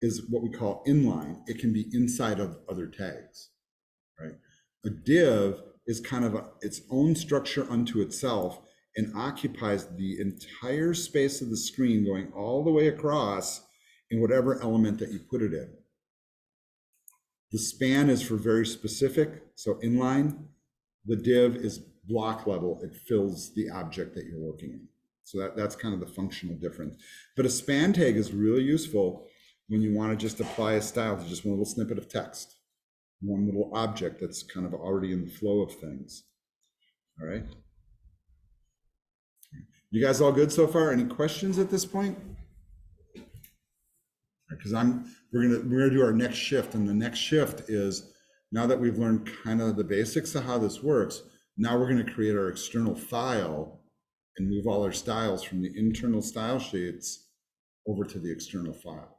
is what we call inline. It can be inside of other tags, right? A div is kind of its own structure unto itself and occupies the entire space of the screen going all the way across in whatever element that you put it in. The span is for very specific, so inline. The div is block level. It fills the object that you're working in. So that's kind of the functional difference. But a span tag is really useful when you want to just apply a style to just one little snippet of text, one little object that's kind of already in the flow of things. All right. You guys all good so far? Any questions at this point? Because we're gonna do our next shift, and the next shift is, now that we've learned kind of the basics of how this works, now we're going to create our external file and move all our styles from the internal style sheets over to the external file.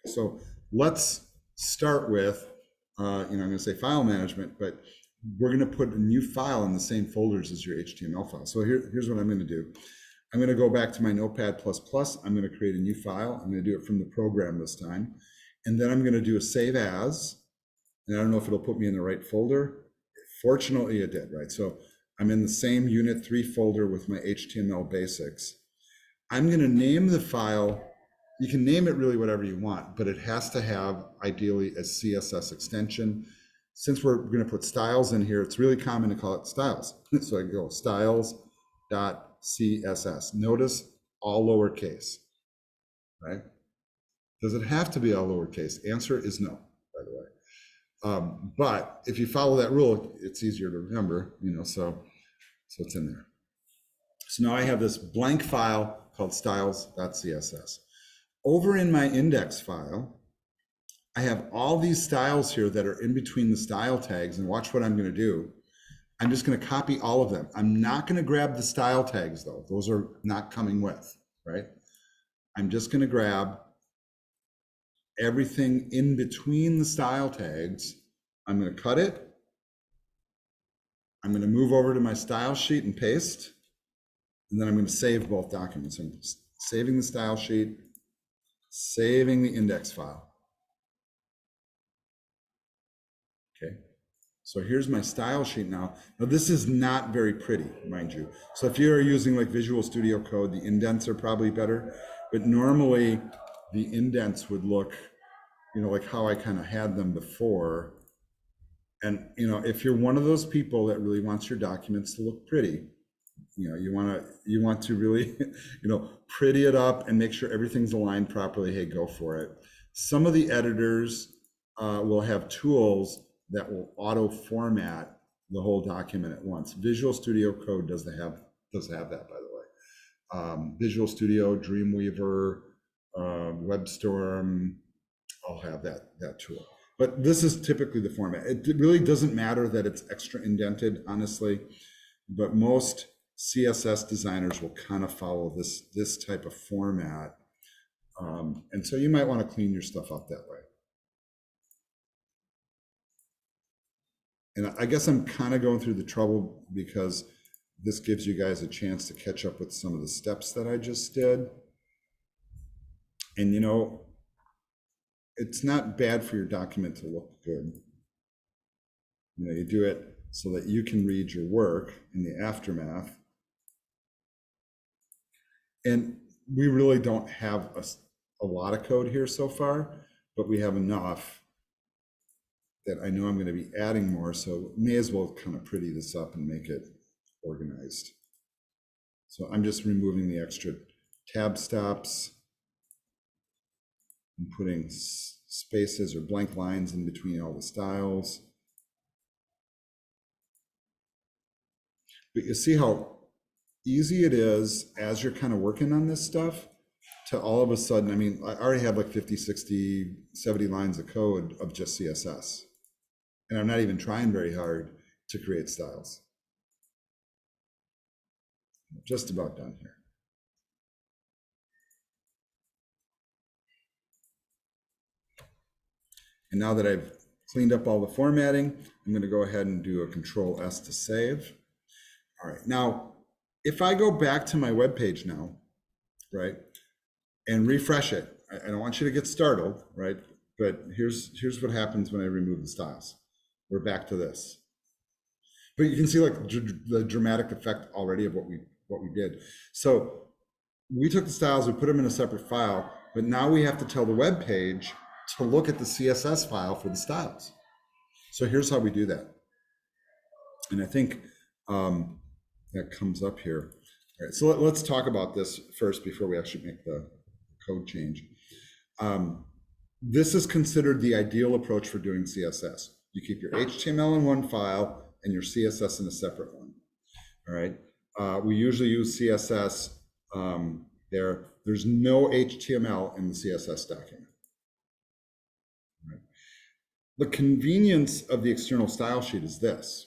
So let's start with, I'm going to say file management, but we're going to put a new file in the same folders as your HTML file. So here's what I'm going to do. I'm going to go back to my Notepad++. I'm going to create a new file. I'm going to do it from the program this time. And then I'm going to do a save as. And I don't know if it'll put me in the right folder. Fortunately, it did, right? So I'm in the same Unit 3 folder with my HTML basics. I'm going to name the file. You can name it really whatever you want, but it has to have ideally a CSS extension. Since we're going to put styles in here, it's really common to call it styles. So I go styles.css. Notice all lowercase, right? Does it have to be all lowercase? Answer is no, by the way. But if you follow that rule, it's easier to remember, so it's in there. So now I have this blank file called styles.css. Over in my index file, I have all these styles here that are in between the style tags, and watch what I'm going to do. I'm just going to copy all of them. I'm not going to grab the style tags though. Those are not coming with, right? I'm just going to grab everything in between the style tags. I'm going to cut it. I'm going to move over to my style sheet and paste. And then I'm going to save both documents. I'm saving the style sheet, saving the index file. Okay. So here's my style sheet now. Now this is not very pretty, mind you. So if you're using like Visual Studio Code, the indents are probably better, but normally the indents would look, like how I kind of had them before. And, if you're one of those people that really wants your documents to look pretty, you want to really, pretty it up and make sure everything's aligned properly, hey, go for it. Some of the editors will have tools that will auto format the whole document at once. Visual Studio Code does have that, by the way. Visual Studio, Dreamweaver, WebStorm, all have that tool. But this is typically the format. It really doesn't matter that it's extra indented, honestly, but most CSS designers will kind of follow this type of format. And so you might want to clean your stuff up that way. And I guess I'm kind of going through the trouble because this gives you guys a chance to catch up with some of the steps that I just did. And it's not bad for your document to look good. You do it so that you can read your work in the aftermath. And we really don't have a lot of code here so far, but we have enough that I know I'm going to be adding more, so may as well kind of pretty this up and make it organized. So I'm just removing the extra tab stops and putting spaces or blank lines in between all the styles. But you see how easy it is as you're kind of working on this stuff to all of a sudden, I already have like 50, 60, 70 lines of code of just CSS. And I'm not even trying very hard to create styles. I'm just about done here. And now that I've cleaned up all the formatting, I'm going to go ahead and do a Control S to save. All right, now, if I go back to my web page now, right, and refresh it, I don't want you to get startled, right? But here's what happens when I remove the styles. We're back to this. But you can see like the dramatic effect already of what we did. So we took the styles, we put them in a separate file, but now we have to tell the web page to look at the CSS file for the styles. So here's how we do that. And I think that comes up here. All right, so let's talk about this first before we actually make the code change. This is considered the ideal approach for doing CSS. You keep your HTML in one file and your CSS in a separate one. All right. We usually use CSS. There's no HTML in the CSS document. Right. The convenience of the external style sheet is this.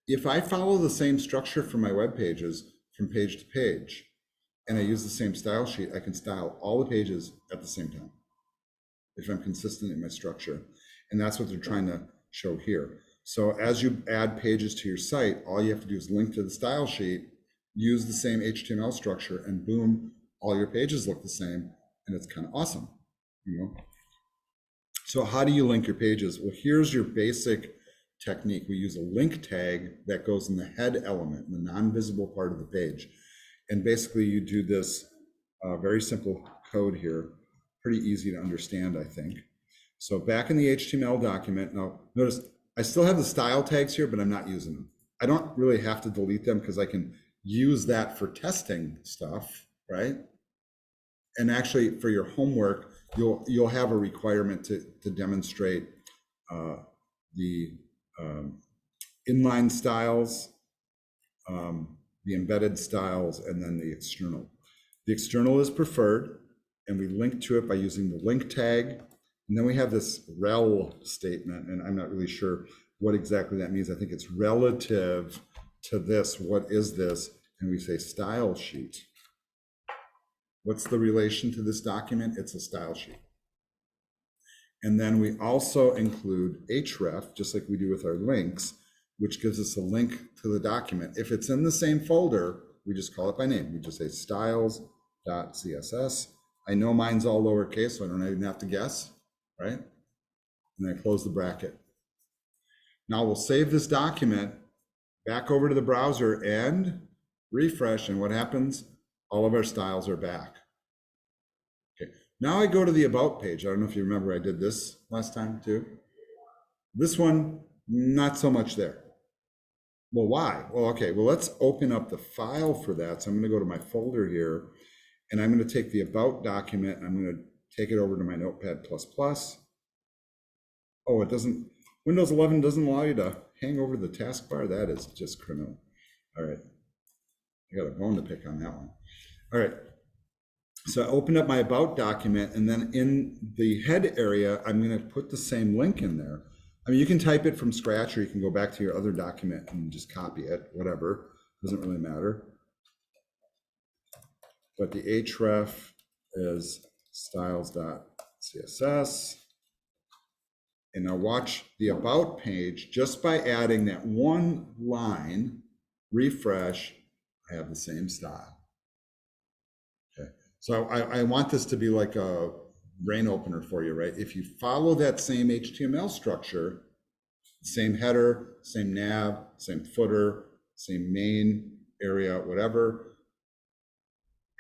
If I follow the same structure for my web pages from page to page, and I use the same style sheet, I can style all the pages at the same time if I'm consistent in my structure. And that's what they're trying to show here. So as you add pages to your site, all you have to do is link to the style sheet, use the same HTML structure, and boom, all your pages look the same, and it's kind of awesome, So how do you link your pages? Well, here's your basic technique. We use a link tag that goes in the head element, the non-visible part of the page. And basically you do this very simple code here, pretty easy to understand, I think. So back in the HTML document, now notice I still have the style tags here, but I'm not using them. I don't really have to delete them because I can use that for testing stuff, right? And actually for your homework, you'll have a requirement to demonstrate the inline styles, the embedded styles, and then the external. The external is preferred, and we link to it by using the link tag. And then we have this rel statement, and I'm not really sure what exactly that means. I think it's relative to this. What is this? And we say style sheet. What's the relation to this document? It's a style sheet. And then we also include href, just like we do with our links, which gives us a link to the document. If it's in the same folder, we just call it by name. We just say styles.css. I know mine's all lowercase, so I don't even have to guess, right? And I close the bracket. Now we'll save this document back over to the browser and refresh, and what happens? All of our styles are back. Okay, now I go to the About page. I don't know if you remember I did this last time too. This one, not so much there. Well, why? Well, okay, well, let's open up the file for that. So I'm going to go to my folder here, and I'm going to take the About document, and I'm going to take it over to my Notepad++. Oh, it doesn't, Windows 11 doesn't allow you to hang over the taskbar. That is just criminal. All right, I got a bone to pick on that one. All right, so I opened up my About document, and then in the head area, I'm going to put the same link in there. I mean, you can type it from scratch, or you can go back to your other document and just copy it, whatever, doesn't really matter. But the href is styles.css. And now watch the About page, just by adding that one line, refresh, I have the same style. Okay, so I want this to be like a brain opener for you, right? If you follow that same HTML structure, same header, same nav, same footer, same main area, whatever,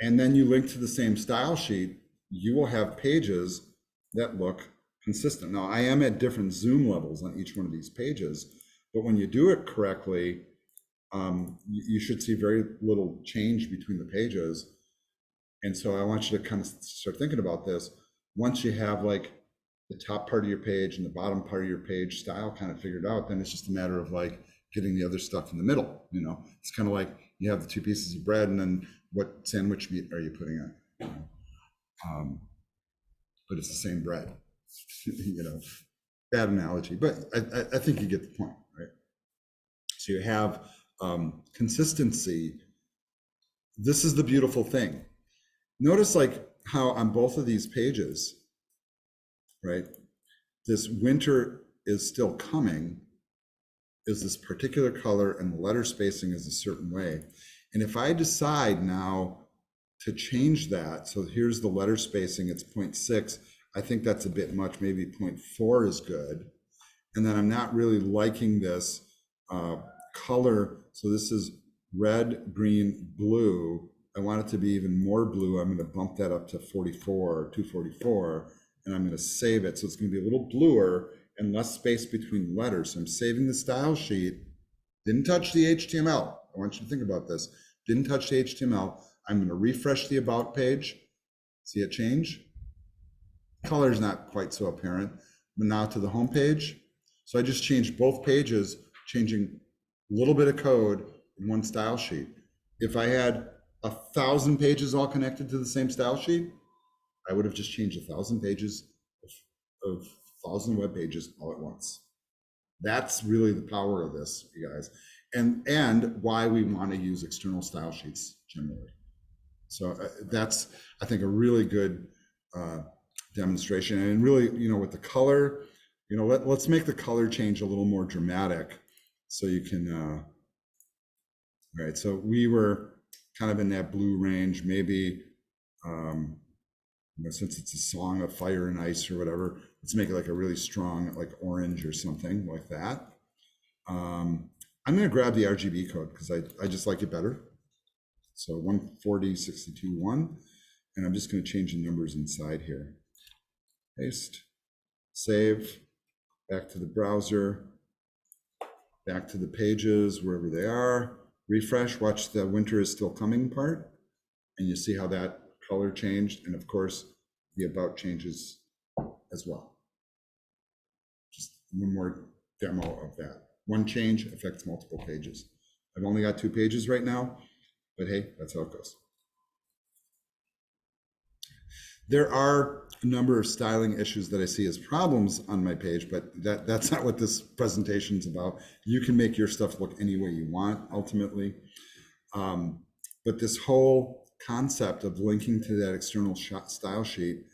and then you link to the same style sheet, you will have pages that look consistent. Now, I am at different zoom levels on each one of these pages, but when you do it correctly, you should see very little change between the pages. And so I want you to kind of start thinking about this. Once you have like the top part of your page and the bottom part of your page style kind of figured out, then it's just a matter of like getting the other stuff in the middle. You know, it's kind of like you have the two pieces of bread, and then what sandwich meat are you putting on? You know? But it's the same bread. You know, bad analogy, but I think you get the point, right? So you have consistency. This is the beautiful thing. Notice like how on both of these pages, right, this winter is still coming is this particular color, and the letter spacing is a certain way. And if I decide now to change that, so here's the letter spacing, it's 0.6, I think that's a bit much, maybe 0.4 is good. And then I'm not really liking this color. So this is red, green, blue. I want it to be even more blue. I'm going to bump that up to 44, 244, and I'm going to save it. So it's going to be a little bluer and less space between letters. So I'm saving the style sheet. Didn't touch the HTML. I want you to think about this. Didn't touch the HTML. I'm going to refresh the About page. See it change? Color is not quite so apparent. But now to the home page. So I just changed both pages, changing a little bit of code in one style sheet. If I had 1,000 pages all connected to the same style sheet, I would have just changed 1,000 pages of 1,000 web pages all at once. That's really the power of this, you guys, and why we want to use external style sheets generally. So that's, I think, a really good demonstration. And really, you know, with the color, you know, let's make the color change a little more dramatic so you can, right, so we were kind of in that blue range, maybe, you know, since it's a song of fire and ice or whatever, let's make it like a really strong, like orange or something like that. I'm going to grab the RGB code because I just like it better. So 140.62.1, and I'm just going to change the numbers inside here. Paste, save, back to the browser, back to the pages, wherever they are, refresh, watch the winter is still coming part, and you see how that color changed, and of course, the About changes as well. Just one more demo of that. One change affects multiple pages. I've only got 2 pages right now, but hey, that's how it goes. There are a number of styling issues that I see as problems on my page, but that's not what this presentation is about. You can make your stuff look any way you want, ultimately. But this whole concept of linking to that external style sheet,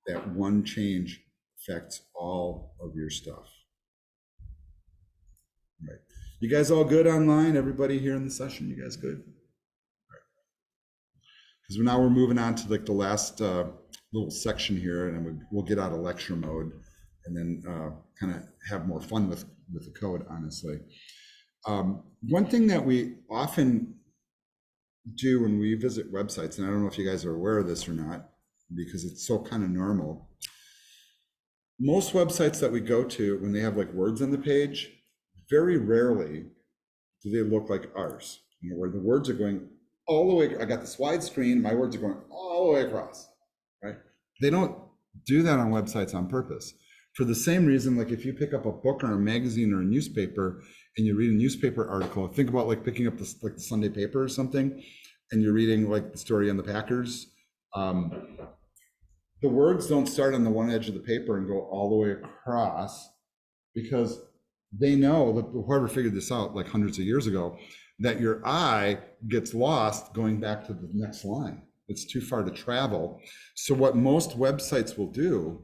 that one change affects all of your stuff. Right. You guys all good online? Everybody here in the session, you guys good? Because now we're moving on to like the last little section here, and we'll get out of lecture mode and then kind of have more fun with the code, honestly. One thing that we often do when we visit websites, and I don't know if you guys are aware of this or not, because it's so kind of normal. Most websites that we go to, when they have like words on the page, very rarely do they look like ours, where the words are going all the way. I got this wide screen, my words are going all the way across, right? They don't do that on websites on purpose. For the same reason, like if you pick up a book or a magazine or a newspaper and you read a newspaper article, think about like picking up the Sunday paper or something, and you're reading like the story on the Packers. The words don't start on the one edge of the paper and go all the way across, because they know, that whoever figured this out like hundreds of years ago, that your eye gets lost going back to the next line. It's too far to travel. So what most websites will do,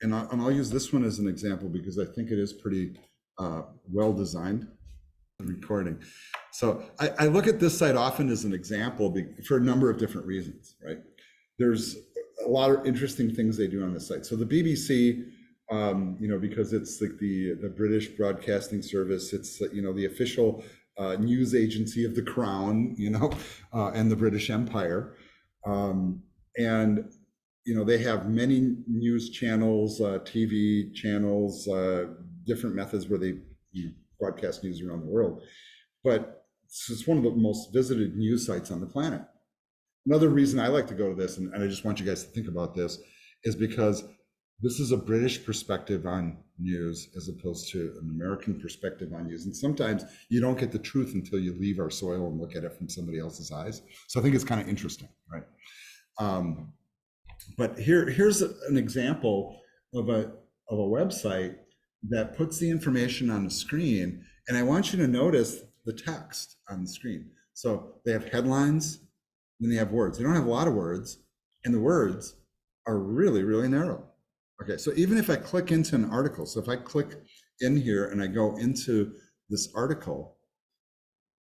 and I'll use this one as an example because I think it is pretty well designed. Recording. So I look at this site often as an example for a number of different reasons, right? There's a lot of interesting things they do on this site. So the BBC, because it's like the British Broadcasting Service, it's the official news agency of the Crown, and the British Empire, and they have many news channels, TV channels, different methods where they broadcast news around the world. But it's one of the most visited news sites on the planet. Another reason I like to go to this, and I just want you guys to think about this, is because this is a British perspective on news as opposed to an American perspective on news. And sometimes you don't get the truth until you leave our soil and look at it from somebody else's eyes. So I think it's kind of interesting, right? But here's an example of a website that puts the information on the screen. And I want you to notice the text on the screen. So they have headlines, and they have words. They don't have a lot of words, and the words are really, really narrow. Okay, so even if I click into an article, so if I click in here and I go into this article,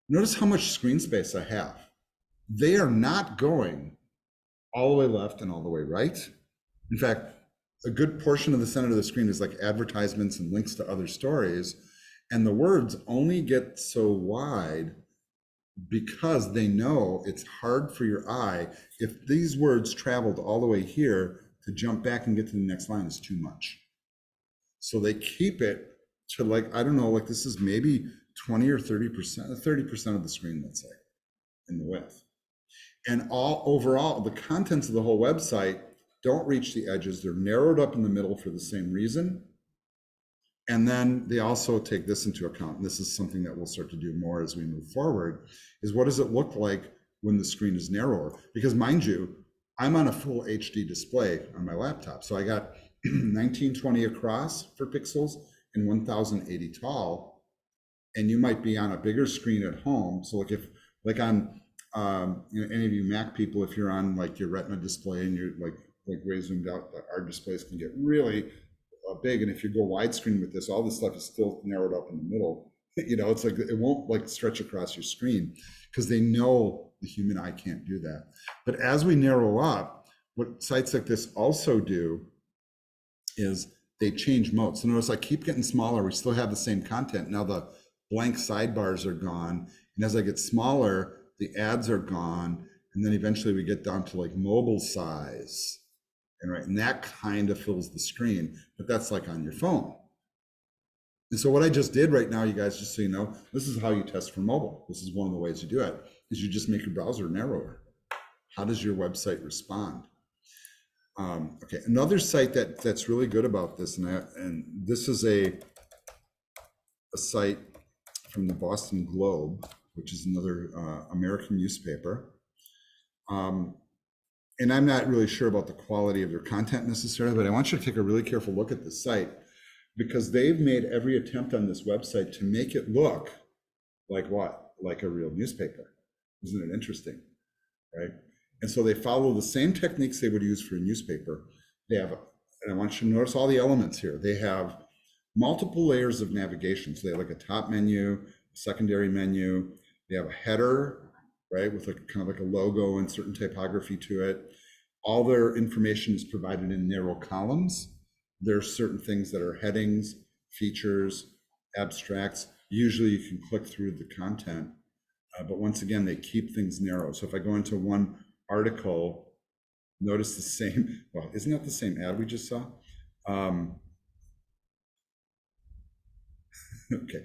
notice how much screen space I have. They are not going all the way left and all the way right. In fact, a good portion of the center of the screen is like advertisements and links to other stories. And the words only get so wide because they know it's hard for your eye. If these words traveled all the way here, to jump back and get to the next line is too much. So they keep it to like, I don't know, like this is maybe 20 or 30%, 30% of the screen, let's say, in the width. And overall, the contents of the whole website don't reach the edges. They're narrowed up in the middle for the same reason. And then they also take this into account. And this is something that we'll start to do more as we move forward, is what does it look like when the screen is narrower? Because mind you, I'm on a full HD display on my laptop. So I got 1920 across for pixels and 1080 tall. And you might be on a bigger screen at home. So like if, like on, any of you Mac people, if you're on like your Retina display and you're like way zoomed out, our displays can get really big. And if you go widescreen with this, all this stuff is still narrowed up in the middle. It's like, it won't like stretch across your screen because they know the human eye can't do that. But as we narrow up, what sites like this also do is they change mode. So notice I keep getting smaller. We still have the same content. Now the blank sidebars are gone. And as I get smaller, the ads are gone. And then eventually we get down to like mobile size. And that kind of fills the screen, but that's like on your phone. And so what I just did right now, you guys, just so you know, this is how you test for mobile. This is one of the ways you do it, is you just make your browser narrower. How does your website respond? Okay, another site that's really good about this, and this is a a site from the Boston Globe, which is another American newspaper. And I'm not really sure about the quality of their content necessarily, but I want you to take a really careful look at the site, because they've made every attempt on this website to make it look like what? Like a real newspaper. Isn't it interesting, right? And so they follow the same techniques they would use for a newspaper. They have, and I want you to notice all the elements here. They have multiple layers of navigation. So they have like a top menu, a secondary menu. They have a header, right, with like kind of like a logo and certain typography to it. All their information is provided in narrow columns. There's certain things that are headings, features, abstracts. Usually you can click through the content, but once again, they keep things narrow. So if I go into one article, notice the same, well, isn't that the same ad we just saw? Okay,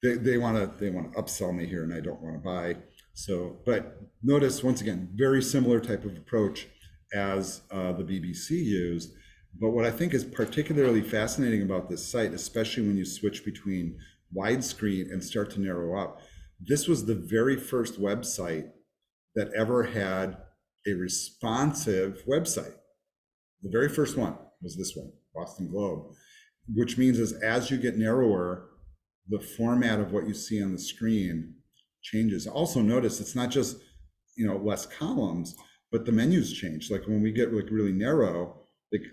they want to upsell me here, and I don't want to buy. So, but notice once again, very similar type of approach as the BBC used. But what I think is particularly fascinating about this site, especially when you switch between widescreen and start to narrow up, this was the very first website that ever had a responsive website. The very first one was this one, Boston Globe, which means as you get narrower, the format of what you see on the screen changes. Also notice it's not just, less columns, but the menus change. Like when we get like really narrow,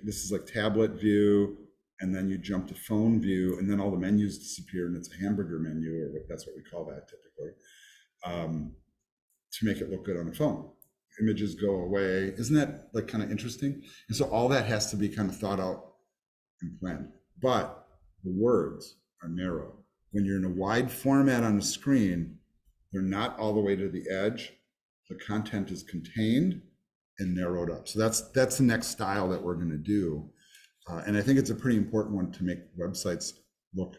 this is like tablet view, and then you jump to phone view, and then all the menus disappear, and it's a hamburger menu, or that's what we call that typically, to make it look good on a phone. Images go away. Isn't that like kind of interesting? And so all that has to be kind of thought out and planned. But the words are narrow. When you're in a wide format on a screen, they're not all the way to the edge. The content is contained and narrowed up. So that's the next style that we're going to do. And I think it's a pretty important one to make websites look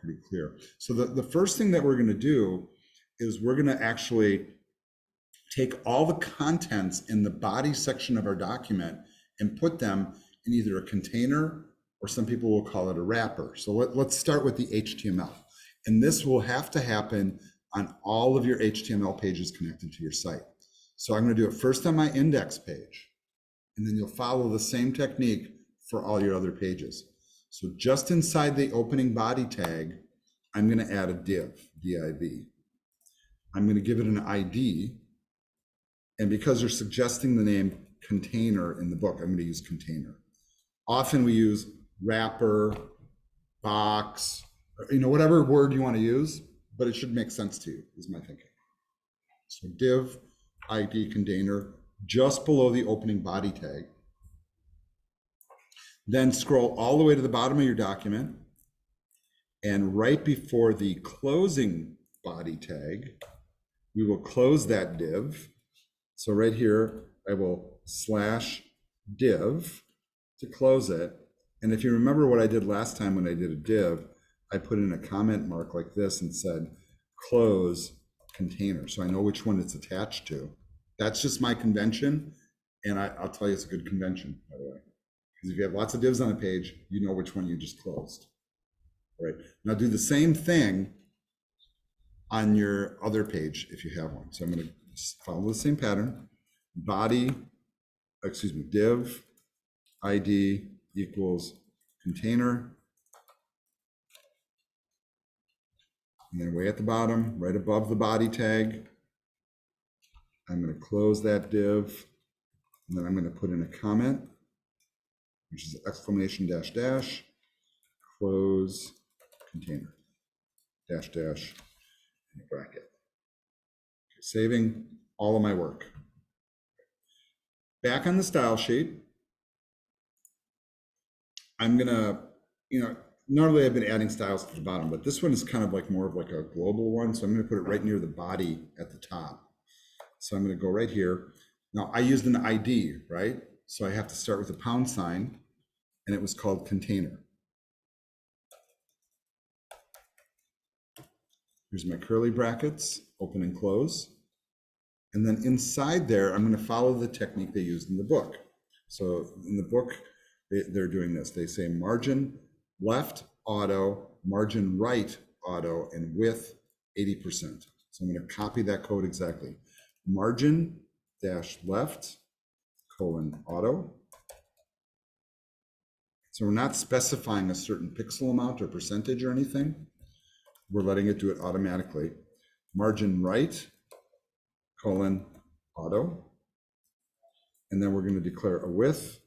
pretty clear. So the first thing that we're going to do is we're going to actually take all the contents in the body section of our document and put them in either a container, or some people will call it a wrapper. So let's start with the HTML. And this will have to happen on all of your HTML pages connected to your site. So I'm going to do it first on my index page, and then you'll follow the same technique for all your other pages. So just inside the opening body tag, I'm going to add a div, D-I-V. I'm going to give it an ID. And because they're suggesting the name container in the book, I'm going to use container. Often we use wrapper, box, whatever word you want to use, but it should make sense to you, is my thinking. So div, ID, container, just below the opening body tag. Then scroll all the way to the bottom of your document, and right before the closing body tag, we will close that div. So right here, I will /div to close it. And if you remember what I did last time when I did a div, I put in a comment mark like this and said, close container. So I know which one it's attached to. That's just my convention. And I'll tell you, it's a good convention, by the way. Because if you have lots of divs on a page, you know which one you just closed. All right. Now do the same thing on your other page if you have one. So I'm going to follow the same pattern. Div ID equals container. And then way at the bottom, right above the body tag, I'm going to close that div. And then I'm going to put in a comment, which is exclamation dash dash, close container, dash dash, in a bracket. Okay, saving all of my work. Back on the style sheet, I'm going to, normally I've been adding styles to the bottom, but this one is kind of like more of like a global one. So I'm going to put it right near the body at the top. So I'm going to go right here. Now I used an ID, right? So I have to start with a pound sign, and it was called container. Here's my curly brackets, open and close. And then inside there, I'm going to follow the technique they used in the book. So in the book, they're doing this. They say margin left auto, margin right auto, and width 80%. So I'm going to copy that code exactly. Margin dash left colon auto. So we're not specifying a certain pixel amount or percentage or anything. We're letting it do it automatically. Margin right colon auto. And then we're going to declare a width.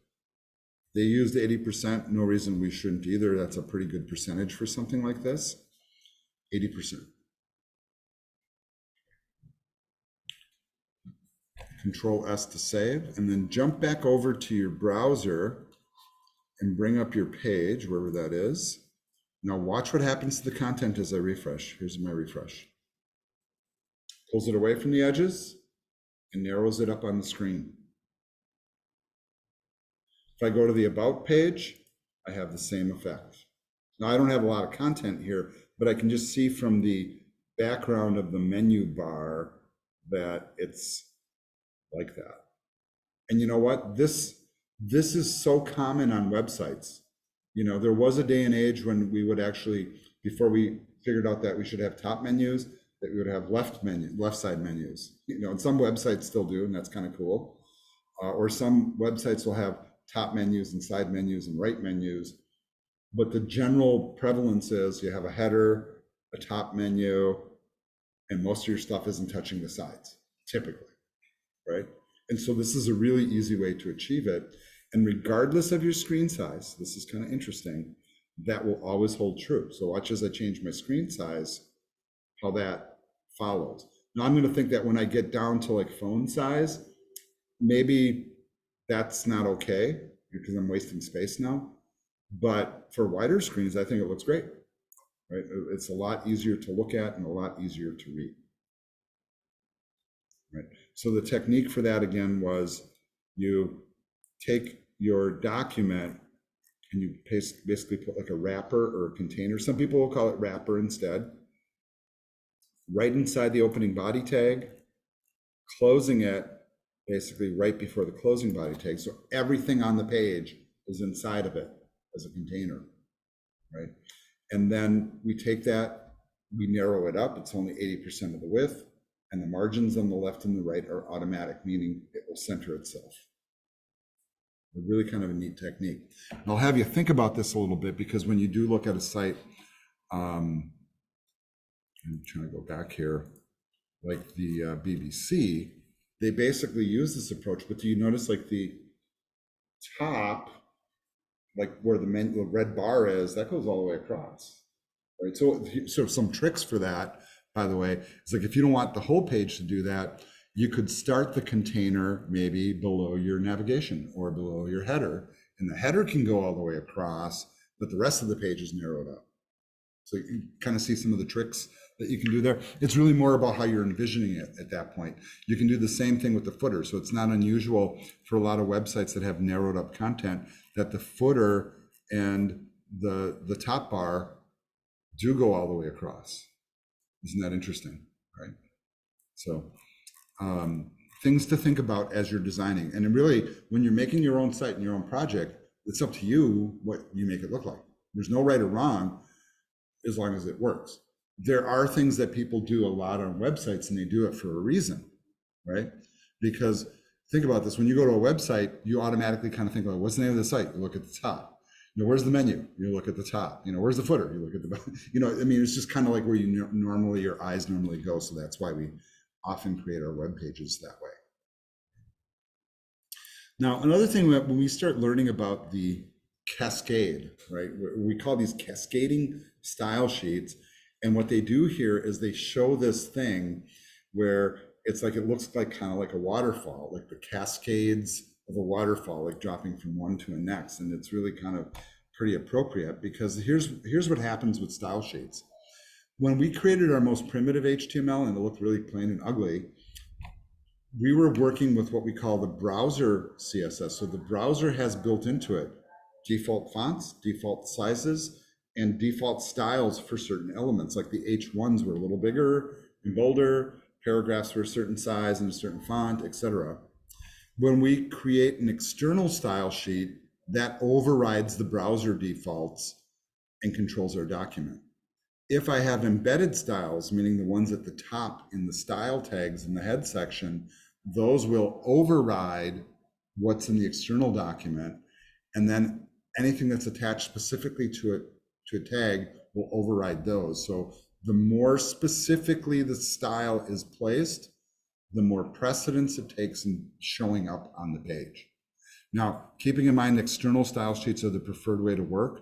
They used 80%. No reason we shouldn't either. That's a pretty good percentage for something like this. 80%. Control S to save, and then jump back over to your browser and bring up your page, wherever that is. Now watch what happens to the content as I refresh. Here's my refresh. Pulls it away from the edges and narrows it up on the screen. If I go to the About page, I have the same effect. Now I don't have a lot of content here, but I can just see from the background of the menu bar that it's like that. And you know what? This is so common on websites. You know, there was a day and age when we would actually, before we figured out that we should have top menus, that we would have left side menus. You know, and some websites still do, and that's kind of cool. Or some websites will have top menus and side menus and right menus. But the general prevalence is you have a header, a top menu, and most of your stuff isn't touching the sides, typically. Right? And so this is a really easy way to achieve it. And regardless of your screen size, this is kind of interesting, that will always hold true. So watch as I change my screen size, how that follows. Now I'm going to think that when I get down to like phone size, maybe that's not okay because I'm wasting space now. But for wider screens, I think it looks great. Right? It's a lot easier to look at and a lot easier to read. Right. So the technique for that again was you take your document and you basically put like a wrapper or a container. Some people will call it wrapper instead. Right inside the opening body tag, closing it basically right before the closing body tag. So everything on the page is inside of it as a container, right? And then we take that, we narrow it up. It's only 80% of the width. And the margins on the left and the right are automatic, meaning it will center itself. A really kind of a neat technique. And I'll have you think about this a little bit because when you do look at a site, I'm trying to go back here, like the BBC, they basically use this approach, but do you notice like the top, like where the red bar is, that goes all the way across, right? So some tricks for that, by the way, it's like if you don't want the whole page to do that, you could start the container maybe below your navigation or below your header, and the header can go all the way across, but the rest of the page is narrowed up. So you can kind of see some of the tricks that you can do there. It's really more about how you're envisioning it at that point. You can do the same thing with the footer. So it's not unusual for a lot of websites that have narrowed up content that the footer and the top bar do go all the way across. Isn't that interesting, right? So things to think about as you're designing. And really, when you're making your own site and your own project, it's up to you what you make it look like. There's no right or wrong as long as it works. There are things that people do a lot on websites and they do it for a reason, right? Because think about this, when you go to a website, you automatically kind of think, well, what's the name of the site? You look at the top. You know, where's the menu? You look at the top. You know, where's the footer? You look at the, you know, I mean, it's just kind of like where you normally, your eyes normally go. So that's why we often create our web pages that way. Now, another thing that when we start learning about the cascade, right, we call these cascading style sheets. And what they do here is they show this thing where it's like, it looks like kind of like a waterfall, like the cascades of a waterfall, like dropping from one to the next. And it's really kind of pretty appropriate because here's what happens with style sheets. When we created our most primitive HTML and it looked really plain and ugly, we were working with what we call the browser CSS. So the browser has built into it default fonts, default sizes, and default styles for certain elements. Like the H1s were a little bigger and bolder, paragraphs were a certain size and a certain font, etc. When we create an external style sheet, that overrides the browser defaults and controls our document. If I have embedded styles, meaning the ones at the top in the style tags in the head section, those will override what's in the external document. And then anything that's attached specifically to a tag will override those. So the more specifically the style is placed, the more precedence it takes in showing up on the page. Now, keeping in mind external style sheets are the preferred way to work,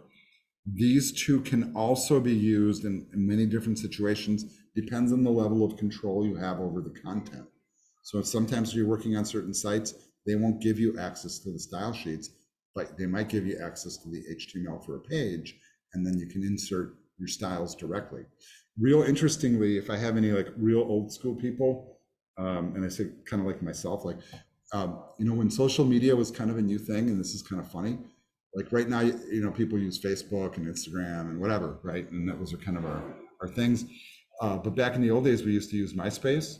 these two can also be used in many different situations, depends on the level of control you have over the content. So sometimes you're working on certain sites, they won't give you access to the style sheets, but they might give you access to the HTML for a page, and then you can insert your styles directly. Real interestingly, if I have any like real old school people, and I say kind of like myself, like, when social media was kind of a new thing, and this is kind of funny, like right now, people use Facebook and Instagram and whatever, right? And those are kind of our things. But back in the old days, we used to use MySpace.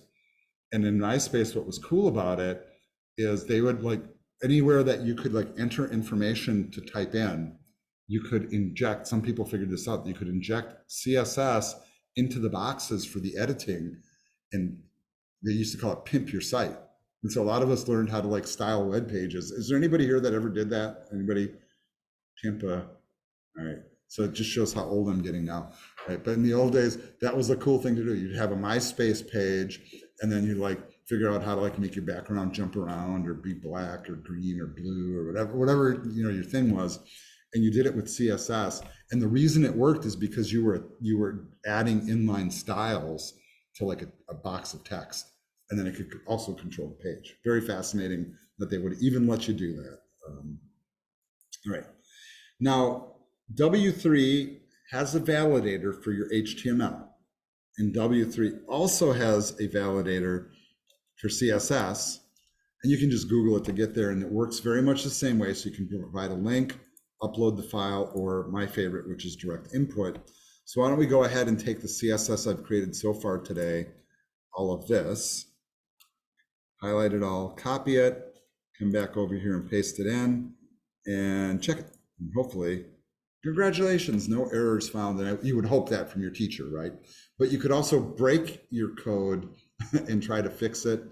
And in MySpace, what was cool about it is they would like anywhere that you could like enter information to type in, you could inject, some people figured this out, you could inject CSS into the boxes for the editing. And they used to call it pimp your site. And so a lot of us learned how to like style web pages. Is there anybody here that ever did that? Anybody? Tampa. All right. So it just shows how old I'm getting now. Right. But in the old days, that was a cool thing to do. You'd have a MySpace page, and then you'd like figure out how to like make your background jump around or be black or green or blue or whatever your thing was. And you did it with CSS. And the reason it worked is because you were adding inline styles to like a box of text. And then it could also control the page. Very fascinating that they would even let you do that. All right. Now, W3 has a validator for your HTML, and W3 also has a validator for CSS, and you can just Google it to get there, and it works very much the same way. So you can provide a link, upload the file, or my favorite, which is direct input. So why don't we go ahead and take the CSS I've created so far today, all of this, highlight it all, copy it, come back over here and paste it in, and check it. And hopefully, congratulations, no errors found. And you would hope that from your teacher, right? But you could also break your code and try to fix it.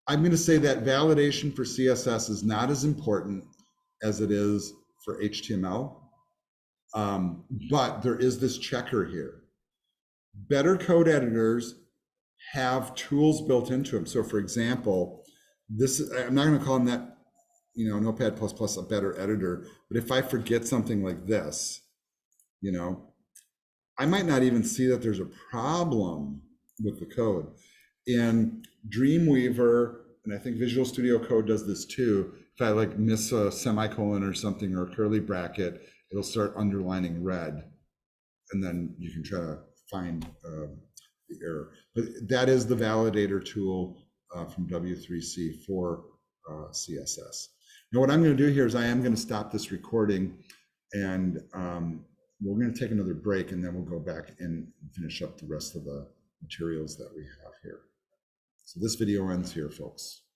I'm going to say that validation for CSS is not as important as it is for HTML. But there is this checker here. Better code editors have tools built into them. So for example, I'm not going to call them that, Notepad++ a better editor, but if I forget something like this, I might not even see that there's a problem with the code. In Dreamweaver, and I think Visual Studio Code does this too, if I like miss a semicolon or something or a curly bracket, it'll start underlining red, and then you can try to find the error. But that is the validator tool from W3C for CSS. Now what I'm going to do here is I am going to stop this recording, and we're going to take another break, and then we'll go back and finish up the rest of the materials that we have here. So this video ends here, folks.